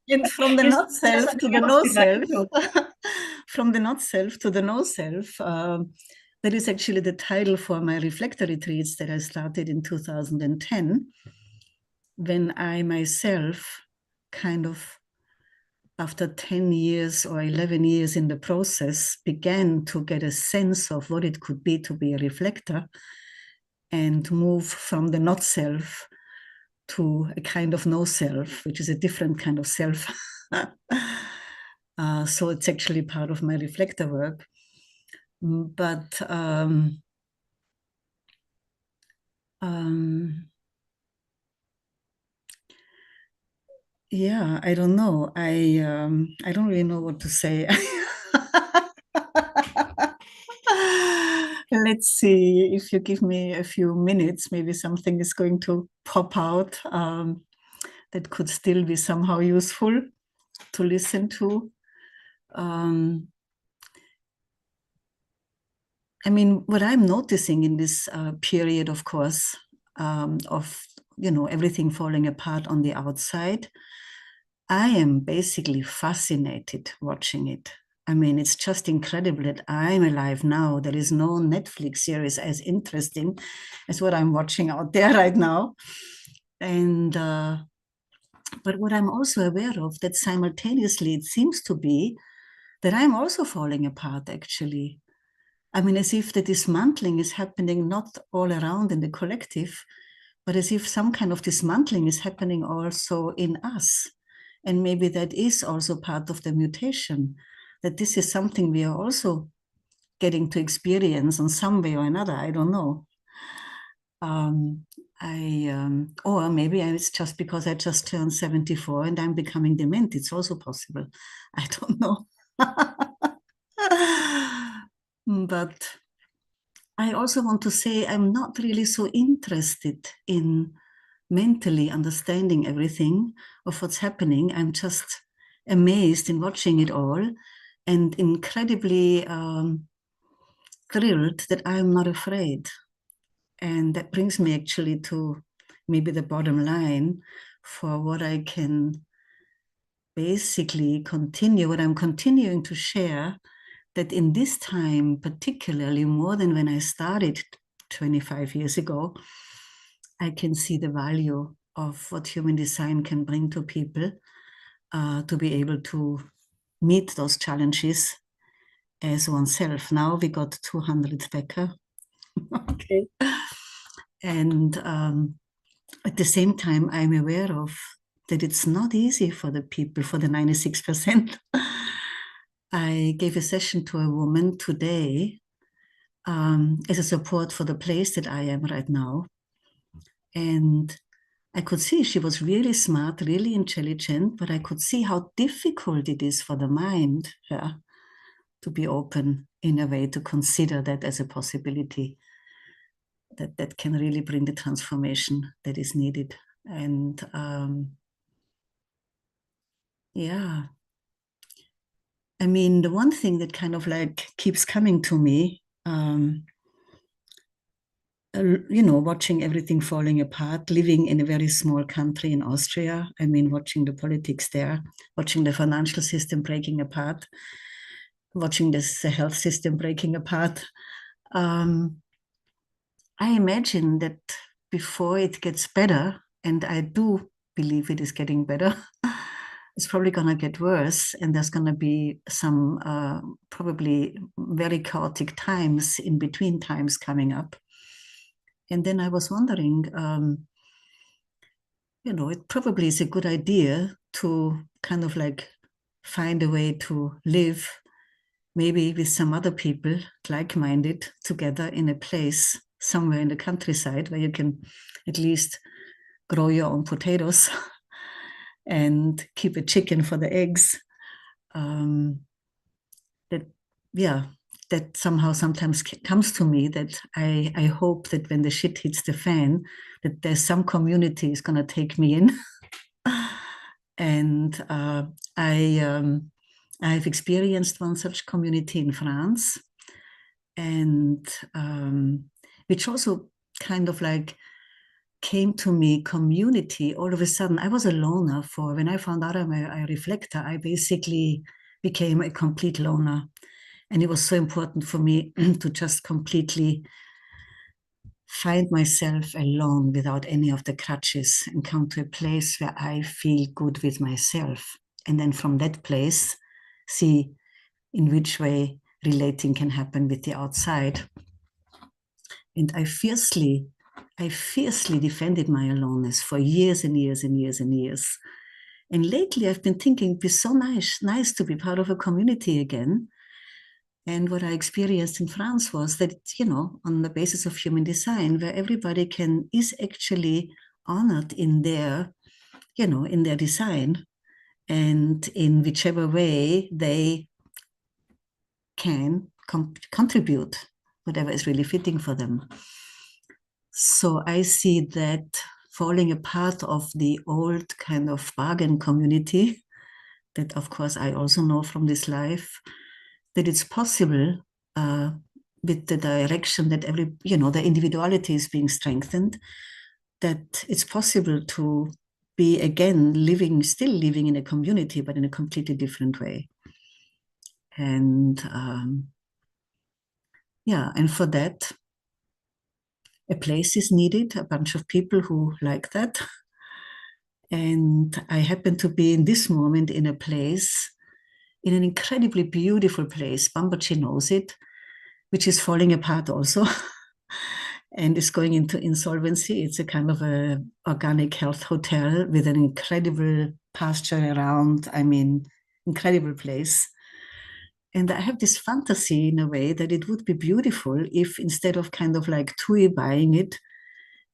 And from the not self to the no self, from the not self to the no self, that is actually the title for my reflector retreats that I started in 2010, when I myself kind of, after 10 years or 11 years in the process, began to get a sense of what it could be to be a reflector and move from the not self to a kind of no self, which is a different kind of self. So it's actually part of my reflector work. But yeah, I don't know. I don't really know what to say. Let's see, if you give me a few minutes, maybe something is going to pop out that could still be somehow useful to listen to. I mean, what I'm noticing in this period, of course, of, you know, everything falling apart on the outside, I am basically fascinated watching it. I mean, it's just incredible that I'm alive now. There is no Netflix series as interesting as what I'm watching out there right now. And but what I'm also aware of, that simultaneously it seems to be that I'm also falling apart, actually. I mean, as if the dismantling is happening not all around in the collective, but as if some kind of dismantling is happening also in us. And maybe that is also part of the mutation, that this is something we are also getting to experience in some way or another. I don't know. Or maybe it's just because I just turned 74 and I'm becoming dement. It's also possible. I don't know. But I also want to say I'm not really so interested in mentally understanding everything of what's happening. I'm just amazed in watching it all and incredibly thrilled that I'm not afraid. And that brings me actually to maybe the bottom line for what I can basically continue, what I'm continuing to share, that in this time, particularly more than when I started 25 years ago, I can see the value of what human design can bring to people, to be able to meet those challenges as oneself. Now we got 200 Becker. Okay. And at the same time, I'm aware of that it's not easy for the people, for the 96%. I gave a session to a woman today as a support for the place that I am right now. And I could see she was really smart, really intelligent, but I could see how difficult it is for the mind to be open in a way to consider that as a possibility that can really bring the transformation that is needed. And yeah, I mean, the one thing that kind of like keeps coming to me, you know, watching everything falling apart, living in a very small country in Austria. I mean, watching the politics there, watching the financial system breaking apart, watching the health system breaking apart. I imagine that before it gets better, and I do believe it is getting better, it's probably going to get worse, and there's going to be some probably very chaotic times in between times coming up. And then I was wondering, you know, it probably is a good idea to kind of like find a way to live maybe with some other people like-minded together in a place somewhere in the countryside where you can at least grow your own potatoes and keep a chicken for the eggs. That somehow sometimes comes to me, that I hope that when the shit hits the fan, that there's some community is going to take me in. And I've experienced one such community in France, and which also kind of like came to me, community. All of a sudden, I was a loner when I found out I'm a reflector, I basically became a complete loner. And it was so important for me to just completely find myself alone without any of the crutches and come to a place where I feel good with myself. And then from that place, see in which way relating can happen with the outside. And I fiercely defended my aloneness for years and years and years and years. And lately I've been thinking it'd be so nice to be part of a community again. And what I experienced in France was that, you know, on the basis of human design, where everybody is actually honored in their, you know, in their design, and in whichever way they can contribute, whatever is really fitting for them. So I see that falling apart of the old kind of bargain community, that of course I also know from this life, that it's possible with the direction that the individuality is being strengthened, that it's possible to be again still living in a community, but in a completely different way. And and for that, a place is needed, a bunch of people who like that. And I happen to be in this moment in a place, in an incredibly beautiful place, Bambaji knows it, which is falling apart also and is going into insolvency. It's a kind of a organic health hotel with an incredible pasture around, I mean, incredible place. And I have this fantasy in a way that it would be beautiful if, instead of kind of like TUI buying it,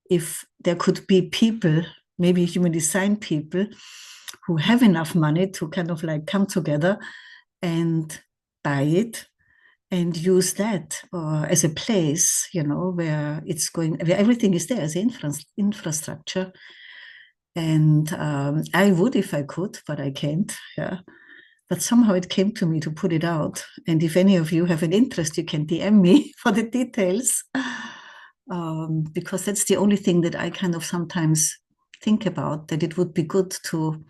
if there could be people, maybe human design people, who have enough money to kind of like come together and buy it and use that as a place, you know, where everything is there as infrastructure, And I would if I could, but I can't. Yeah. But somehow it came to me to put it out. And if any of you have an interest, you can DM me for the details. Because that's the only thing that I kind of sometimes think about, that it would be good to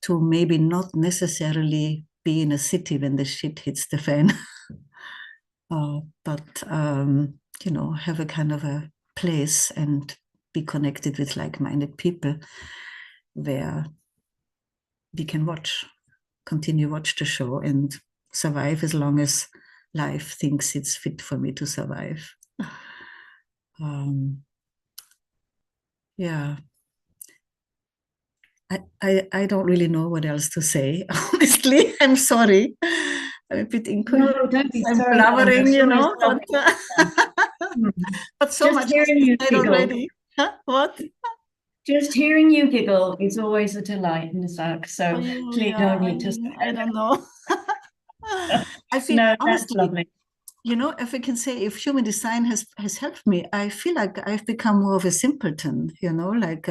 maybe not necessarily be in a city when the shit hits the fan, but have a kind of a place and be connected with like-minded people where we can continue watch the show and survive as long as life thinks it's fit for me to survive. Yeah. I don't really know what else to say. Honestly, I'm sorry. I'm a bit incoherent. No, don't be I'm sorry. blabbering, But, but so just much hearing has you been said giggle. already. Huh? What? Just hearing you giggle is always a delight, Nisarg. So please no need to. I don't know. I feel no, honestly, that's lovely. If I can say, if human design has helped me, I feel like I've become more of a simpleton, like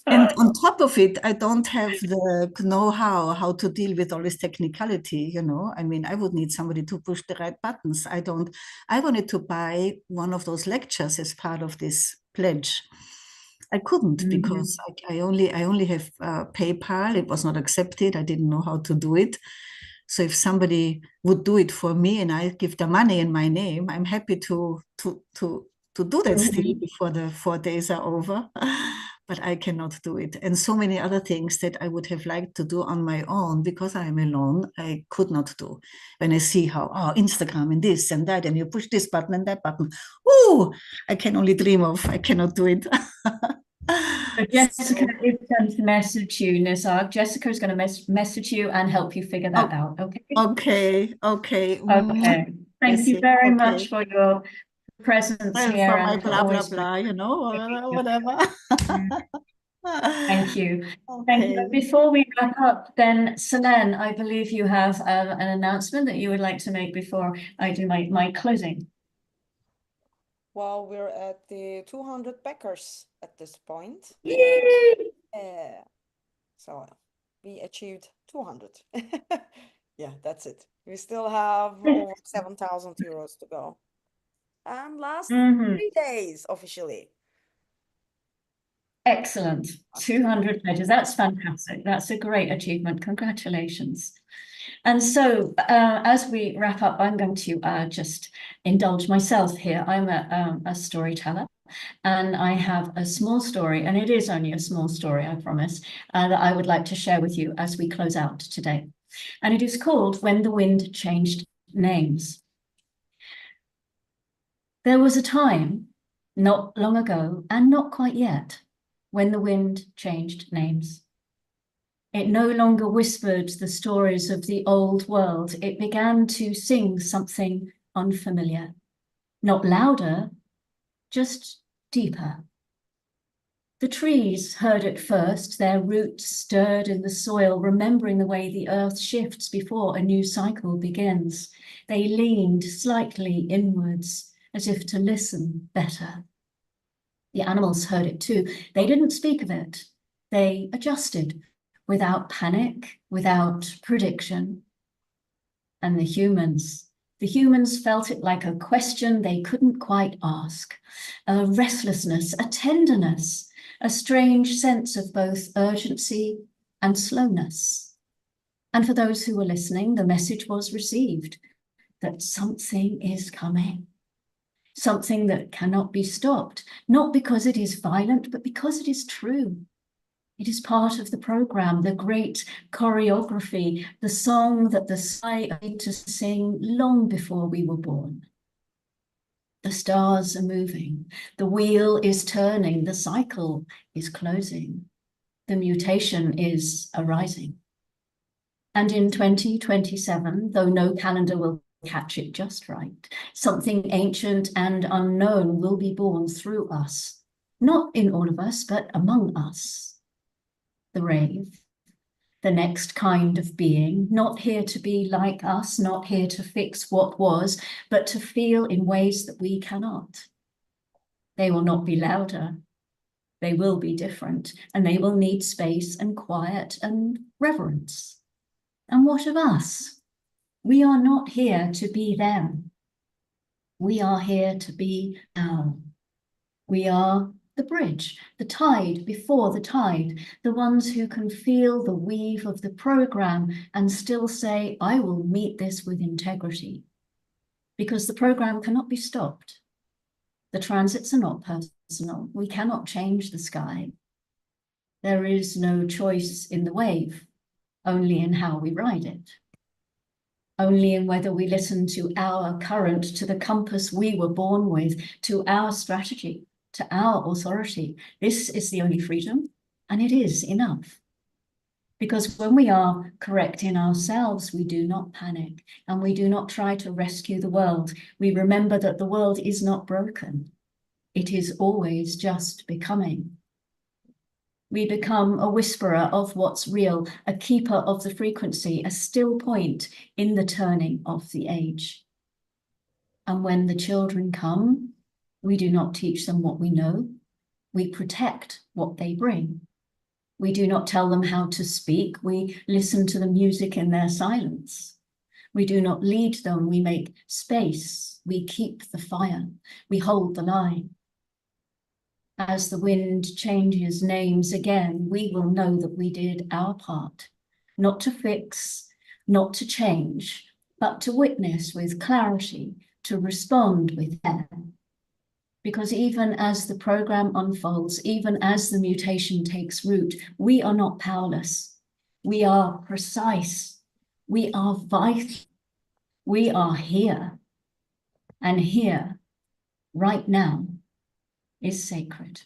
and on top of it, I don't have the know-how how to deal with all this technicality, I mean, I would need somebody to push the right buttons. I wanted to buy one of those lectures as part of this pledge. I couldn't because I only have PayPal. It was not accepted. I didn't know how to do it. So if somebody would do it for me and I give the money in my name, I'm happy to do that still before the 4 days are over. But I cannot do it. And so many other things that I would have liked to do on my own because I'm alone, I could not do. When I see how, Instagram and this and that, and you push this button and that button, I can only dream of. I cannot do it. So Jessica is going to message you, Nisarg. Jessica is going to message you and help you figure that out. Okay. Okay. Thank you very much for your presence here for my and blah blah blah, whatever. Thank you. Thank you. Before we wrap up, then Selene, I believe you have an announcement that you would like to make before I do my closing. Well, we're at the 200 backers at this point. Yay! So we achieved 200. Yeah, that's it. We still have over 7,000 euros to go. And last 3 days officially. Excellent. 200 pledges. That's fantastic. That's a great achievement. Congratulations. And so as we wrap up, I'm going to just indulge myself here. I'm a storyteller. And I have a small story, and it is only a small story, I promise, that I would like to share with you as we close out today. And it is called When the Wind Changed Names. There was a time, not long ago, and not quite yet, when the wind changed names. It no longer whispered the stories of the old world. It began to sing something unfamiliar, not louder, just deeper. The trees heard it first, their roots stirred in the soil, remembering the way the earth shifts before a new cycle begins. They leaned slightly inwards, as if to listen better. The animals heard it too. They didn't speak of it. They adjusted, without panic, without prediction. And the humans felt it like a question they couldn't quite ask, a restlessness, a tenderness, a strange sense of both urgency and slowness. And for those who were listening, the message was received that something is coming, something that cannot be stopped, not because it is violent, but because it is true. It is part of the program, the great choreography, the song that the sky made to sing long before we were born. The stars are moving, the wheel is turning, the cycle is closing, the mutation is arising. And in 2027, though no calendar will catch it just right, something ancient and unknown will be born through us, not in all of us, but among us. The rave, the next kind of being, not here to be like us, not here to fix what was, but to feel in ways that we cannot. They will not be louder. They will be different, and they will need space and quiet and reverence. And what of us? We are not here to be them. We are here to be our. We are the bridge, the tide before the tide, the ones who can feel the weave of the program and still say, I will meet this with integrity. Because the program cannot be stopped. The transits are not personal. We cannot change the sky. There is no choice in the wave, only in how we ride it. Only in whether we listen to our current, to the compass we were born with, to our strategy, to our authority. This is the only freedom, and it is enough. Because when we are correct in ourselves, we do not panic, and we do not try to rescue the world. We remember that the world is not broken. It is always just becoming. We become a whisperer of what's real, a keeper of the frequency, a still point in the turning of the age. And when the children come, we do not teach them what we know. We protect what they bring. We do not tell them how to speak. We listen to the music in their silence. We do not lead them. We make space. We keep the fire. We hold the line. As the wind changes names again, we will know that we did our part, not to fix, not to change, but to witness with clarity, to respond with care. Because even as the program unfolds, even as the mutation takes root, we are not powerless. We are precise. We are vital. We are here. And here, right now, is sacred.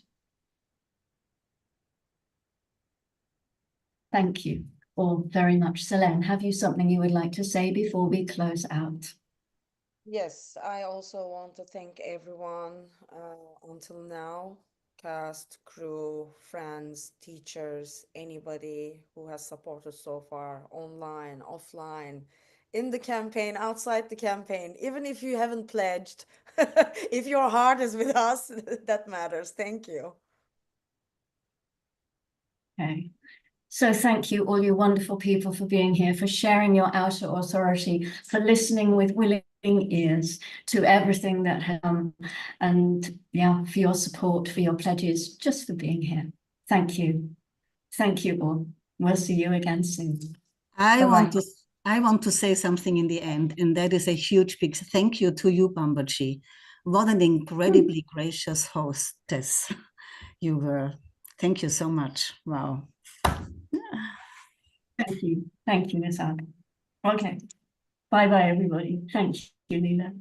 Thank you all very much. Selene, have you something you would like to say before we close out? Yes, I also want to thank everyone until now, cast, crew, friends, teachers, anybody who has supported so far, online, offline, in the campaign, outside the campaign, even if you haven't pledged, if your heart is with us, that matters. Thank you. Okay. So thank you, all you wonderful people, for being here, for sharing your outer authority, for listening with willing ears to everything that has come, and yeah, for your support, for your pledges, just for being here. Thank you. Thank you all. We'll see you again soon. I want to say something in the end, and that is a huge big thank you to you, Bambaji. What an incredibly gracious hostess you were. Thank you so much. Wow. Thank you. Thank you, Nisarg. Okay. Bye-bye, everybody. Thank you, Leela.